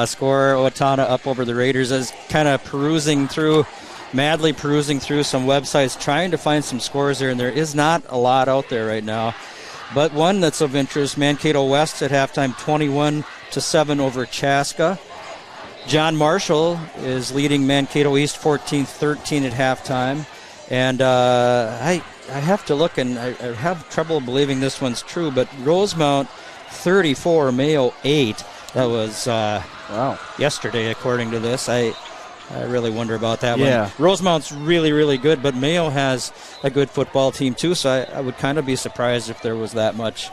score. Owatonna up over the Raiders. As kind of madly perusing through some websites, trying to find some scores there, and there is not a lot out there right now. But one that's of interest, Mankato West at halftime, 21-7 over Chaska. John Marshall is leading Mankato East 14-13 at halftime. And I have to look, and I have trouble believing this one's true, but Rosemount 34, Mayo 8. That was yesterday, according to this. I really wonder about that one. Rosemount's really, really good, but Mayo has a good football team too, so I would kind of be surprised if there was that much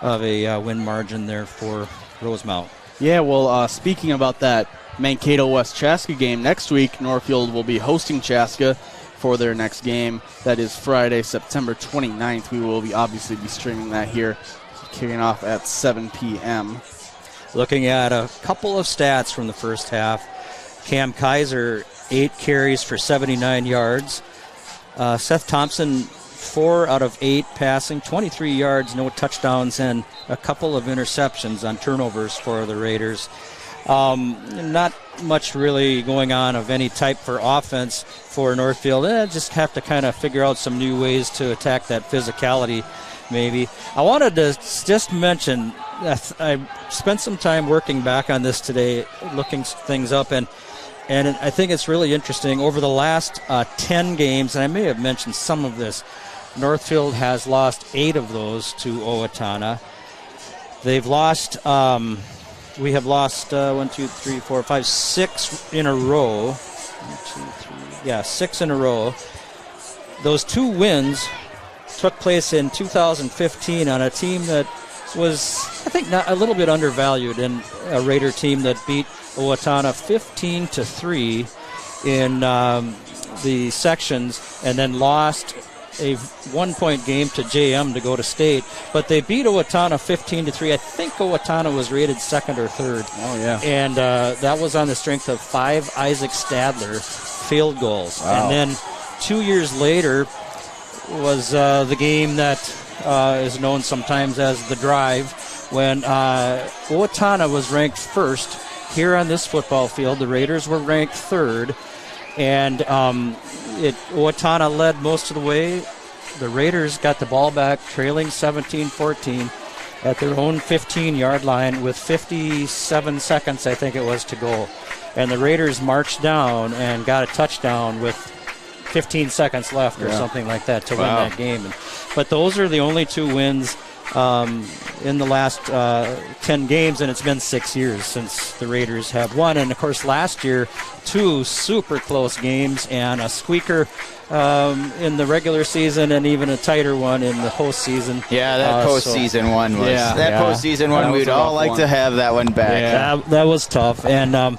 of a win margin there for Rosemount. Yeah, well, speaking about that Mankato West Chaska game next week, Northfield will be hosting Chaska for their next game. That is Friday, September 29th. We will obviously be streaming that here, kicking off at 7 p.m. Looking at a couple of stats from the first half. Cam Kaiser, 8 carries for 79 yards. Seth Thompson, 4 out of 8 passing, 23 yards, no touchdowns, and a couple of interceptions on turnovers for the Raiders. Not much really going on of any type for offense for Northfield. Just have to kind of figure out some new ways to attack that physicality, maybe. I wanted to just mention that I spent some time working back on this today, looking things up, and I think it's really interesting. Over the last 10 games, and I may have mentioned some of this, Northfield has lost 8 of those to Owatonna. They've lost... we have lost 6 in a row. 6 in a row. Those 2 wins took place in 2015 on a team that was, I think, not a little bit undervalued, and a Raider team that beat Owatonna 15-3 in the sections, and then lost a 1-point game to JM to go to state, but they beat Owatonna 15-3. I think Owatonna was rated 2nd or 3rd. Oh, yeah. And that was on the strength of 5 Isaac Stadler field goals. Wow. And then 2 years later was the game that is known sometimes as the Drive, when Owatonna was ranked 1st here on this football field. The Raiders were ranked 3rd. And Owatonna led most of the way. The Raiders got the ball back, trailing 17-14 at their own 15-yard line with 57 seconds, I think it was, to go. And the Raiders marched down and got a touchdown with 15 seconds left or something like that to win that game. But those are the only 2 wins in the last 10 games, and it's been 6 years since the Raiders have won. And, of course, last year, 2 super close games and a squeaker in the regular season and even a tighter one in the postseason. Yeah, that postseason one was. Postseason one, we'd all like to have that one back. Yeah, that was tough. And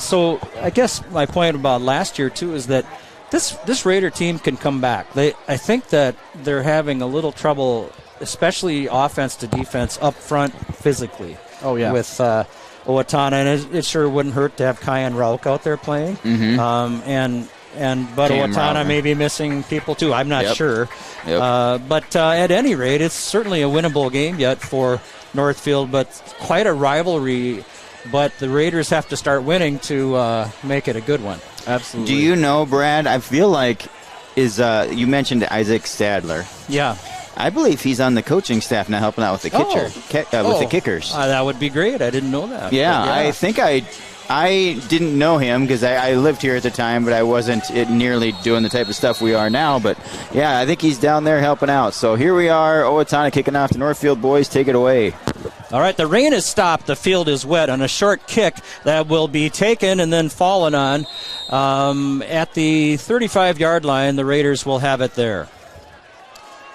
so I guess my point about last year, too, is that this Raider team can come back. I think that they're having a little trouble, especially offense to defense, up front physically. Oh, yeah. With Owatonna, and it sure wouldn't hurt to have Kyan Rauch out there playing. Mm-hmm. But Cam Owatonna Rauch. may be missing people too. I'm not sure. Yep. But at any rate, it's certainly a winnable game yet for Northfield, but quite a rivalry. But the Raiders have to start winning to make it a good one. Absolutely. Do you know, Brad? I feel like you mentioned Isaac Stadler. Yeah. I believe he's on the coaching staff now, helping out with the with the kickers. That would be great. I didn't know that. Yeah, I think I didn't know him because I lived here at the time, but I wasn't nearly doing the type of stuff we are now. But, yeah, I think he's down there helping out. So here we are, Owatonna kicking off the Northfield boys. Take it away. All right, the rain has stopped. The field is wet on a short kick that will be taken and then fallen on. At the 35-yard line, the Raiders will have it there.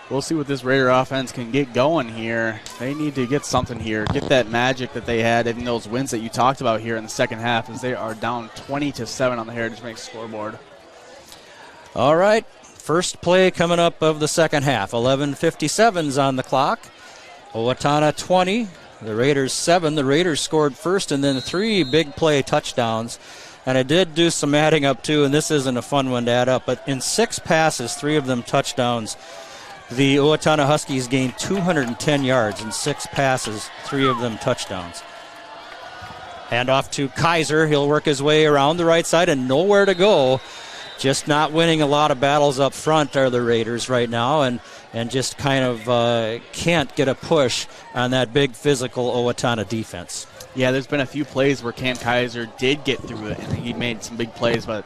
We'll see what this Raider offense can get going here. They need to get something here, get that magic that they had in those wins that you talked about here in the second half, as they are down 20-7 on the Heritage Bank scoreboard. All right, first play coming up of the second half. 11:57's on the clock. Owatonna 20, the Raiders 7. The Raiders scored first and then 3 big play touchdowns. And I did do some adding up too, and this isn't a fun one to add up, but in 6 passes, 3 of them touchdowns. The Owatonna Huskies gained 210 yards in 6 passes, 3 of them touchdowns. Hand off to Kaiser. He'll work his way around the right side and nowhere to go. Just not winning a lot of battles up front are the Raiders right now, and just kind of can't get a push on that big physical Owatonna defense. Yeah, there's been a few plays where Cam Kaiser did get through it, and he made some big plays, but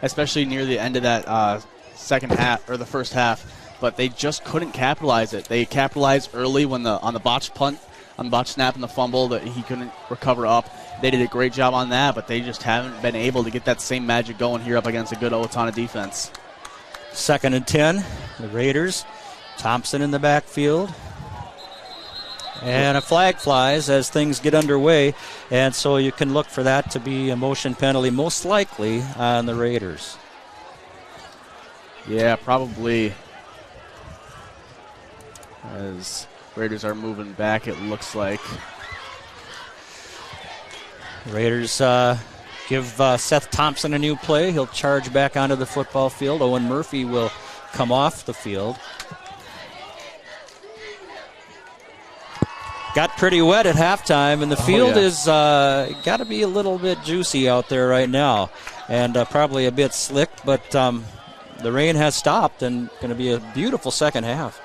especially near the end of that second half, or the first half. But they just couldn't capitalize it. They capitalized early when on the botched punt, on the botched snap and the fumble that he couldn't recover up. They did a great job on that, but they just haven't been able to get that same magic going here up against a good Owatonna defense. 2nd and 10, the Raiders. Thompson in the backfield. And a flag flies as things get underway, and so you can look for that to be a motion penalty, most likely on the Raiders. Yeah, probably. As Raiders are moving back, it looks like. Raiders give Seth Thompson a new play. He'll charge back onto the football field. Owen Murphy will come off the field. Got pretty wet at halftime, and the field is got to be a little bit juicy out there right now, and probably a bit slick, but the rain has stopped, and going to be a beautiful second half.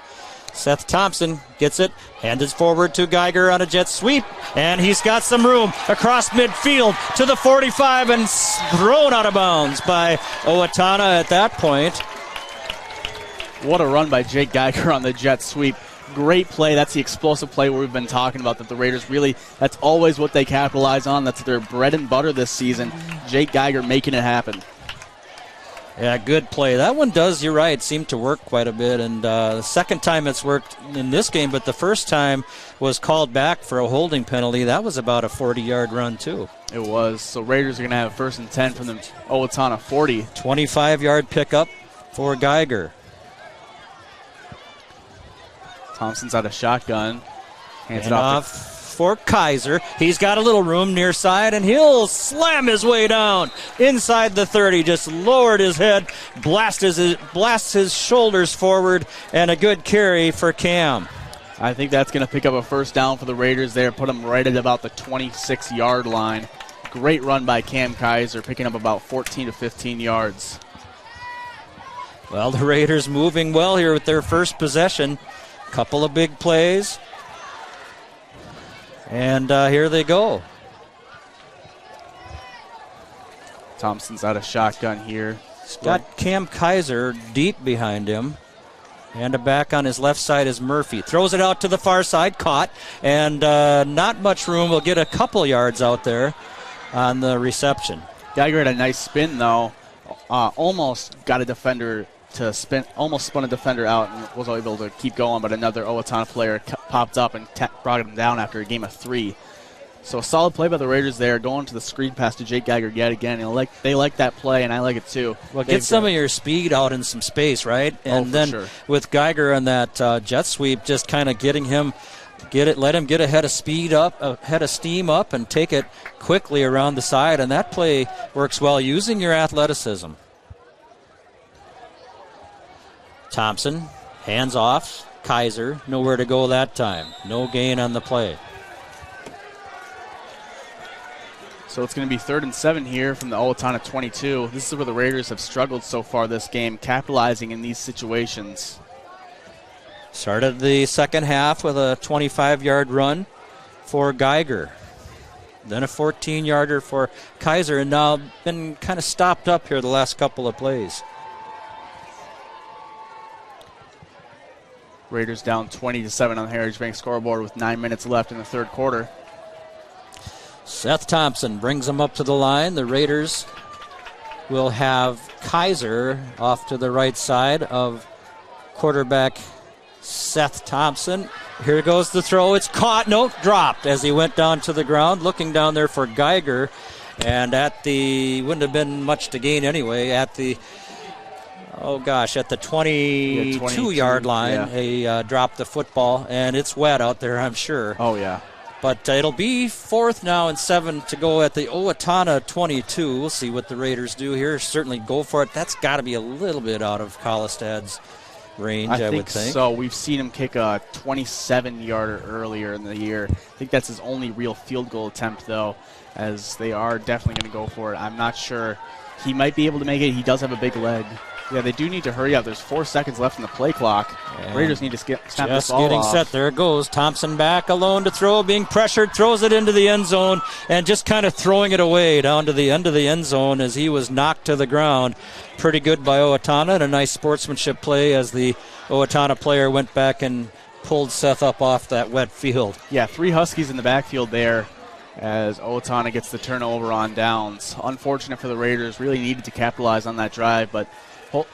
Seth Thompson gets it, handed forward to Geiger on a jet sweep, and he's got some room across midfield to the 45 and thrown out of bounds by Owatonna at that point. What a run by Jake Geiger on the jet sweep. Great play. That's the explosive play where we've been talking about, that the Raiders really, that's always what they capitalize on. That's their bread and butter this season. Jake Geiger making it happen. Yeah, good play. That one does, you're right, seem to work quite a bit. And the second time it's worked in this game, but the first time was called back for a holding penalty. That was about a 40-yard run, too. It was. So Raiders are going to have 1st and 10 from the Owatonna 40. 25-yard pickup for Geiger. Thompson's out of shotgun. Hands it off for Kaiser. He's got a little room near side, and he'll slam his way down inside the 30. Just lowered his head, blasts his shoulders forward, and a good carry for Cam. I think that's going to pick up a first down for the Raiders there, put them right at about the 26-yard line. Great run by Cam Kaiser, picking up about 14 to 15 yards. Well, the Raiders moving well here with their first possession. Couple of big plays. And here they go. Thompson's out of shotgun here. He's got Cam Kaiser deep behind him. And back on his left side is Murphy. Throws it out to the far side, caught, and not much room. We'll get a couple yards out there on the reception. Geiger had a nice spin, though. Almost got a defender to spin, almost spun a defender out and was able to keep going, but another Owatonna player popped up and brought him down after a game of 3. So a solid play by the Raiders there, going to the screen pass to Jake Geiger yet again. They like that play, and I like it too. Well, get some of your speed out in some space, right? And then sure. With Geiger on that jet sweep, just kind of let him get ahead of steam up, and take it quickly around the side. And that play works well using your athleticism. Thompson, hands off. Kaiser, nowhere to go that time. No gain on the play. So it's going to be 3rd and 7 here from the Owatonna 22. This is where the Raiders have struggled so far this game, capitalizing in these situations. Started the second half with a 25-yard run for Geiger. Then a 14-yarder for Kaiser, and now been kind of stopped up here the last couple of plays. Raiders down 20-7 on the Heritage Bank scoreboard with 9 minutes left in the third quarter. Seth Thompson brings them up to the line. The Raiders will have Kaiser off to the right side of quarterback Seth Thompson. Here goes the throw. It's caught. No, dropped as he went down to the ground. Looking down there for Geiger. And wouldn't have been much to gain anyway, at the 22-yard line. Yeah. He dropped the football, and it's wet out there, I'm sure. Oh, yeah. But it'll be 4th now and 7 to go at the Owatonna 22. We'll see what the Raiders do here. Certainly go for it. That's got to be a little bit out of Collistad's range, I would think. So. We've seen him kick a 27-yarder earlier in the year. I think that's his only real field goal attempt, though, as they are definitely going to go for it. I'm not sure. He might be able to make it. He does have a big leg. Yeah, they do need to hurry up. There's 4 seconds left in the play clock. And Raiders need to snap this ball off. Just getting set. There it goes. Thompson back alone to throw, being pressured, throws it into the end zone, and just kind of throwing it away down to the end of the end zone as he was knocked to the ground. Pretty good by Owatonna, and a nice sportsmanship play as the Owatonna player went back and pulled Seth up off that wet field. Yeah, 3 Huskies in the backfield there as Owatonna gets the turnover on downs. Unfortunate for the Raiders. Really needed to capitalize on that drive, but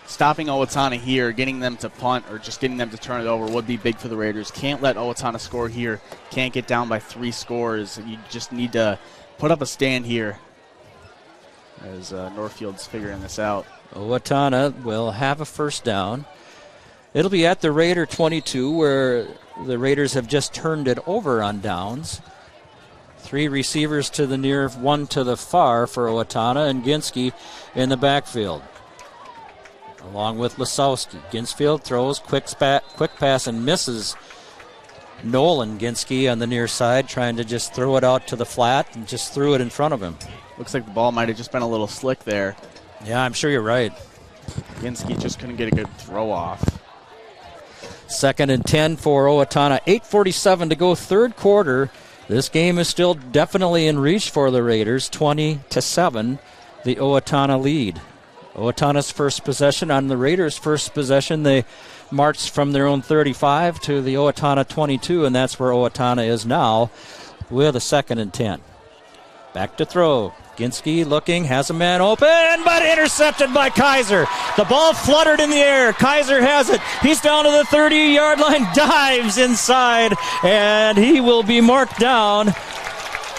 stopping Owatonna here, getting them to punt or just getting them to turn it over would be big for the Raiders. Can't let Owatonna score here. Can't get down by 3 scores. You just need to put up a stand here as Northfield's figuring this out. Owatonna will have a first down. It'll be at the Raider 22 where the Raiders have just turned it over on downs. 3 receivers to the near, 1 to the far for Owatonna, and Ginsky in the backfield, along with Lasowski. Ginsfield throws, quick pass, and misses Nolan Ginsky on the near side, trying to just throw it out to the flat, and just threw it in front of him. Looks like the ball might have just been a little slick there. Yeah, I'm sure you're right. Ginsky just couldn't get a good throw off. 2nd and 10 for Owatonna. 8:47 to go, third quarter. This game is still definitely in reach for the Raiders. 20-7, the Owatonna lead. Owatonna's first possession. On the Raiders' first possession, they marched from their own 35 to the Owatonna 22, and that's where Owatonna is now with a 2nd and 10. Back to throw. Ginsky looking, has a man open, but intercepted by Kaiser. The ball fluttered in the air. Kaiser has it. He's down to the 30-yard line, dives inside, and he will be marked down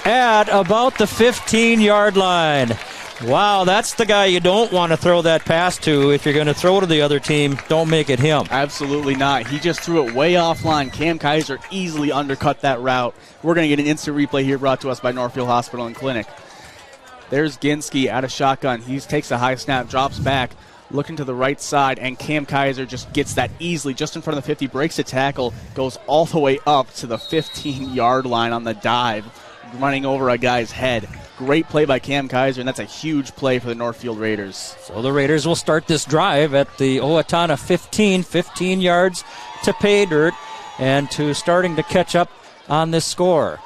at about the 15-yard line. Wow, that's the guy you don't want to throw that pass to. If you're going to throw to the other team, don't make it him. Absolutely not. He just threw it way offline. Cam Kaiser easily undercut that route. We're going to get an instant replay here brought to us by Northfield Hospital and Clinic. There's Ginsky out of shotgun. He takes a high snap, drops back, looking to the right side, and Cam Kaiser just gets that easily just in front of the 50, breaks a tackle, goes all the way up to the 15-yard line on the dive, running over a guy's head. Great play by Cam Kaiser, and that's a huge play for the Northfield Raiders. So the Raiders will start this drive at the Owatonna 15 yards to pay dirt and to starting to catch up on this score.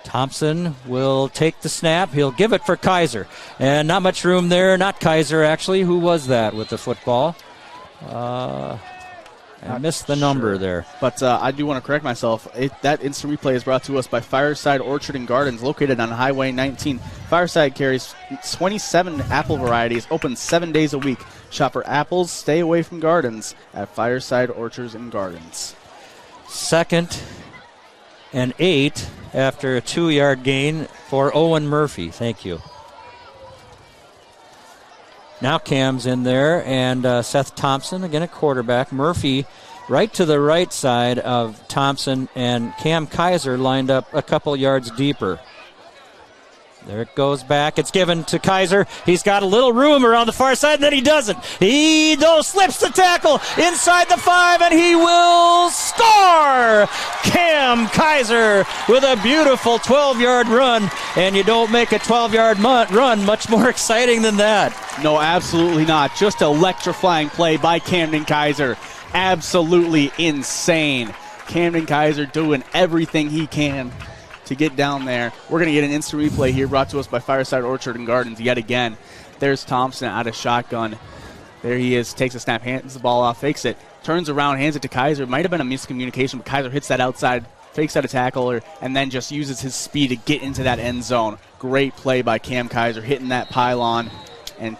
Thompson will take the snap. He'll give it for Kaiser. And not much room there. Not Kaiser, actually. Who was that with the football? I missed the number there. But I do want to correct myself. That instant replay is brought to us by Fireside Orchard and Gardens, located on Highway 19. Fireside carries 27 apple varieties, open 7 days a week. Shop for apples, stay away from gardens at Fireside Orchards and Gardens. 2nd and 8 after a 2-yard gain for Owen Murphy. Thank you. Now Cam's in there, and Seth Thompson, again a quarterback. Murphy right to the right side of Thompson, and Cam Kaiser lined up a couple yards deeper. There it goes back. It's given to Kaiser. He's got a little room around the far side, and then he doesn't. He slips the tackle inside the 5, and he will score! Cam Kaiser with a beautiful 12-yard run, and you don't make a 12-yard run much more exciting than that. No, absolutely not. Just electrifying play by Camden Kaiser. Absolutely insane. Camden Kaiser doing everything he can to get down there. We're going to get an instant replay here brought to us by Fireside Orchard and Gardens yet again. There's Thompson out of shotgun. There he is, takes a snap, hands the ball off, fakes it, turns around, hands it to Kaiser. Might have been a miscommunication, but Kaiser hits that outside, fakes out a tackle, and then just uses his speed to get into that end zone. Great play by Cam Kaiser, hitting that pylon and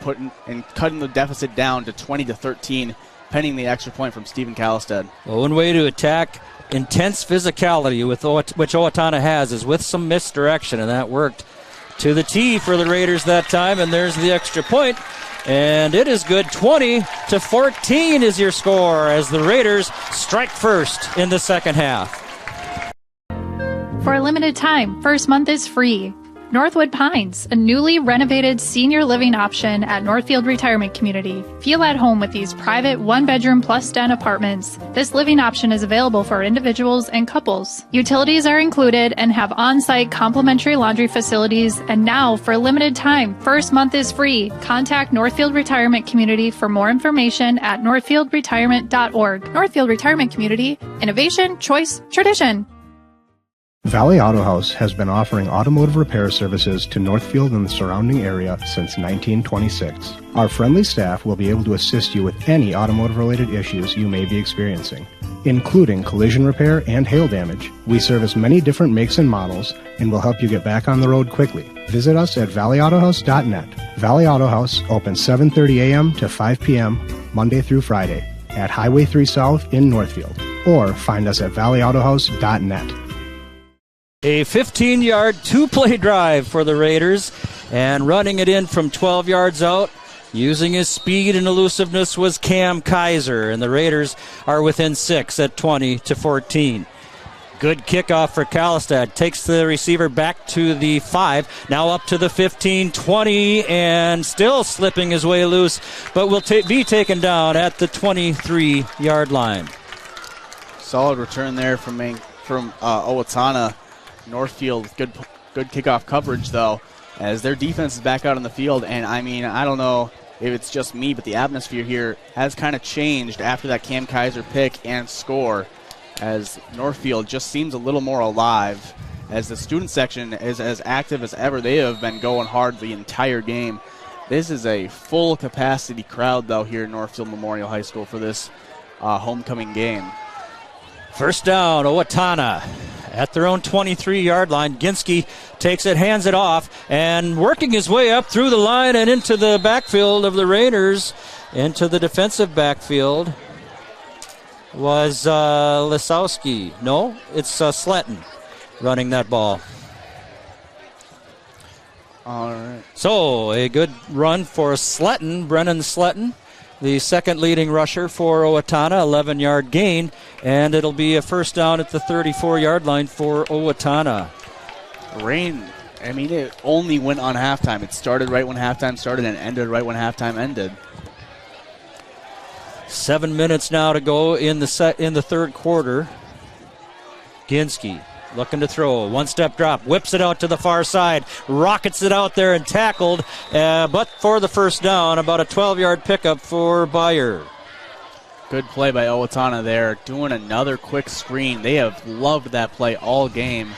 cutting the deficit down to 20-13, pending the extra point from Stephen Callistad. Well, one way to attack intense physicality which Owatonna has is with some misdirection, and that worked to the T for the Raiders that time, and there's the extra point, and it is good. 20-14 is your score as the Raiders strike first in the second half. For a limited time, first month is free. Northwood Pines, a newly renovated senior living option at Northfield Retirement Community. Feel at home with these private 1-bedroom plus den apartments. This living option is available for individuals and couples. Utilities are included and have on-site complimentary laundry facilities. And now, for a limited time, first month is free. Contact Northfield Retirement Community for more information at northfieldretirement.org. Northfield Retirement Community, innovation, choice, tradition. Valley Auto House has been offering automotive repair services to Northfield and the surrounding area since 1926. Our friendly staff will be able to assist you with any automotive-related issues you may be experiencing, including collision repair and hail damage. We service many different makes and models and will help you get back on the road quickly. Visit us at valleyautohouse.net. Valley Auto House opens 7:30 a.m. to 5 p.m. Monday through Friday at Highway 3 South in Northfield, or find us at valleyautohouse.net. A 15-yard two-play drive for the Raiders, and running it in from 12 yards out, using his speed and elusiveness, was Cam Kaiser, and the Raiders are within 6 at 20-14. Good kickoff for Callistad. Takes the receiver back to the 5, now up to the 15, 20, and still slipping his way loose, but will be taken down at the 23-yard line. Solid return there from Owatonna. Northfield, good kickoff coverage, though, as their defense is back out on the field. And, I don't know if it's just me, but the atmosphere here has kind of changed after that Cam Kaiser pick and score, as Northfield just seems a little more alive, as the student section is as active as ever. They have been going hard the entire game. This is a full capacity crowd, though, here at Northfield Memorial High School for this homecoming game. First down, Owatonna at their own 23-yard line. Ginsky takes it, hands it off, and working his way up through the line and into the backfield of the Raiders, into the defensive backfield, was Lisowski. No, it's Sletton running that ball. All right. So a good run for Sletton, Brennan Sletton, the second leading rusher for Owatonna, 11-yard gain, and it'll be a first down at the 34-yard line for Owatonna. Rain, it only went on halftime. It started right when halftime started and ended right when halftime ended. 7 minutes now to go in the third quarter. Ginsky looking to throw. One-step drop. Whips it out to the far side. Rockets it out there and tackled. But for the first down, about a 12-yard pickup for Bayer. Good play by Owatonna there. Doing another quick screen. They have loved that play all game.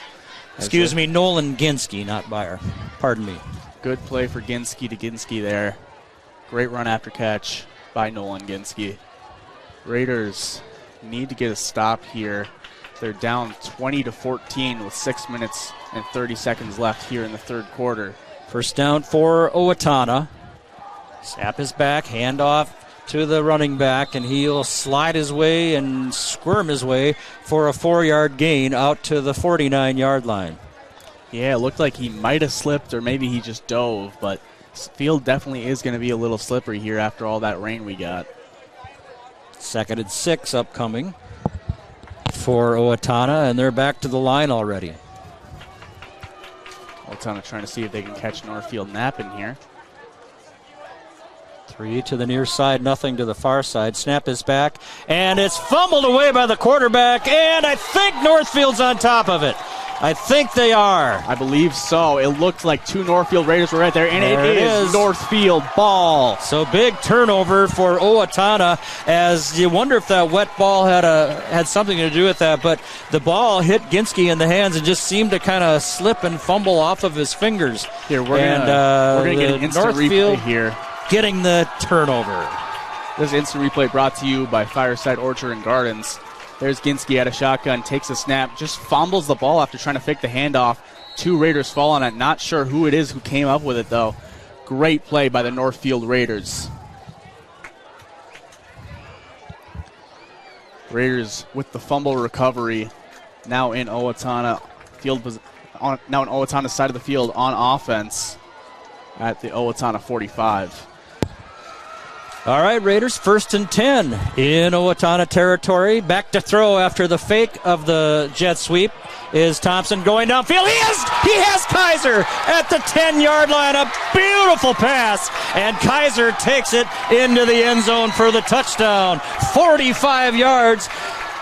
Excuse me, Nolan Ginsky, not Bayer. Pardon me. Good play for Ginsky there. Great run after catch by Nolan Ginsky. Raiders need to get a stop here. They're down 20-14 with 6 minutes and 30 seconds left here in the third quarter. First down for Owatonna. Snap is back, handoff to the running back, and he'll slide his way and squirm his way for a 4-yard gain out to the 49-yard line. Yeah, it looked like he might have slipped or maybe he just dove, but field definitely is going to be a little slippery here after all that rain we got. 2nd and 6 upcoming for Owatonna, and they're back to the line already. Owatonna trying to see if they can catch Northfield napping here. 3 to the near side, nothing to the far side. Snap is back, and it's fumbled away by the quarterback, and I think Northfield's on top of it. I think they are. I believe so. It looked like 2 Northfield Raiders were right there, and there it is Northfield ball. So big turnover for Owatonna, as you wonder if that wet ball had something to do with that, but the ball hit Ginsky in the hands and just seemed to kind of slip and fumble off of his fingers. Here, we're gonna get an instant Northfield replay here. Getting the turnover. This instant replay brought to you by Fireside Orchard and Gardens. There's Ginsky at a shotgun, takes a snap, just fumbles the ball after trying to fake the handoff. 2 Raiders fall on it. Not sure who it is who came up with it, though. Great play by the Northfield Raiders. Raiders with the fumble recovery. Now in Owatonna now in Owatonna's side of the field on offense at the Owatonna 45. All right, Raiders, 1st and 10 in Owatonna territory. Back to throw after the fake of the jet sweep is Thompson going downfield. He has Kaiser at the 10-yard line. A beautiful pass, and Kaiser takes it into the end zone for the touchdown. 45 yards.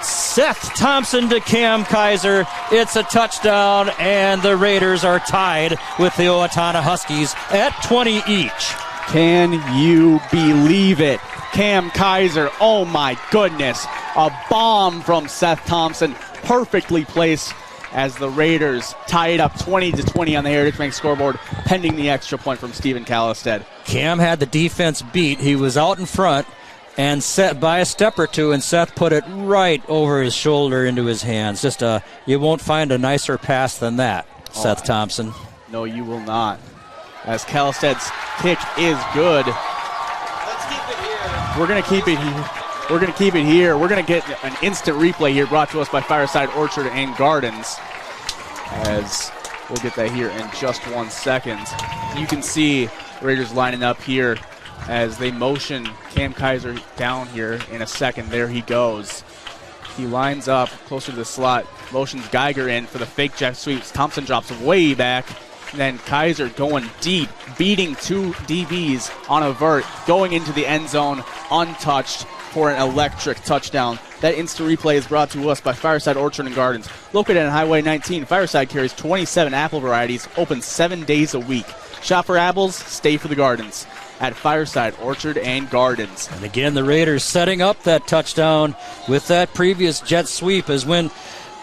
Seth Thompson to Cam Kaiser. It's a touchdown, and the Raiders are tied with the Owatonna Huskies at 20 each. Can you believe it? Cam Kaiser, oh my goodness. A bomb from Seth Thompson, perfectly placed as the Raiders tie it up 20-20 on the Heritage Bank scoreboard, pending the extra point from Stephen Callistad. Cam had the defense beat. He was out in front and set by a step or two, and Seth put it right over his shoulder into his hands. Just you won't find a nicer pass than that, Seth Thompson. No, you will not. As Callistad's kick is good. Let's keep it here. We're going to keep it here. We're going to keep it here. We're going to get an instant replay here brought to us by Fireside Orchard and Gardens. As we'll get that here in just 1 second. You can see Raiders lining up here as they motion Cam Kaiser down here in a second. There he goes. He lines up closer to the slot, motions Geiger in for the fake jet sweeps. Thompson drops way back. Then Kaiser going deep, beating 2 DBs on a vert, going into the end zone untouched for an electric touchdown. That instant replay is brought to us by Fireside Orchard and Gardens. Located on Highway 19, Fireside carries 27 apple varieties, open 7 days a week. Shop for apples, stay for the gardens at Fireside Orchard and Gardens. And again, the Raiders setting up that touchdown with that previous jet sweep is when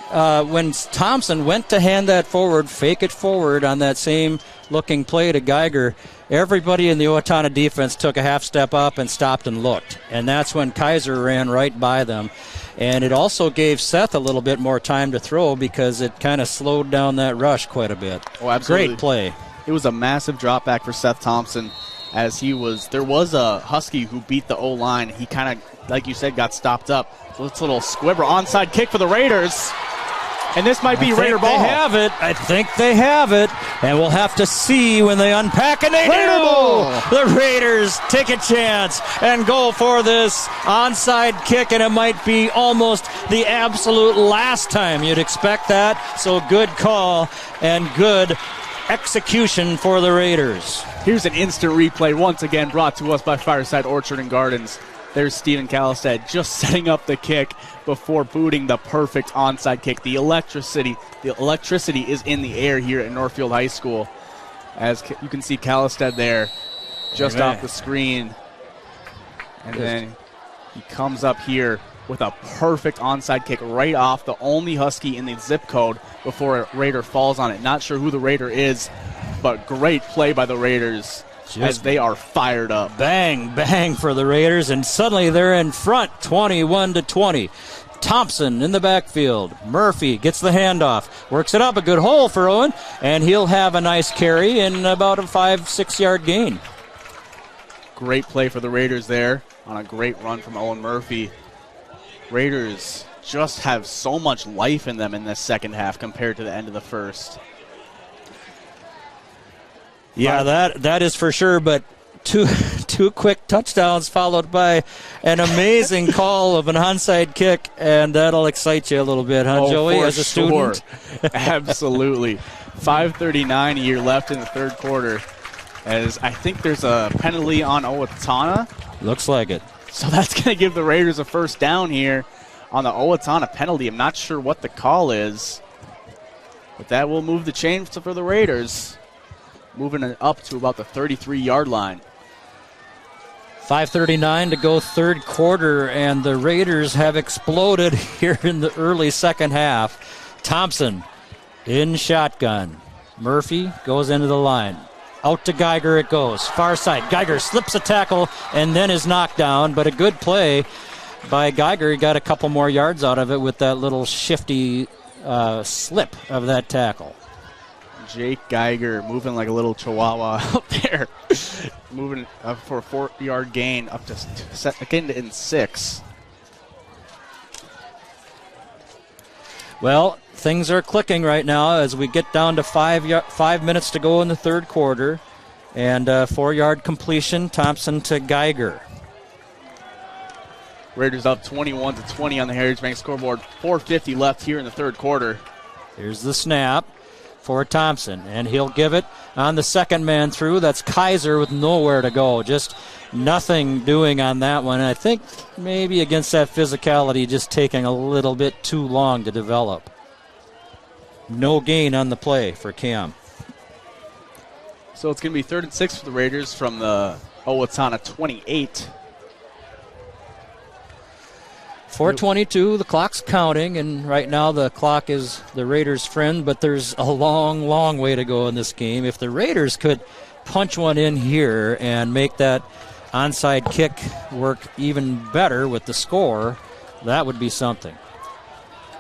Thompson went to hand that forward, fake it forward on that same looking play to Geiger, everybody in the Owatonna defense took a half step up and stopped and looked. And that's when Kaiser ran right by them. And it also gave Seth a little bit more time to throw because it kind of slowed down that rush quite a bit. Oh, absolutely. Great play. It was a massive drop back for Seth Thompson as there was a Husky who beat the O-line. He kind of, like you said, got stopped up. So it's a little squibber. Onside kick for the Raiders. And this might be Raider ball. I think they have it. And we'll have to see when they unpack, and they Raider do. ball. The Raiders take a chance and go for this onside kick, and it might be almost the absolute last time you'd expect that. So good call and good execution for the Raiders. Here's an instant replay once again brought to us by Fireside Orchard and Gardens. There's Stephen Callistad just setting up the kick before booting the perfect onside kick. The electricity is in the air here at Northfield High School. As you can see Callistad there just off the screen. And then he comes up here with a perfect onside kick right off the only Husky in the zip code before a Raider falls on it. Not sure who the Raider is, but great play by the Raiders. As they are fired up. Bang, bang for the Raiders, and suddenly they're in front, 21-20. Thompson in the backfield. Murphy gets the handoff, works it up, a good hole for Owen, and he'll have a nice carry and about a 5-6 yard gain. Great play for the Raiders there on a great run from Owen Murphy. Raiders just have so much life in them in this second half compared to the end of the first. Yeah, that is for sure, but two quick touchdowns followed by an amazing call of an onside kick, and that'll excite you a little bit, huh, Joey, as a student? Absolutely. 5:39 a year left in the third quarter, as I think there's a penalty on Owatonna. Looks like it. So that's going to give the Raiders a first down here on the Owatonna penalty. I'm not sure what the call is, but that will move the chains for the Raiders, moving it up to about the 33-yard line. 5:39 to go third quarter, and the Raiders have exploded here in the early second half. Thompson in shotgun. Murphy goes into the line. Out to Geiger it goes. Far side. Geiger slips a tackle and then is knocked down, but a good play by Geiger. He got a couple more yards out of it with that little shifty slip of that tackle. Jake Geiger moving like a little chihuahua out there. Moving for a 4-yard gain up to second and 6. Well, things are clicking right now as we get down to 5 minutes to go in the third quarter. And 4-yard completion, Thompson to Geiger. Raiders up 21-20 on the Heritage Bank scoreboard. 4:50 left here in the third quarter. Here's the snap for Thompson, and he'll give it on the second man through. That's Kaiser with nowhere to go. Just nothing doing on that one. I think maybe against that physicality, just taking a little bit too long to develop. No gain on the play for Cam. So it's going to be 3rd and 6 for the Raiders from the Owatonna 28. 4:22, the clock's counting, and right now the clock is the Raiders' friend, but there's a long, long way to go in this game. If the Raiders could punch one in here and make that onside kick work even better with the score, that would be something.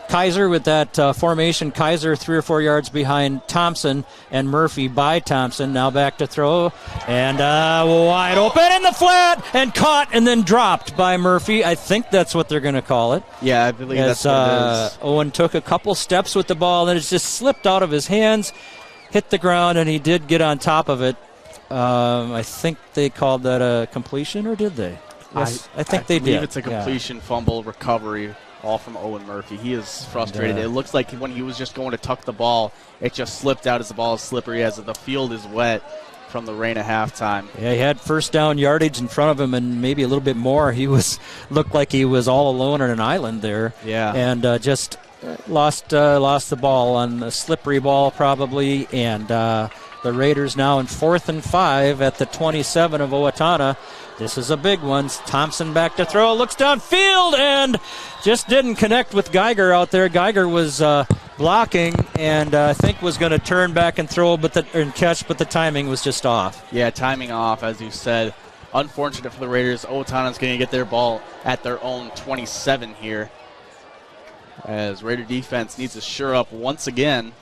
Kaiser with that formation. Kaiser 3 or 4 yards behind Thompson, and Murphy by Thompson. Now back to throw, and wide open in the flat, and caught and then dropped by Murphy. I think that's what they're going to call it. Yeah, I believe that's what it is. Owen took a couple steps with the ball, and it just slipped out of his hands, hit the ground, and he did get on top of it. I think they called that a completion, or did they? Yes, I think they did. I believe it's a completion, fumble, recovery. All from Owen Murphy. He is frustrated. It looks like when he was just going to tuck the ball, it just slipped out as the ball is slippery, as the field is wet from the rain at halftime. Yeah, he had first down yardage in front of him and maybe a little bit more. He looked like he was all alone on an island there. Yeah. And just lost the ball on a slippery ball probably. And the Raiders now in 4th and 5 at the 27 of Owatonna. This is a big one. Thompson back to throw, looks downfield, and just didn't connect with Geiger out there. Geiger was blocking and I think was going to turn back and throw and catch, but the timing was just off. Yeah, timing off, as you said. Unfortunate for the Raiders. Owatonna's going to get their ball at their own 27 here, as Raider defense needs to shore up once again,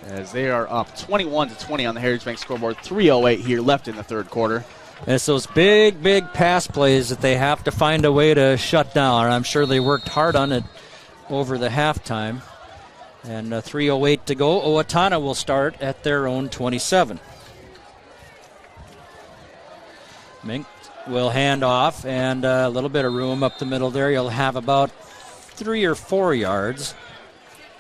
as they are up 21-20 on the Heritage Bank scoreboard. 3:08 here left in the third quarter. And it's those big, big pass plays that they have to find a way to shut down. And I'm sure they worked hard on it over the halftime. And 3:08 to go. Owatonna will start at their own 27. Mink will hand off, and a little bit of room up the middle there. You'll have about 3 or 4 yards.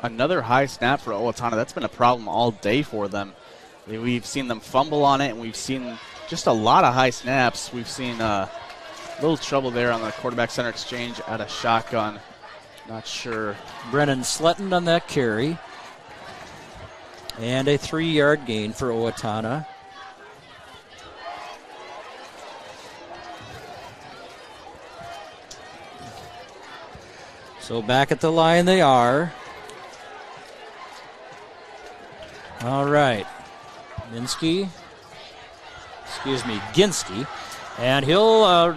Another high snap for Owatonna. That's been a problem all day for them. We've seen them fumble on it, and we've seen just a lot of high snaps. We've seen a little trouble there on the quarterback center exchange at a shotgun. Not sure. Brennan Sletton on that carry. And a 3-yard gain for Owatonna. So back at the line they are. All right. Ginski And he'll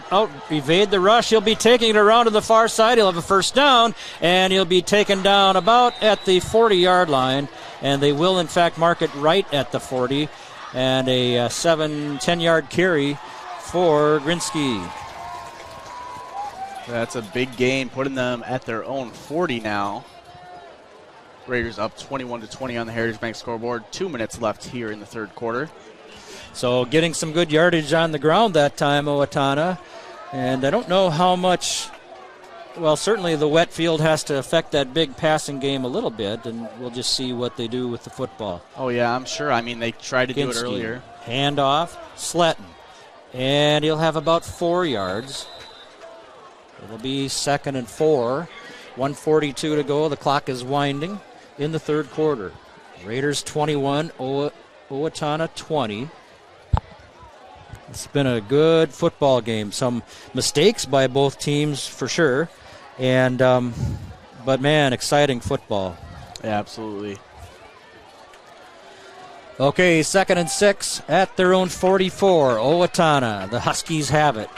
evade the rush. He'll be taking it around to the far side. He'll have a first down, and he'll be taken down about at the 40-yard line. And they will, in fact, mark it right at the 40. And a 10-yard carry for Grinsky. That's a big gain, putting them at their own 40 now. Raiders up 21-20 on the Heritage Bank scoreboard. 2 minutes left here in the third quarter. So getting some good yardage on the ground that time, Owatonna. And I don't know how much, well, certainly the wet field has to affect that big passing game a little bit, and we'll just see what they do with the football. Oh, yeah, I'm sure. I mean, they tried to do it earlier. Handoff, Sletton. And he'll have about 4 yards. It'll be 2nd and 4. 1:42 to go. The clock is winding in the third quarter. Raiders 21, Owatonna 20. It's been a good football game. Some mistakes by both teams for sure. And but, man, exciting football. Yeah, absolutely. Okay, 2nd and 6 at their own 44. Owatonna, the Huskies have it.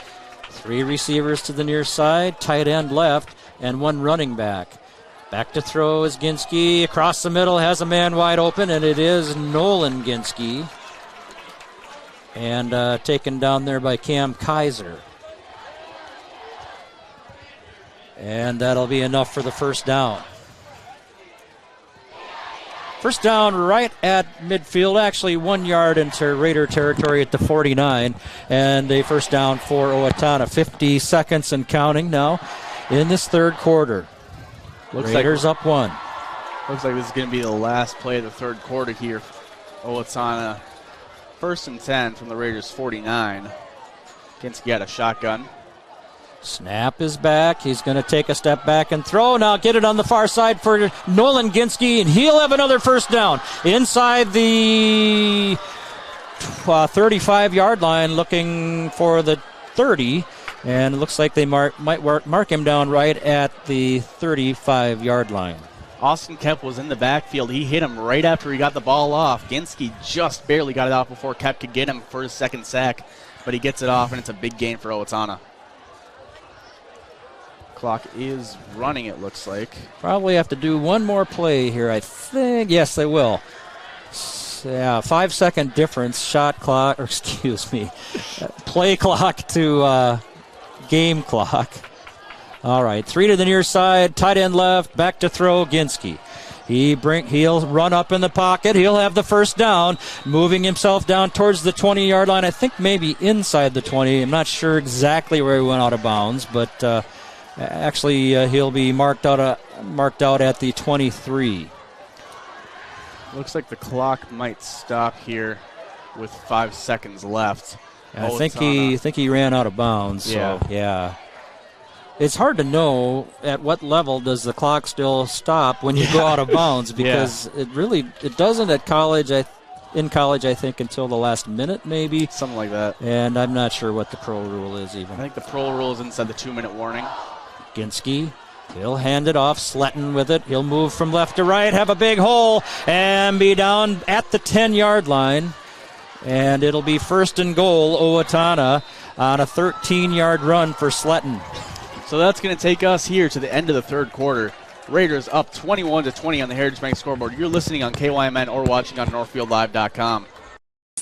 3 receivers to the near side, tight end left, and 1 running back. Back to throw is Ginsky. Across the middle has a man wide open, and it is Nolan Ginsky. And taken down there by Cam Kaiser. And that'll be enough for the first down. First down right at midfield, actually 1 yard into Raider territory at the 49. And a first down for Owatonna. 50 seconds and counting now in this third quarter. Raiders up 1. Looks like this is going to be the last play of the third quarter here. Owatonna. 1st and 10 from the Raiders' 49. Ginsky got a shotgun. Snap is back. He's going to take a step back and throw. Now get it on the far side for Nolan Ginsky, and he'll have another first down inside the 35-yard line, looking for the 30. And it looks like they might mark him down right at the 35-yard line. Austin Kemp was in the backfield. He hit him right after he got the ball off. Ginsky just barely got it off before Kemp could get him for his second sack, but he gets it off, and it's a big gain for Owatonna. Clock is running, it looks like. Probably have to do one more play here, I think. Yes, they will. Yeah, 5-second difference, shot clock, or excuse me, play clock to game clock. All right, 3 to the near side, tight end left, back to throw, Ginsky. He'll run up in the pocket. He'll have the first down, moving himself down towards the 20-yard line. I think maybe inside the 20. I'm not sure exactly where he went out of bounds, but actually he'll be marked out at the 23. Looks like the clock might stop here with 5 seconds left. I think he ran out of bounds. So, yeah. It's hard to know at what level does the clock still stop when you go out of bounds, because it doesn't at college. In college, I think until the last minute, maybe something like that. And I'm not sure what the pro rule is even. I think the pro rule is inside the 2-minute warning. Ginsky, he'll hand it off. Sletton with it. He'll move from left to right, have a big hole, and be down at the 10-yard line. And it'll be 1st and goal, Owatonna, on a 13-yard run for Sletton. So that's going to take us here to the end of the third quarter. Raiders up 21-20 on the Heritage Bank scoreboard. You're listening on KYMN or watching on NorthfieldLive.com.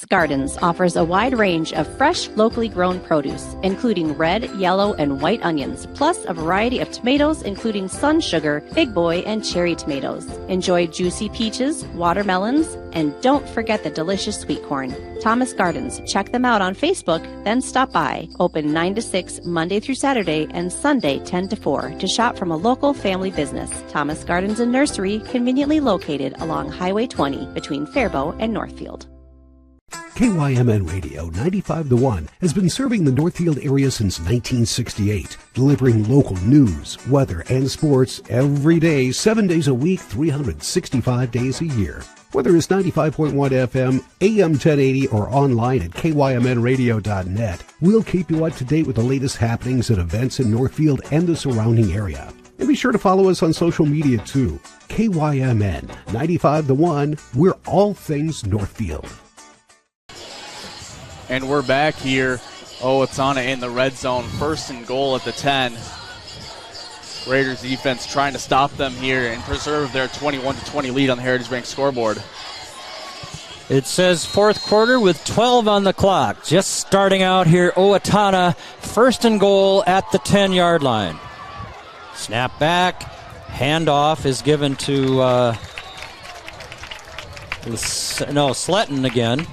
Gardens offers a wide range of fresh, locally grown produce, including red, yellow, and white onions, plus a variety of tomatoes, including sun sugar, big boy, and cherry tomatoes. Enjoy juicy peaches, watermelons, and don't forget the delicious sweet corn. Thomas Gardens. Check them out on Facebook, then stop by. Open 9 to 6 Monday through Saturday and Sunday 10 to 4 to shop from a local family business. Thomas Gardens and Nursery, conveniently located along Highway 20 between Faribault and Northfield. KYMN Radio 95.1 has been serving the Northfield area since 1968, delivering local news, weather, and sports every day, 7 days a week, 365 days a year. Whether it's 95.1 FM, AM 1080, or online at kymnradio.net, we'll keep you up to date with the latest happenings and events in Northfield and the surrounding area. And be sure to follow us on social media too. KYMN 95.1, we're all things Northfield. And we're back here Owatonna in the red zone, 1st and goal at the 10. Raiders defense trying to stop them here and preserve their 21-20 lead on the Heritage Bank scoreboard. It says 4th quarter with 12 on the clock. Just starting out here, Owatonna, 1st and goal at the 10-yard line. Snap back. Handoff is given to Sletton again.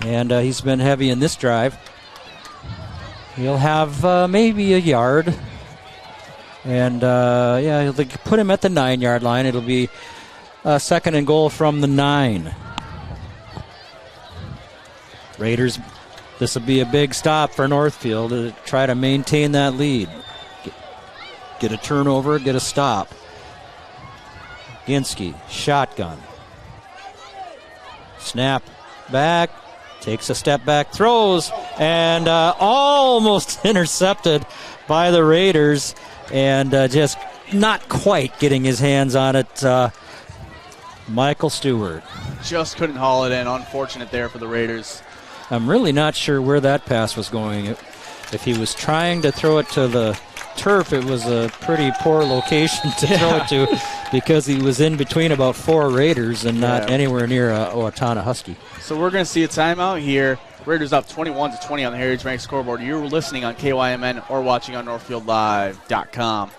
And he's been heavy in this drive. He'll have maybe a yard. And, he'll put him at the 9-yard line. It'll be 2nd and goal from the 9. Raiders, this will be a big stop for Northfield to try to maintain that lead. Get a turnover, get a stop. Ginsky, shotgun. Snap back, takes a step back, throws, and almost intercepted by the Raiders, and just not quite getting his hands on it. Michael Stewart. Just couldn't haul it in. Unfortunate there for the Raiders. I'm really not sure where that pass was going. If he was trying to throw it to the turf, it was a pretty poor location to throw it to, because he was in between about 4 Raiders and not anywhere near Owatonna Husky. So we're going to see a timeout here. Raiders up 21-20 on the Heritage Bank scoreboard. You're listening on KYMN or watching on NorthfieldLive.com.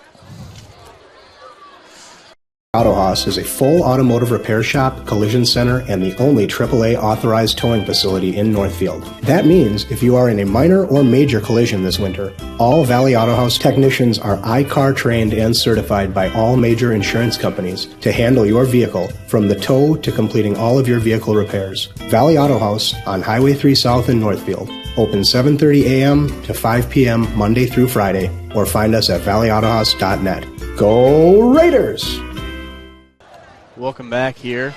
Auto Haus is a full automotive repair shop, collision center, and the only AAA authorized towing facility in Northfield. That means if you are in a minor or major collision this winter, all Valley Auto Haus technicians are I-CAR trained and certified by all major insurance companies to handle your vehicle from the tow to completing all of your vehicle repairs. Valley Auto Haus on Highway 3 South in Northfield. Open 7:30 a.m. to 5 p.m. Monday through Friday, or find us at valleyautohaus.net. Go Raiders! Welcome back here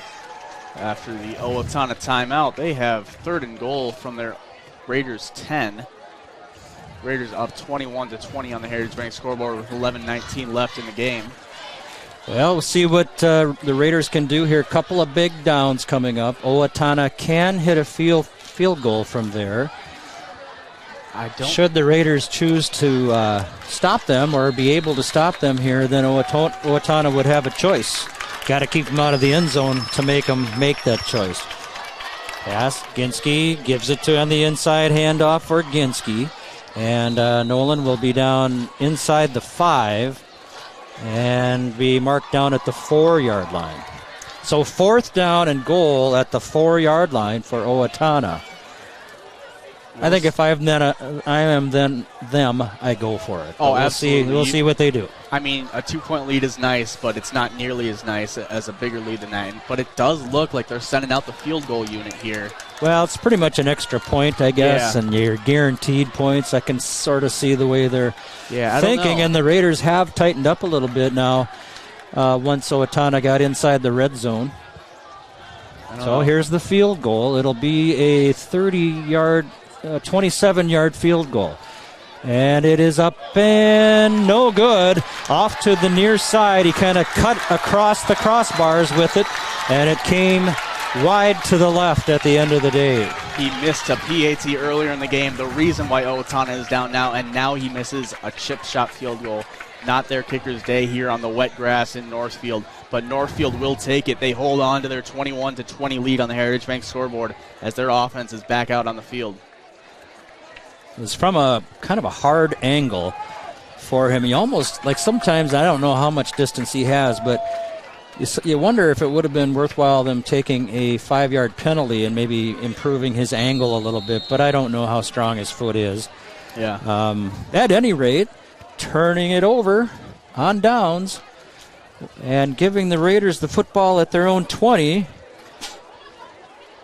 after the Owatonna timeout. They have 3rd and goal from their Raiders 10. Raiders up 21-20 on the Heritage Bank scoreboard with 11:19 left in the game. Well, we'll see what the Raiders can do here. A couple of big downs coming up. Owatonna can hit a field goal from there. Should the Raiders choose to stop them or be able to stop them here, then Owatonna would have a choice. Got to keep them out of the end zone to make them make that choice. Pass, Ginsky gives it to on the inside, handoff for Ginsky. And Nolan will be down inside the 5 and be marked down at the 4-yard line. So 4th down and goal at the 4-yard line for Owatonna. I think if I am them, I go for it. But Absolutely. We'll see what they do. I mean, a 2-point lead is nice, but it's not nearly as nice as a bigger lead than that. But it does look like they're sending out the field goal unit here. Well, it's pretty much an extra point, I guess, and you're guaranteed points. I can sort of see the way they're thinking, and the Raiders have tightened up a little bit now once Owatonna got inside the red zone. So here's the field goal. It'll be a 27-yard field goal. And it is up and no good. Off to the near side. He kind of cut across the crossbars with it, and it came wide to the left at the end of the day. He missed a PAT earlier in the game, the reason why Owatonna is down now, and now he misses a chip shot field goal. Not their kicker's day here on the wet grass in Northfield, but Northfield will take it. They hold on to their 21-20 lead on the Heritage Bank scoreboard as their offense is back out on the field. It was from a kind of a hard angle for him. He almost, like sometimes, I don't know how much distance he has, but you wonder if it would have been worthwhile them taking a 5-yard penalty and maybe improving his angle a little bit, but I don't know how strong his foot is. Yeah. At any rate, turning it over on downs and giving the Raiders the football at their own 20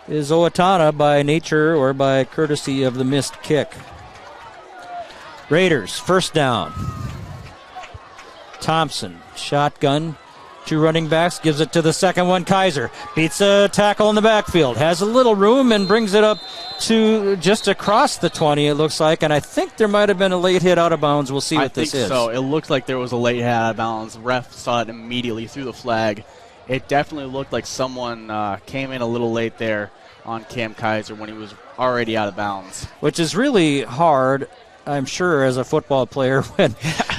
is Owatonna by nature or by courtesy of the missed kick. Raiders, 1st down. Thompson, shotgun, 2 running backs, gives it to the second one. Kaiser beats a tackle in the backfield, has a little room and brings it up to just across the 20, it looks like, and I think there might have been a late hit out of bounds. We'll see what this is. I think so. It looks like there was a late hit out of bounds. Ref saw it immediately through the flag. It definitely looked like someone came in a little late there. on Cam Kaiser when he was already out of bounds. Which is really hard, I'm sure, as a football player when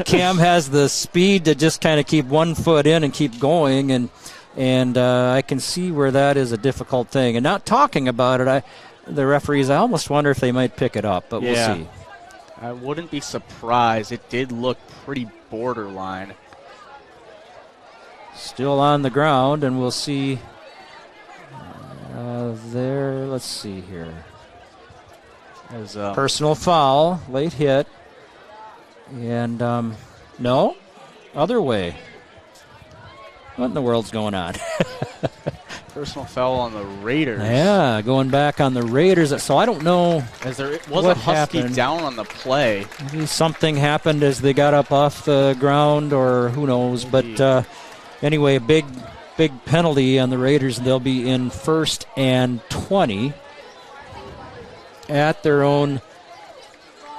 Cam has the speed to just kind of keep one foot in and keep going, and I can see where that is a difficult thing. And not talking about it, the referees, I almost wonder if they might pick it up, but we'll see. I wouldn't be surprised. It did look pretty borderline. Still on the ground, and we'll see there. Let's see here. There's personal foul, late hit, and no, other way. What in the world's going on? Personal foul on the Raiders. Yeah, going back on the Raiders. So I don't know. As there was a Husky happened. Down on the play. Maybe something happened as they got up off the ground, or who knows. Maybe. But anyway, big penalty on the Raiders. They'll be in 1st and 20 at their own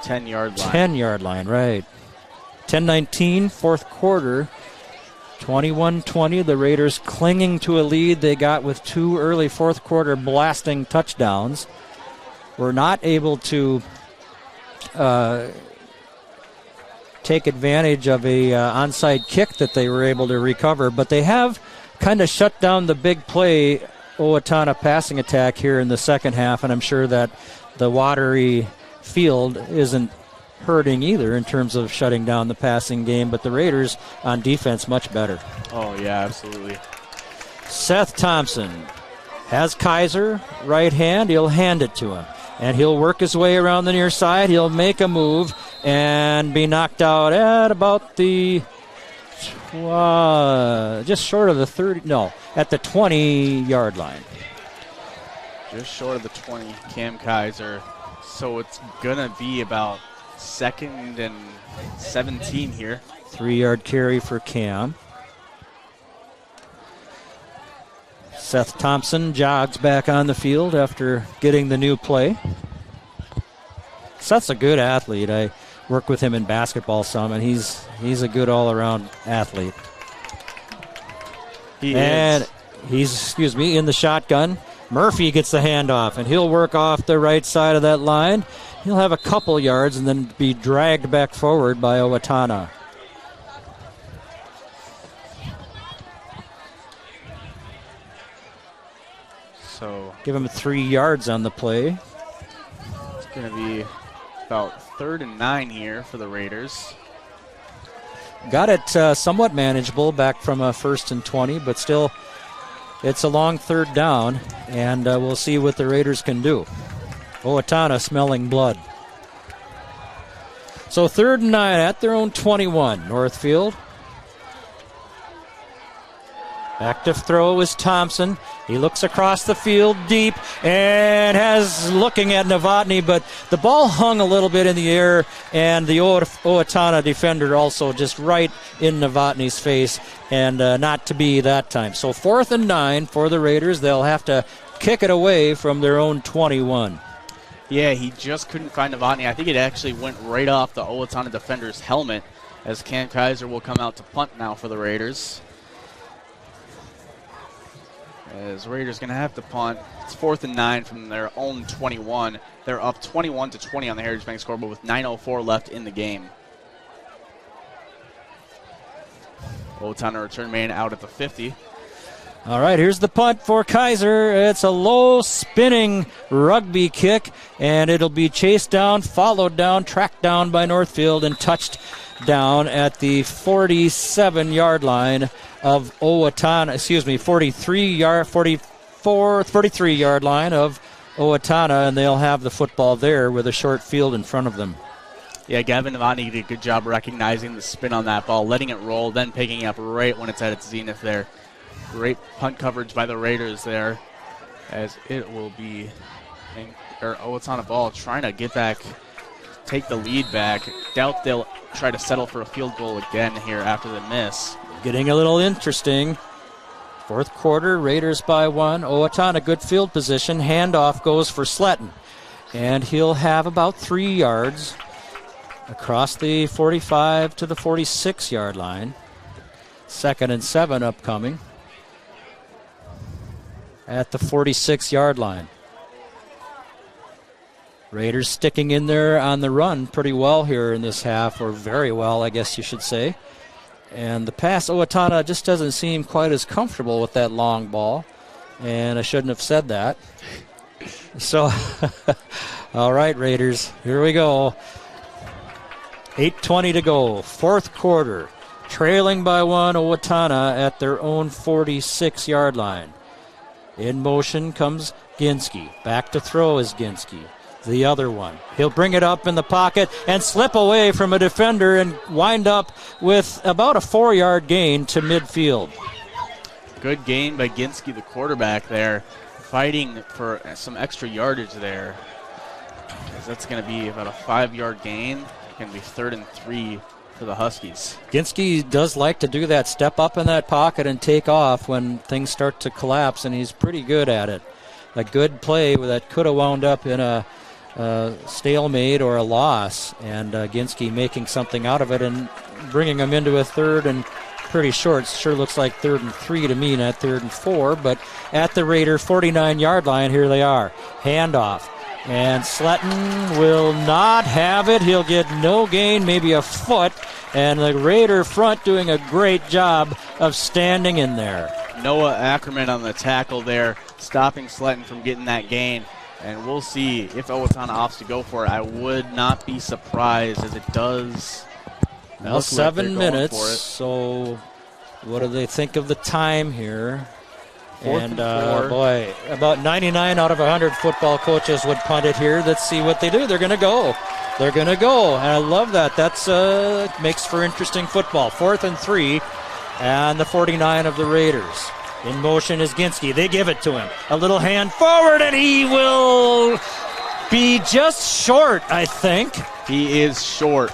10-yard line. 10-yard line, right. 10-19, fourth quarter. 21-20, the Raiders clinging to a lead they got with 2 early fourth quarter blasting touchdowns. Were not able to take advantage of a onside kick that they were able to recover, but they have kind of shut down the big play Owatonna passing attack here in the second half, and I'm sure that the watery field isn't hurting either in terms of shutting down the passing game, but the Raiders on defense much better. Oh, yeah, absolutely. Seth Thompson has Kaiser, right hand. He'll hand it to him, and he'll work his way around the near side. He'll make a move and be knocked out at about the just short of the 30, no, at the 20-yard line. Just short of the 20, Cam Kaiser. So it's going to be about 2nd and 17 here. 3-yard carry for Cam. Seth Thompson jogs back on the field after getting the new play. Seth's a good athlete. I work with him in basketball some, and he's a good all-around athlete. He's in the shotgun. Murphy gets the handoff, and he'll work off the right side of that line. He'll have a couple yards and then be dragged back forward by Owatonna. So give him 3 yards on the play. It's going to be about 3rd and 9 here for the Raiders. Got it somewhat manageable back from a 1st and 20, but still it's a long 3rd down, and we'll see what the Raiders can do. Owatonna smelling blood. So 3rd and 9 at their own 21, Northfield. Active throw is Thompson. He looks across the field deep and has looking at Novotny, but the ball hung a little bit in the air, and the Owatonna defender also just right in Novotny's face, and not to be that time. So 4th and 9 for the Raiders. They'll have to kick it away from their own 21. Yeah, he just couldn't find Novotny. I think it actually went right off the Owatonna defender's helmet, as Cam Kaiser will come out to punt now for the Raiders. As Raiders going to have to punt. It's 4th and 9 from their own 21. They're up 21-20 on the Heritage Bank scoreboard with 9:04 left in the game. Owatonna return man out at the 50. All right, here's the punt for Kaiser. It's a low spinning rugby kick, and it'll be chased down, followed down, tracked down by Northfield, and touched down at the 47-yard line of Owatonna, 43-yard line of Owatonna, and they'll have the football there with a short field in front of them. Yeah, Gavin Novotny did a good job recognizing the spin on that ball, letting it roll, then picking it up right when it's at its zenith there. Great punt coverage by the Raiders there, as it will be Owatonna ball trying to get back, take the lead back. Doubt they'll try to settle for a field goal again here after the miss. Getting a little interesting. 4th quarter, Raiders by 1. Owatonna, good field position. Handoff goes for Sletton, and he'll have about 3 yards across the 45 to the 46-yard line. 2nd and 7 upcoming at the 46-yard line. Raiders sticking in there on the run pretty well here in this half, or very well, I guess you should say. And the pass, Owatonna just doesn't seem quite as comfortable with that long ball. And I shouldn't have said that. So, all right, Raiders, here we go. 8:20 to go, fourth quarter. Trailing by 1, Owatonna at their own 46-yard line. In motion comes Ginsky. Back to throw is Ginsky. The other one. He'll bring it up in the pocket and slip away from a defender and wind up with about a 4-yard gain to midfield. Good gain by Ginsky, the quarterback there, fighting for some extra yardage there. That's going to be about a 5-yard gain. It's going to be 3rd and 3 for the Huskies. Ginsky does like to do that, step up in that pocket and take off when things start to collapse, and he's pretty good at it. A good play that could have wound up in a stalemate or a loss, and Ginsky making something out of it and bringing them into a 3rd and pretty short. Sure looks like 3rd and 3 to me, not 3rd and 4, but at the Raider 49-yard line, here they are. Handoff. And Sletton will not have it. He'll get no gain, maybe a foot. And the Raider front doing a great job of standing in there. Noah Ackerman on the tackle there, stopping Sletton from getting that gain. And we'll see if Owatonna opts to go for it. I would not be surprised, as it does. Well, 7 minutes. So what do they think of the time here? And boy, about 99 out of 100 football coaches would punt it here. Let's see what they do. They're going to go. They're going to go. And I love that. That's makes for interesting football. 4th and 3 and the 49 of the Raiders. In motion is Ginsky. They give it to him. A little hand forward, and he will be just short, I think. He is short.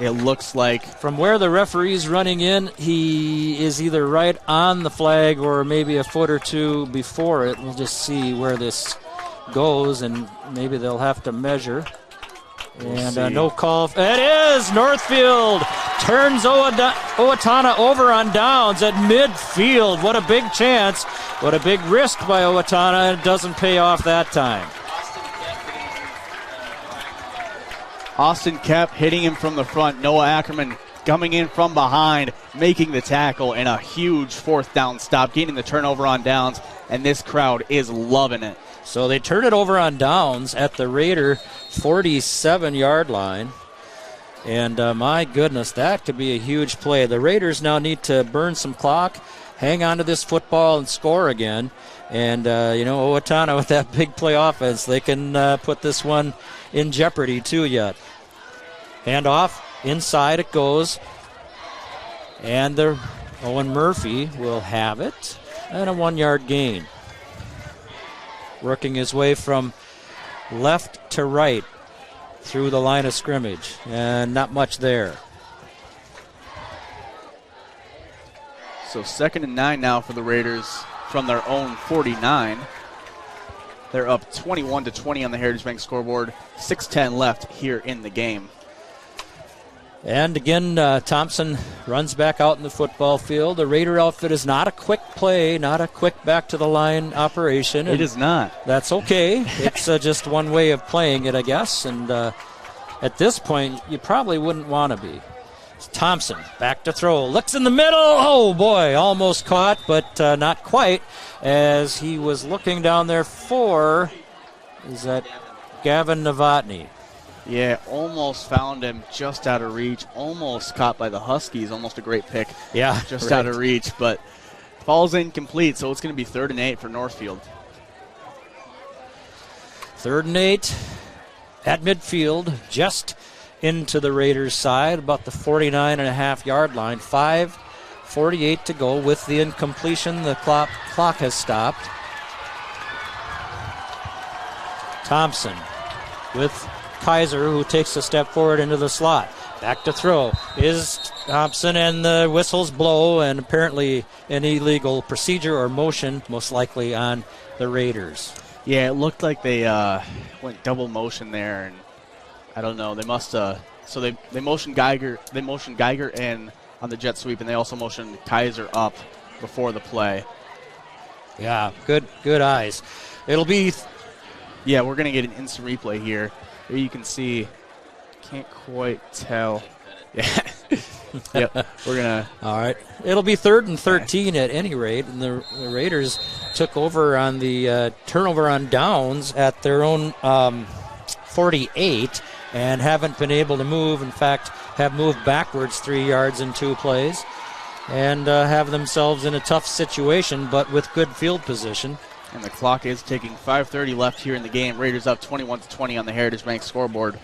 It looks like. From where the referee's running in, he is either right on the flag or maybe a foot or two before it. We'll just see where this goes, and maybe they'll have to measure. And no call. It is! Northfield turns Owatonna over on downs at midfield. What a big chance. What a big risk by Owatonna. It doesn't pay off that time. Austin Kemp hitting him from the front. Noah Ackerman coming in from behind, making the tackle, and a huge 4th down stop, getting the turnover on downs, and this crowd is loving it. So they turn it over on downs at the Raider 47-yard line. And my goodness, that could be a huge play. The Raiders now need to burn some clock, hang on to this football, and score again. And, Owatonna with that big play offense, they can put this one in jeopardy too yet. Handoff, inside it goes. And Owen Murphy will have it. And a 1-yard gain. Working his way from left to right through the line of scrimmage. And not much there. So 2nd and 9 now for the Raiders from their own 49. They're up 21-20 on the Heritage Bank scoreboard. 6:10 left here in the game. And again, Thompson runs back out in the football field. The Raider outfit is not a quick play, not a quick back-to-the-line operation. It is not. That's okay. It's just one way of playing it, I guess. And at this point, you probably wouldn't want to be. It's Thompson, back to throw. Looks in the middle. Oh, boy, almost caught, but not quite, as he was looking down there for, is that Gavin Novotny? Yeah, almost found him just out of reach. Almost caught by the Huskies. Almost a great pick. Yeah, just out of reach, but falls incomplete, so it's going to be 3rd and 8 for Northfield. 3rd and 8 at midfield, just into the Raiders' side, about the 49.5-yard line. 5:48 to go with the incompletion. The clock has stopped. Thompson with Kaiser, who takes a step forward into the slot. Back to throw is Thompson, and the whistles blow, and apparently an illegal procedure or motion, most likely on the Raiders. Yeah, it looked like they went double motion there, and I don't know. They must so they motioned Geiger. They motioned Geiger in on the jet sweep, and they also motioned Kaiser up before the play. Yeah, good eyes. It'll be. Yeah, we're gonna get an instant replay here. Here you can see, can't quite tell. Yeah. Yep, we're going to. All right. It'll be 3rd and 13 at any rate, and the Raiders took over on the turnover on downs at their own 48 and haven't been able to move. In fact, have moved backwards 3 yards in 2 plays and have themselves in a tough situation, but with good field position. And the clock is ticking. 5:30 left here in the game. Raiders up 21-20 on the Heritage Bank scoreboard.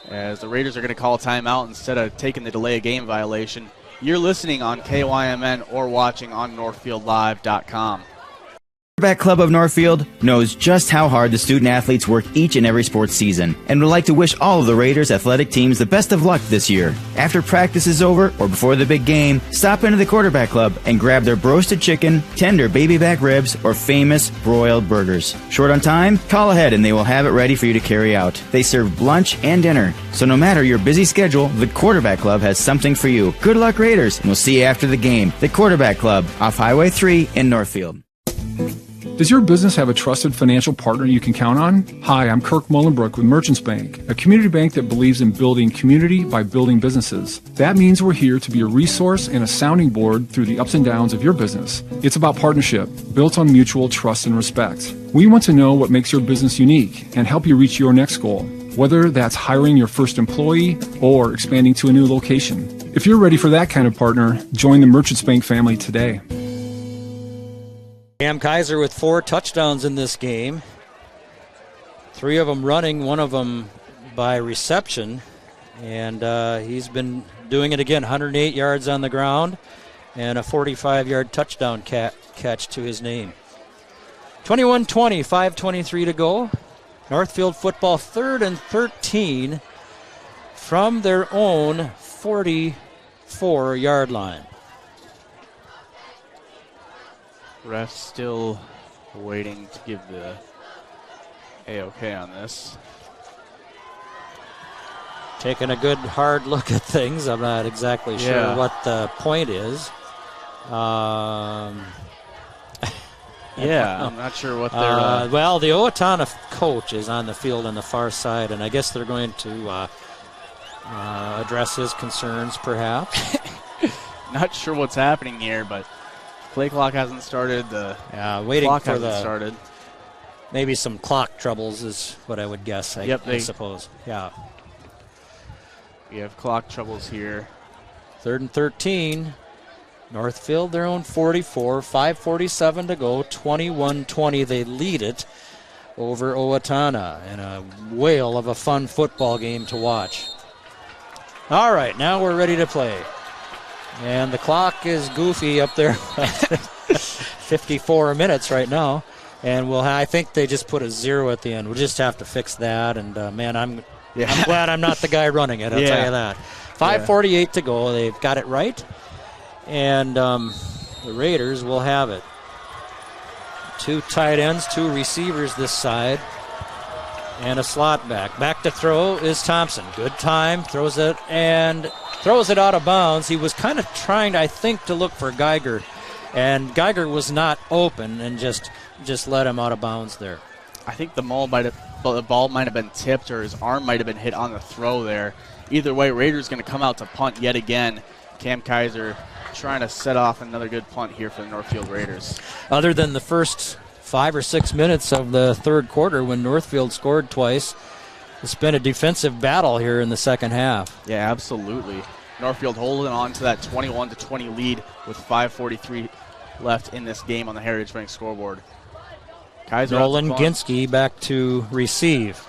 As the Raiders are going to call a timeout instead of taking the delay of game violation. You're listening on KYMN or watching on NorthfieldLive.com. Quarterback Club of Northfield knows just how hard the student athletes work each and every sports season and would like to wish all of the Raiders athletic teams the best of luck this year. After practice is over or before the big game, stop into the Quarterback Club and grab their roasted chicken, tender baby back ribs, or famous broiled burgers. Short on time? Call ahead and they will have it ready for you to carry out. They serve lunch and dinner, so no matter your busy schedule, the Quarterback Club has something for you. Good luck, Raiders, and we'll see you after the game. The Quarterback Club off Highway 3 in Northfield. Does your business have a trusted financial partner you can count on? Hi, I'm Kirk Mullenbrook with Merchants Bank, a community bank that believes in building community by building businesses. That means we're here to be a resource and a sounding board through the ups and downs of your business. It's about partnership, built on mutual trust and respect. We want to know what makes your business unique and help you reach your next goal, whether that's hiring your first employee or expanding to a new location. If you're ready for that kind of partner, join the Merchants Bank family today. Cam Kaiser with 4 touchdowns in this game. 3 of them running, 1 of them by reception. And he's been doing it again, 108 yards on the ground and a 45-yard touchdown catch to his name. 21-20, 5:23 to go. Northfield football 3rd and 13 from their own 44-yard line. Ref still waiting to give the A-OK on this. Taking a good hard look at things. I'm not exactly sure what the point is. Yeah, I'm not sure what they're... well, the Owatonna coach is on the field on the far side, and I guess they're going to address his concerns, perhaps. Not sure what's happening here, but play clock hasn't started. The waiting clock for hasn't started. Maybe some clock troubles is what I would guess, I suppose. Yeah. We have clock troubles here. 3rd and 13. Northfield, their own 44, 5:47 to go, 21-20. They lead it over Owatonna, and a whale of a fun football game to watch. All right, now we're ready to play. And the clock is goofy up there. 54 minutes right now. And I think they just put a 0 at the end. We'll just have to fix that. And, man, I'm glad I'm not the guy running it, I'll tell you that. 5:48 to go. They've got it right. And the Raiders will have it. 2 tight ends, 2 receivers this side, and a slot back. Back to throw is Thompson. Good time, throws it out of bounds. He was kind of trying, I think, to look for Geiger, and Geiger was not open and just let him out of bounds there. I think the ball might have been tipped, or his arm might have been hit on the throw there. Either way, Raiders going to come out to punt yet again. Cam Kaiser trying to set off another good punt here for the Northfield Raiders. Other than the first 5 or 6 minutes of the third quarter when Northfield scored twice, it's been a defensive battle here in the second half. Yeah, absolutely. Northfield holding on to that 21-20 lead with 5:43 left in this game on the Heritage Bank scoreboard. Kaiser Nolan Ginsky back to receive.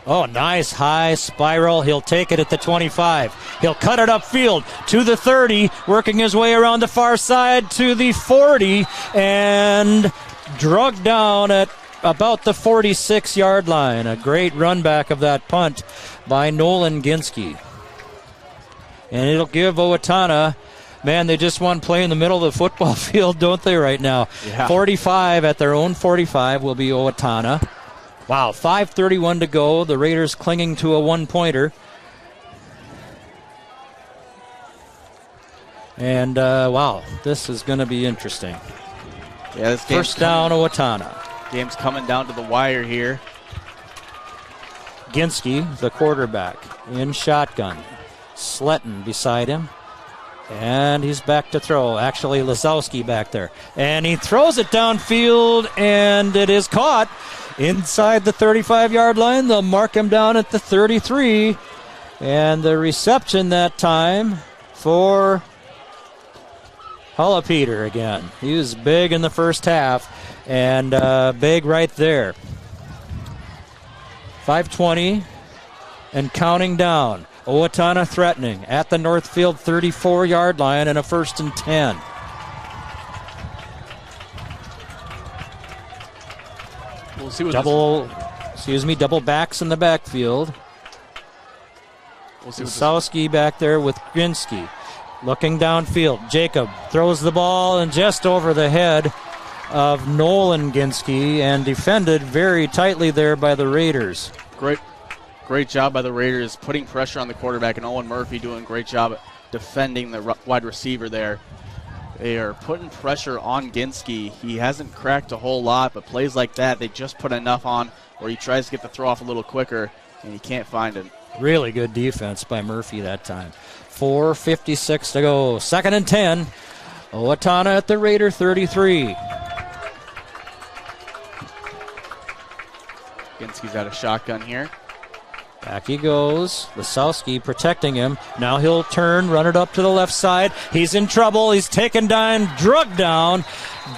Oh, nice high spiral. He'll take it at the 25. He'll cut it upfield to the 30, working his way around the far side to the 40, and drugged down at about the 46-yard line. A great run back of that punt by Nolan Ginsky. And it'll give Owatonna, man, they just want to play in the middle of the football field, don't they, right now? Yeah. 45 at their own 45 will be Owatonna. Wow, 5:31 to go. The Raiders clinging to a one-pointer. And, wow, this is going to be interesting. Yeah, this first down, Owatonna. Game's coming down to the wire here. Ginsky, the quarterback, in shotgun. Sletton beside him. And he's back to throw. Actually, Lisowski back there. And he throws it downfield, and it is caught inside the 35-yard line. They'll mark him down at the 33. And the reception that time for Hullapeter again. He was big in the first half, and big right there. 5:20 and counting down. Owatonna threatening at the Northfield 34-yard line and a 1st and 10. We'll see what double backs in the backfield. We'll see Lisowski back there with Ginsky. Looking downfield. Jacob throws the ball and just over the head of Nolan Ginsky and defended very tightly there by the Raiders. Great job by the Raiders putting pressure on the quarterback, and Owen Murphy doing a great job at defending the wide receiver there. They are putting pressure on Ginsky. He hasn't cracked a whole lot, but plays like that, they just put enough on where he tries to get the throw off a little quicker, and he can't find it. Really good defense by Murphy that time. 4:56 to go. 2nd and 10. Owatonna at the Raider 33. Ginsky's out of shotgun here. Back he goes. Lisowski protecting him. Now he'll turn, run it up to the left side. He's in trouble. He's taken down, drugged down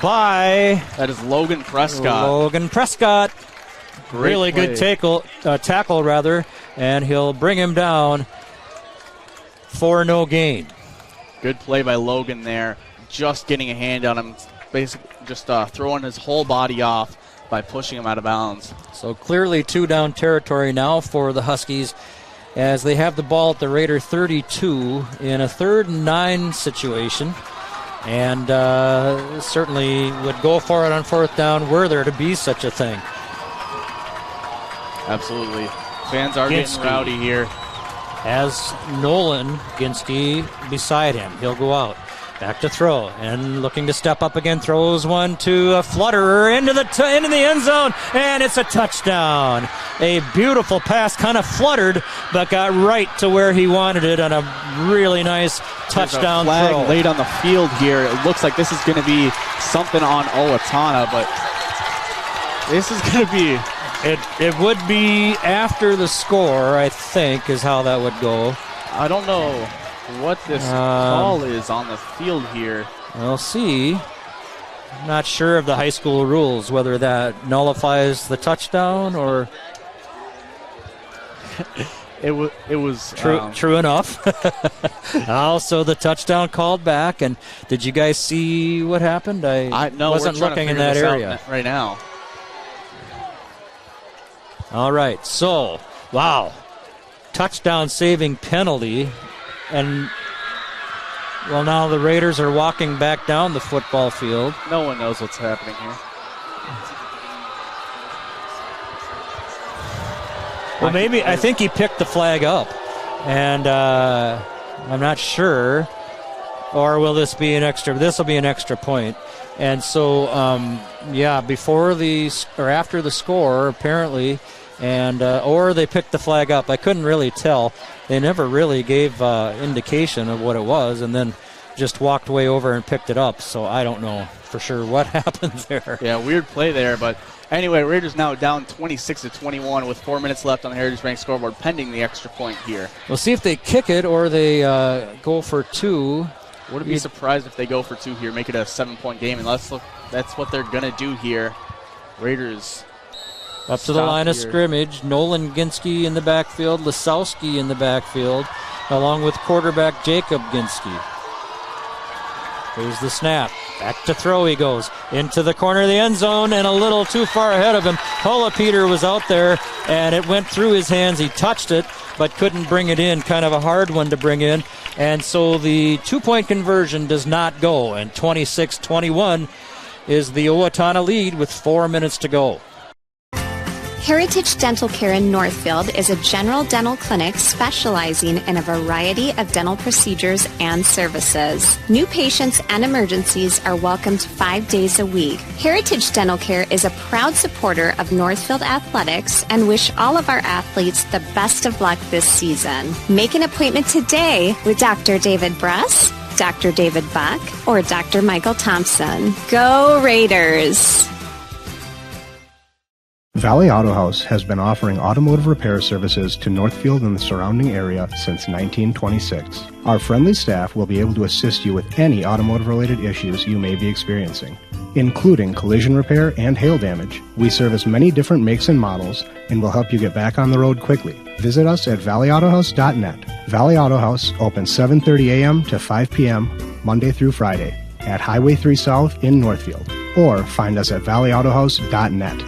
by... That is Logan Prescott. Great really play. Good tackle, and he'll bring him down for no gain. Good play by Logan there. Just getting a hand on him. Basically just throwing his whole body off by pushing him out of bounds. So clearly 2-down territory now for the Huskies as they have the ball at the Raider 32 in a 3rd and 9 situation. And certainly would go for it on 4th down were there to be such a thing. Absolutely. Fans are getting rowdy here. Has Nolan Ginsky beside him. He'll go out. Back to throw, and looking to step up again, throws one to a flutterer into the end zone, and it's a touchdown. A beautiful pass, kind of fluttered, but got right to where he wanted it on a really nice touchdown There's a flag throw. Laid on the field here. It looks like this is going to be something on Owatonna, but this is going to be... It would be after the score, I think, is how that would go. I don't know what this call is on the field here. We'll see. I'm not sure of the high school rules, whether that nullifies the touchdown or... It was true enough. Also, the touchdown called back. And did you guys see what happened? I wasn't looking in that area right now. All right, so, wow. Touchdown saving penalty. And, well, now the Raiders are walking back down the football field. No one knows what's happening here. Well, maybe, I think he picked the flag up. And I'm not sure. Or will this be an extra? This will be an extra point. And so, before or after the score, apparently, and or they picked the flag up. I couldn't really tell. They never really gave indication of what it was, and then just walked way over and picked it up. So I don't know for sure what happened there. Yeah, weird play there. But anyway, Raiders now down 26-21 with 4 minutes left on the Heritage Bank scoreboard, pending the extra point here. We'll see if they kick it or they go for two. Wouldn't be surprised if they go for two here, make it a 7-point game, and let's look. That's what they're gonna do here. Raiders up to the line of scrimmage. Nolan Ginsky in the backfield, Lisowski in the backfield, along with quarterback Jacob Ginsky. Here's the snap. Back to throw he goes. Into the corner of the end zone and a little too far ahead of him. Hullapeter was out there and it went through his hands. He touched it but couldn't bring it in. Kind of a hard one to bring in. And so the 2-point conversion does not go. And 26-21 is the Owatonna lead with 4 minutes to go. Heritage Dental Care in Northfield is a general dental clinic specializing in a variety of dental procedures and services. New patients and emergencies are welcomed 5 days a week. Heritage Dental Care is a proud supporter of Northfield Athletics and wish all of our athletes the best of luck this season. Make an appointment today with Dr. David Bress, Dr. David Buck, or Dr. Michael Thompson. Go Raiders! Valley Auto House has been offering automotive repair services to Northfield and the surrounding area since 1926. Our friendly staff will be able to assist you with any automotive-related issues you may be experiencing, including collision repair and hail damage. We service many different makes and models and will help you get back on the road quickly. Visit us at valleyautohouse.net. Valley Auto House opens 7:30 a.m. to 5 p.m. Monday through Friday at Highway 3 South in Northfield, or find us at valleyautohouse.net.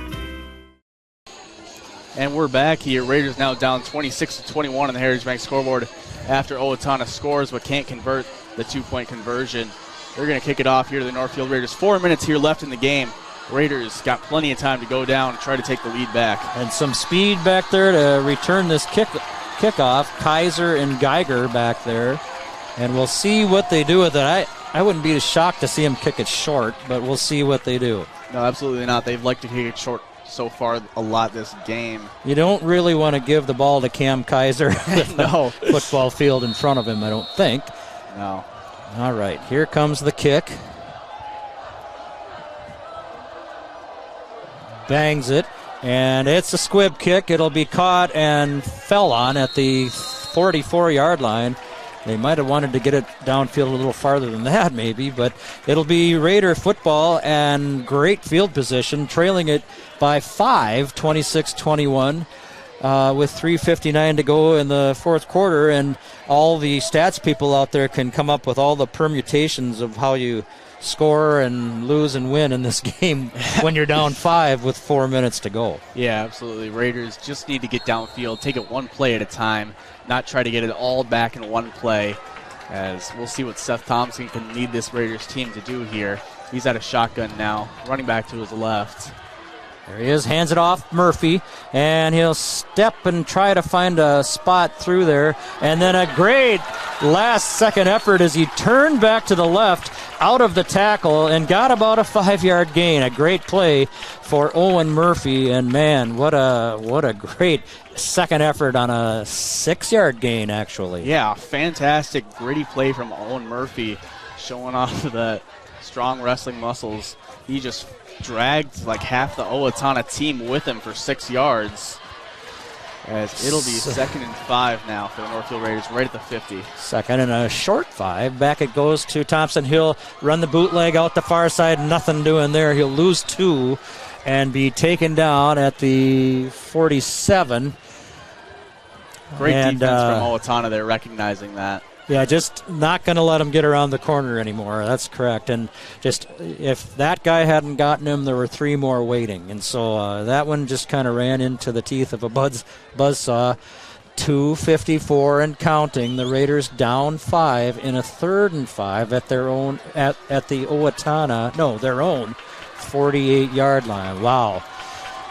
And we're back here. Raiders now down 26-21 on the Heritage Bank scoreboard after Owatonna scores but can't convert the two-point conversion. They're going to kick it off here to the Northfield Raiders. 4 minutes here left in the game. Raiders got plenty of time to go down and try to take the lead back. And some speed back there to return this kickoff. Kaiser and Geiger back there. And we'll see what they do with it. I wouldn't be shocked to see them kick it short, but we'll see what they do. No, absolutely not. They've liked to kick it short so far a lot this game. You don't really want to give the ball to Cam Kaiser with no football field in front of him, I don't think. No. All right, here comes the kick. Bangs it, and it's a squib kick. It'll be caught and fell on at the 44-yard line. They might have wanted to get it downfield a little farther than that maybe, but it'll be Raider football and great field position, trailing it by 5, 26-21, with 3:59 to go in the fourth quarter, and all the stats people out there can come up with all the permutations of how you score and lose and win in this game when you're down 5 with 4 minutes to go. Yeah, absolutely. Raiders just need to get downfield, take it one play at a time, not try to get it all back in one play, as we'll see what Seth Thompson can lead this Raiders team to do here. He's at a shotgun now, running back to his left. There he is, hands it off Murphy, and he'll step and try to find a spot through there. And then a great last-second effort as he turned back to the left out of the tackle and got about a 5-yard gain. A great play for Owen Murphy, and man, what a great second effort on a 6-yard gain, actually. Yeah, fantastic, gritty play from Owen Murphy, showing off the strong wrestling muscles. He just dragged like half the Owatonna team with him for 6 yards. As it'll be 2nd and 5 now for the Northfield Raiders, right at the 50. Second and a short 5. Back it goes to Thompson. He'll run the bootleg out the far side. Nothing doing there. He'll lose 2 and be taken down at the 47. Great defense from Owatonna there, recognizing that. Yeah, just not going to let him get around the corner anymore. That's correct. And just if that guy hadn't gotten him, there were 3 more waiting. And so that one just kind of ran into the teeth of a buzzsaw. 2:54 and counting. The Raiders down 5 in a 3rd and 5 at their own at the Owatonna. No, their own 48-yard line. Wow.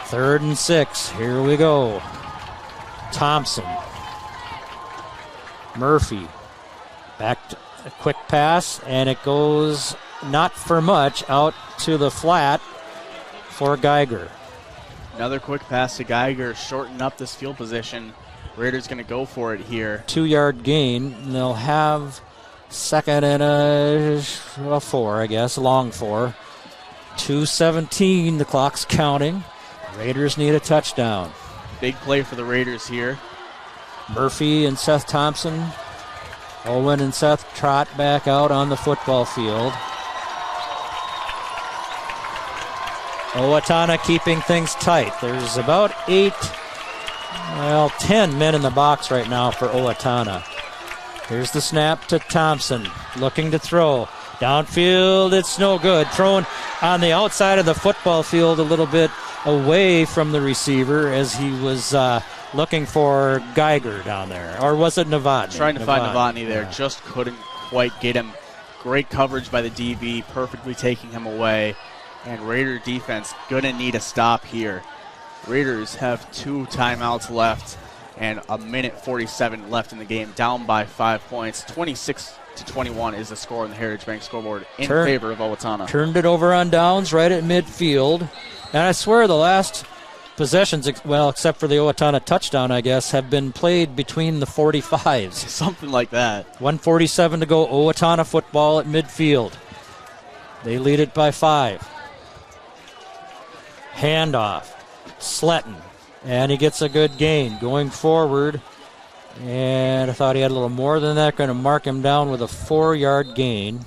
3rd and 6. Here we go. Thompson. Murphy. Back to a quick pass, and it goes not for much out to the flat for Geiger. Another quick pass to Geiger, shorten up this field position. Raiders going to go for it here. 2-yard gain, and they'll have 2nd and a 4, I guess, a long 4. 2:17, the clock's counting. Raiders need a touchdown. Big play for the Raiders here. Murphy and Seth Thompson. Owen and Seth trot back out on the football field. Owatonna keeping things tight. There's about 10 men in the box right now for Owatonna. Here's the snap to Thompson, looking to throw. Downfield, it's no good. Thrown on the outside of the football field a little bit away from the receiver as he was looking for Geiger down there. Or was it Novotny? Trying to find Novotny there. Yeah. Just couldn't quite get him. Great coverage by the DB, perfectly taking him away. And Raider defense going to need a stop here. Raiders have 2 timeouts left and a minute 47 left in the game, down by 5 points. 26-21 is the score on the Heritage Bank scoreboard in favor of Owatonna. Turned it over on downs right at midfield. And I swear the last possessions, well, except for the Owatonna touchdown, I guess, have been played between the 45s. Something like that. 1:47 to go. Owatonna football at midfield. They lead it by 5. Handoff. Sletton. And he gets a good gain going forward. And I thought he had a little more than that. Going to mark him down with a 4-yard gain.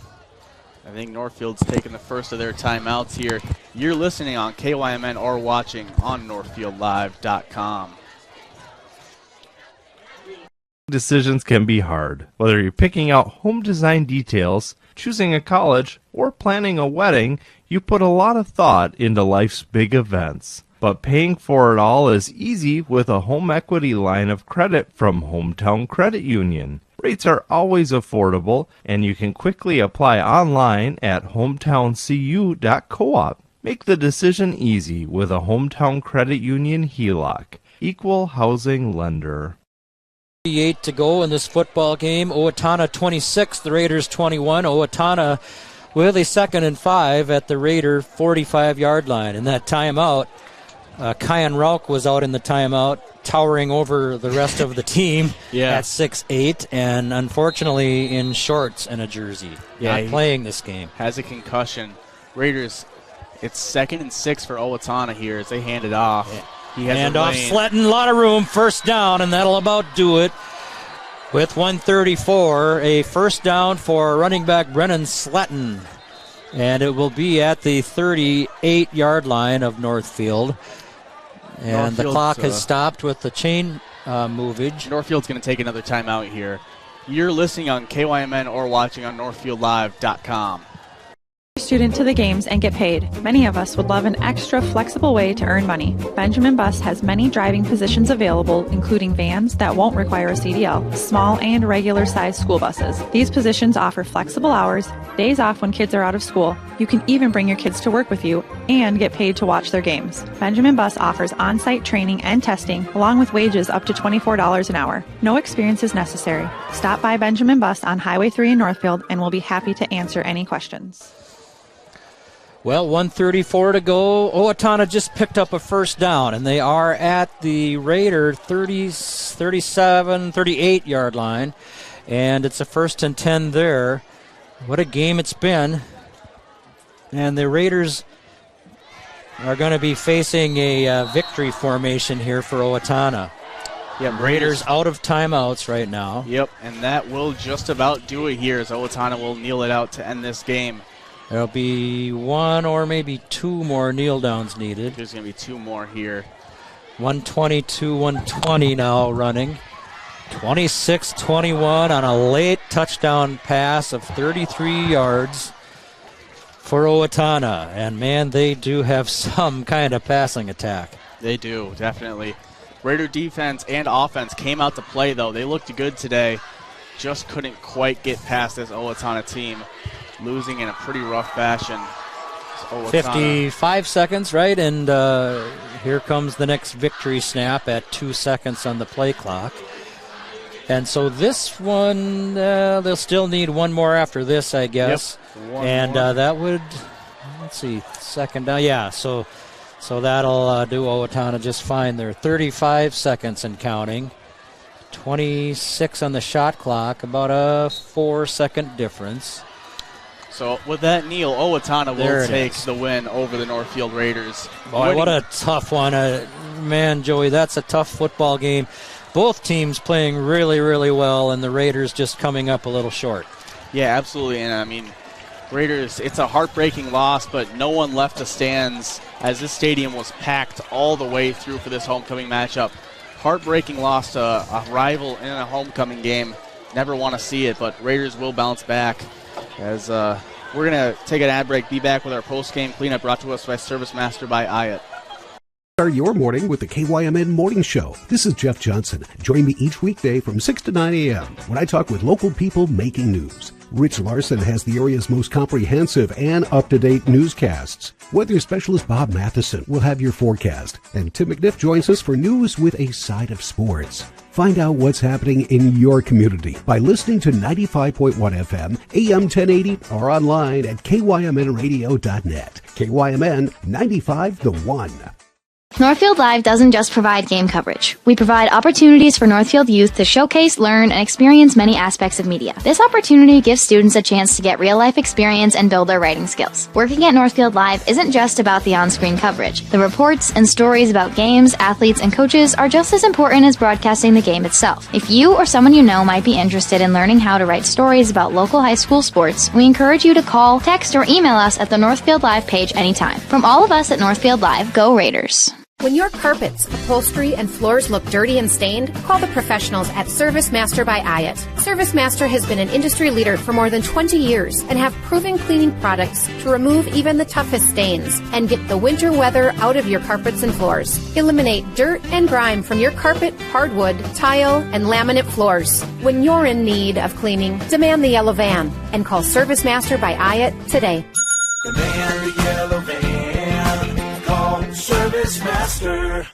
I think Northfield's taking the first of their timeouts here. You're listening on KYMN or watching on NorthfieldLive.com. Decisions can be hard. Whether you're picking out home design details, choosing a college, or planning a wedding, you put a lot of thought into life's big events. But paying for it all is easy with a home equity line of credit from Hometown Credit Union. Rates are always affordable, and you can quickly apply online at hometowncu.coop. Make the decision easy with a Hometown Credit Union HELOC. Equal housing lender. 8 to go in this football game. Owatonna 26, the Raiders 21. Owatonna with a 2nd and 5 at the Raider 45-yard line. And that timeout, Kyan Rauch was out in the timeout, towering over the rest of the team at 6'8", and unfortunately in shorts and a jersey. Not playing this game. Has a concussion. Raiders, it's 2nd and 6 for Owatonna here as they hand it off. He has hand off Sletton, a lot of room, first down, and that'll about do it. With 1:34, a first down for running back Brennan Sletton. And it will be at the 38-yard line of Northfield. And the clock has stopped with the chain movage. Northfield's going to take another timeout here. You're listening on KYMN or watching on NorthfieldLive.com. Student to the games and get paid. Many of us would love an extra flexible way to earn money. Benjamin Bus has many driving positions available, including vans that won't require a CDL, small and regular sized school buses. These positions offer flexible hours, days off when kids are out of school. You can even bring your kids to work with you and get paid to watch their games. Benjamin Bus offers on-site training and testing, along with wages up to $24 an hour. No experience is necessary. Stop by Benjamin Bus on Highway 3 in Northfield and we'll be happy to answer any questions. Well, 1:34 to go. Owatonna just picked up a first down, and they are at the Raider 38-yard line, and it's a 1st and 10 there. What a game it's been. And the Raiders are going to be facing a victory formation here for Owatonna. Yep, Raiders out of timeouts right now. Yep, and that will just about do it here as Owatonna will kneel it out to end this game. There'll be 1 or maybe 2 more kneel downs needed. There's going to be 2 more here. 122-120 now running. 26-21 on a late touchdown pass of 33 yards for Owatonna. And, man, they do have some kind of passing attack. They do, definitely. Raider defense and offense came out to play, though. They looked good today. Just couldn't quite get past this Owatonna team. Losing in a pretty rough fashion. 55 seconds, right? And here comes the next victory snap at 2 seconds on the play clock. And so this one, they'll still need 1 more after this, I guess. Yep, and that would, let's see, 2nd down. Yeah, so that'll do Owatonna just fine. They're 35 seconds and counting. 26 on the shot clock, about a 4-second difference. So with that kneel, Owatonna will take the win over the Northfield Raiders. Boy, what a tough one. Man, Joey, that's a tough football game. Both teams playing really, really well, and the Raiders just coming up a little short. Yeah, absolutely. And, I mean, Raiders, it's a heartbreaking loss, but no one left the stands as this stadium was packed all the way through for this homecoming matchup. Heartbreaking loss to a rival in a homecoming game. Never want to see it, but Raiders will bounce back. As we're going to take an ad break, be back with our post-game cleanup brought to us by Service Master by Ayat. Start your morning with the KYMN Morning Show. This is Jeff Johnson. Join me each weekday from 6 to 9 a.m. when I talk with local people making news. Rich Larson has the area's most comprehensive and up-to-date newscasts. Weather specialist Bob Matheson will have your forecast, and Tim McNiff joins us for news with a side of sports. Find out what's happening in your community by listening to 95.1 FM, AM 1080, or online at kymnradio.net. KYMN 95 The One. Northfield Live doesn't just provide game coverage. We provide opportunities for Northfield youth to showcase, learn, and experience many aspects of media. This opportunity gives students a chance to get real-life experience and build their writing skills. Working at Northfield Live isn't just about the on-screen coverage. The reports and stories about games, athletes, and coaches are just as important as broadcasting the game itself. If you or someone you know might be interested in learning how to write stories about local high school sports, we encourage you to call, text, or email us at the Northfield Live page anytime. From all of us at Northfield Live, go Raiders! When your carpets, upholstery, and floors look dirty and stained, call the professionals at Service Master by Ayat. Service Master has been an industry leader for more than 20 years and have proven cleaning products to remove even the toughest stains and get the winter weather out of your carpets and floors. Eliminate dirt and grime from your carpet, hardwood, tile, and laminate floors. When you're in need of cleaning, demand the yellow van and call Service Master by Ayat today. Demand the yellow van. Service Master.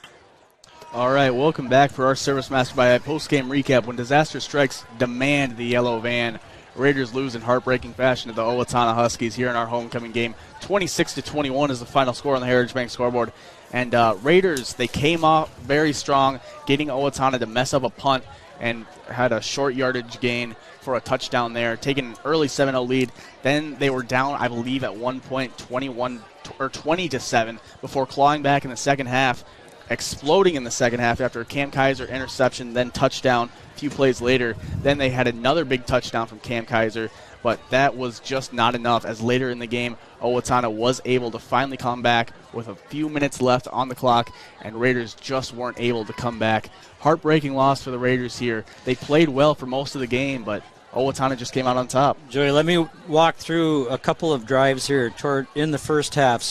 All right, welcome back for our Service Master by post-game recap. When disaster strikes, demand the yellow van. Raiders lose in heartbreaking fashion to the Owatonna Huskies here in our homecoming game. 26-21 is the final score on the Heritage Bank scoreboard. And Raiders, they came off very strong, getting Owatonna to mess up a punt and had a short yardage gain for a touchdown there, taking an early 7-0 lead. Then they were down, I believe, at one point 20-7 before clawing back in the second half, exploding in the second half after a Cam Kaiser interception, then touchdown a few plays later. Then they had another big touchdown from Cam Kaiser, but that was just not enough, as later in the game, Owatonna was able to finally come back with a few minutes left on the clock, and Raiders just weren't able to come back. Heartbreaking loss for the Raiders here. They played well for most of the game, but Owatonna just came out on top. Joey, let me walk through a couple of drives here in the first half.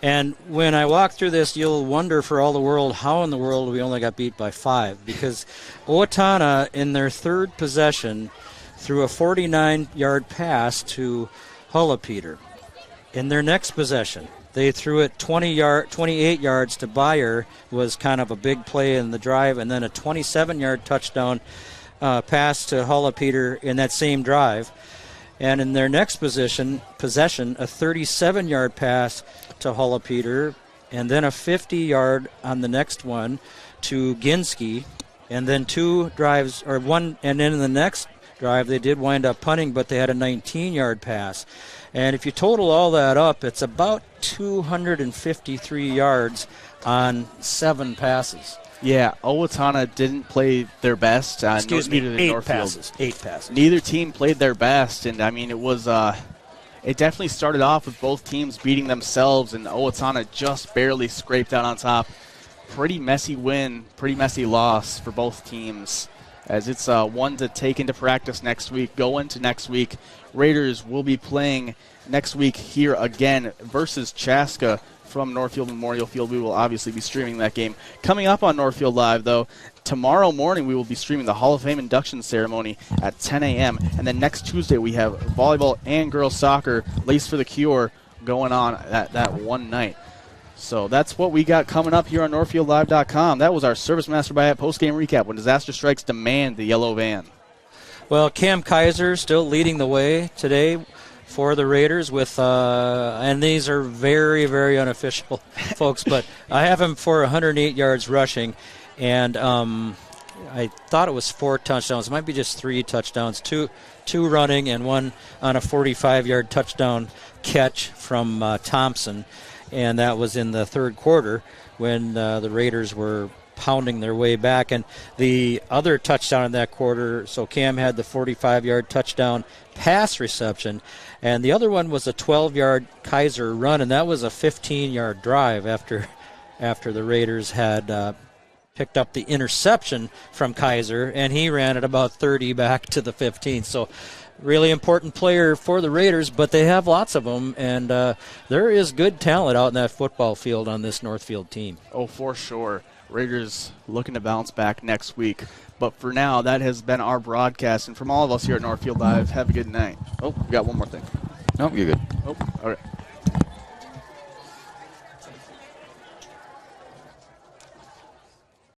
And when I walk through this, you'll wonder for all the world, how in the world we only got beat by 5? Because Owatonna, in their third possession, threw a 49-yard pass to Hullapeter. In their next possession, they threw it 28 yards to Byer, was kind of a big play in the drive, and then a 27-yard touchdown pass to Hullapeter in that same drive. And in their next possession, a 37-yard pass to Hullapeter, and then a 50-yard on the next one to Ginsky, and then two drives, or one, and then in the next drive they did wind up punting, but they had a 19-yard pass. And if you total all that up, it's about 253 yards on 7 passes. Yeah, Owatonna didn't play their best. Excuse me, neither did Northfield. 8 passes. Neither team played their best, and I mean, it was it definitely started off with both teams beating themselves, and Owatonna just barely scraped out on top. Pretty messy win, pretty messy loss for both teams, as it's one to take into practice next week. Go into next week. Raiders will be playing next week here again versus Chaska from Northfield Memorial Field. We will obviously be streaming that game. Coming up on Northfield Live, though, tomorrow morning we will be streaming the Hall of Fame induction ceremony at 10 a.m. And then next Tuesday we have volleyball and girls soccer, Lace for the Cure, going on at that one night. So that's what we got coming up here on NorthfieldLive.com. That was our Service Master by post-game recap. When disaster strikes, demand the yellow van. Well, Cam Kaiser still leading the way today for the Raiders with, and these are very, very unofficial, folks, but I have him for 108 yards rushing, and I thought it was 4 touchdowns. It might be just 3 touchdowns, two running and one on a 45-yard touchdown catch from Thompson, and that was in the third quarter when the Raiders were pounding their way back. And the other touchdown in that quarter, so Cam had the 45-yard touchdown pass reception, and the other one was a 12-yard Kaiser run, and that was a 15-yard drive after the Raiders had picked up the interception from Kaiser, and he ran it about 30 back to the 15. So really important player for the Raiders, but they have lots of them, and there is good talent out in that football field on this Northfield team. Oh, for sure. Raiders looking to bounce back next week. But for now, that has been our broadcast. And from all of us here at Northfield Live, have a good night. Oh, we got one more thing. No, you're good. Oh, all right.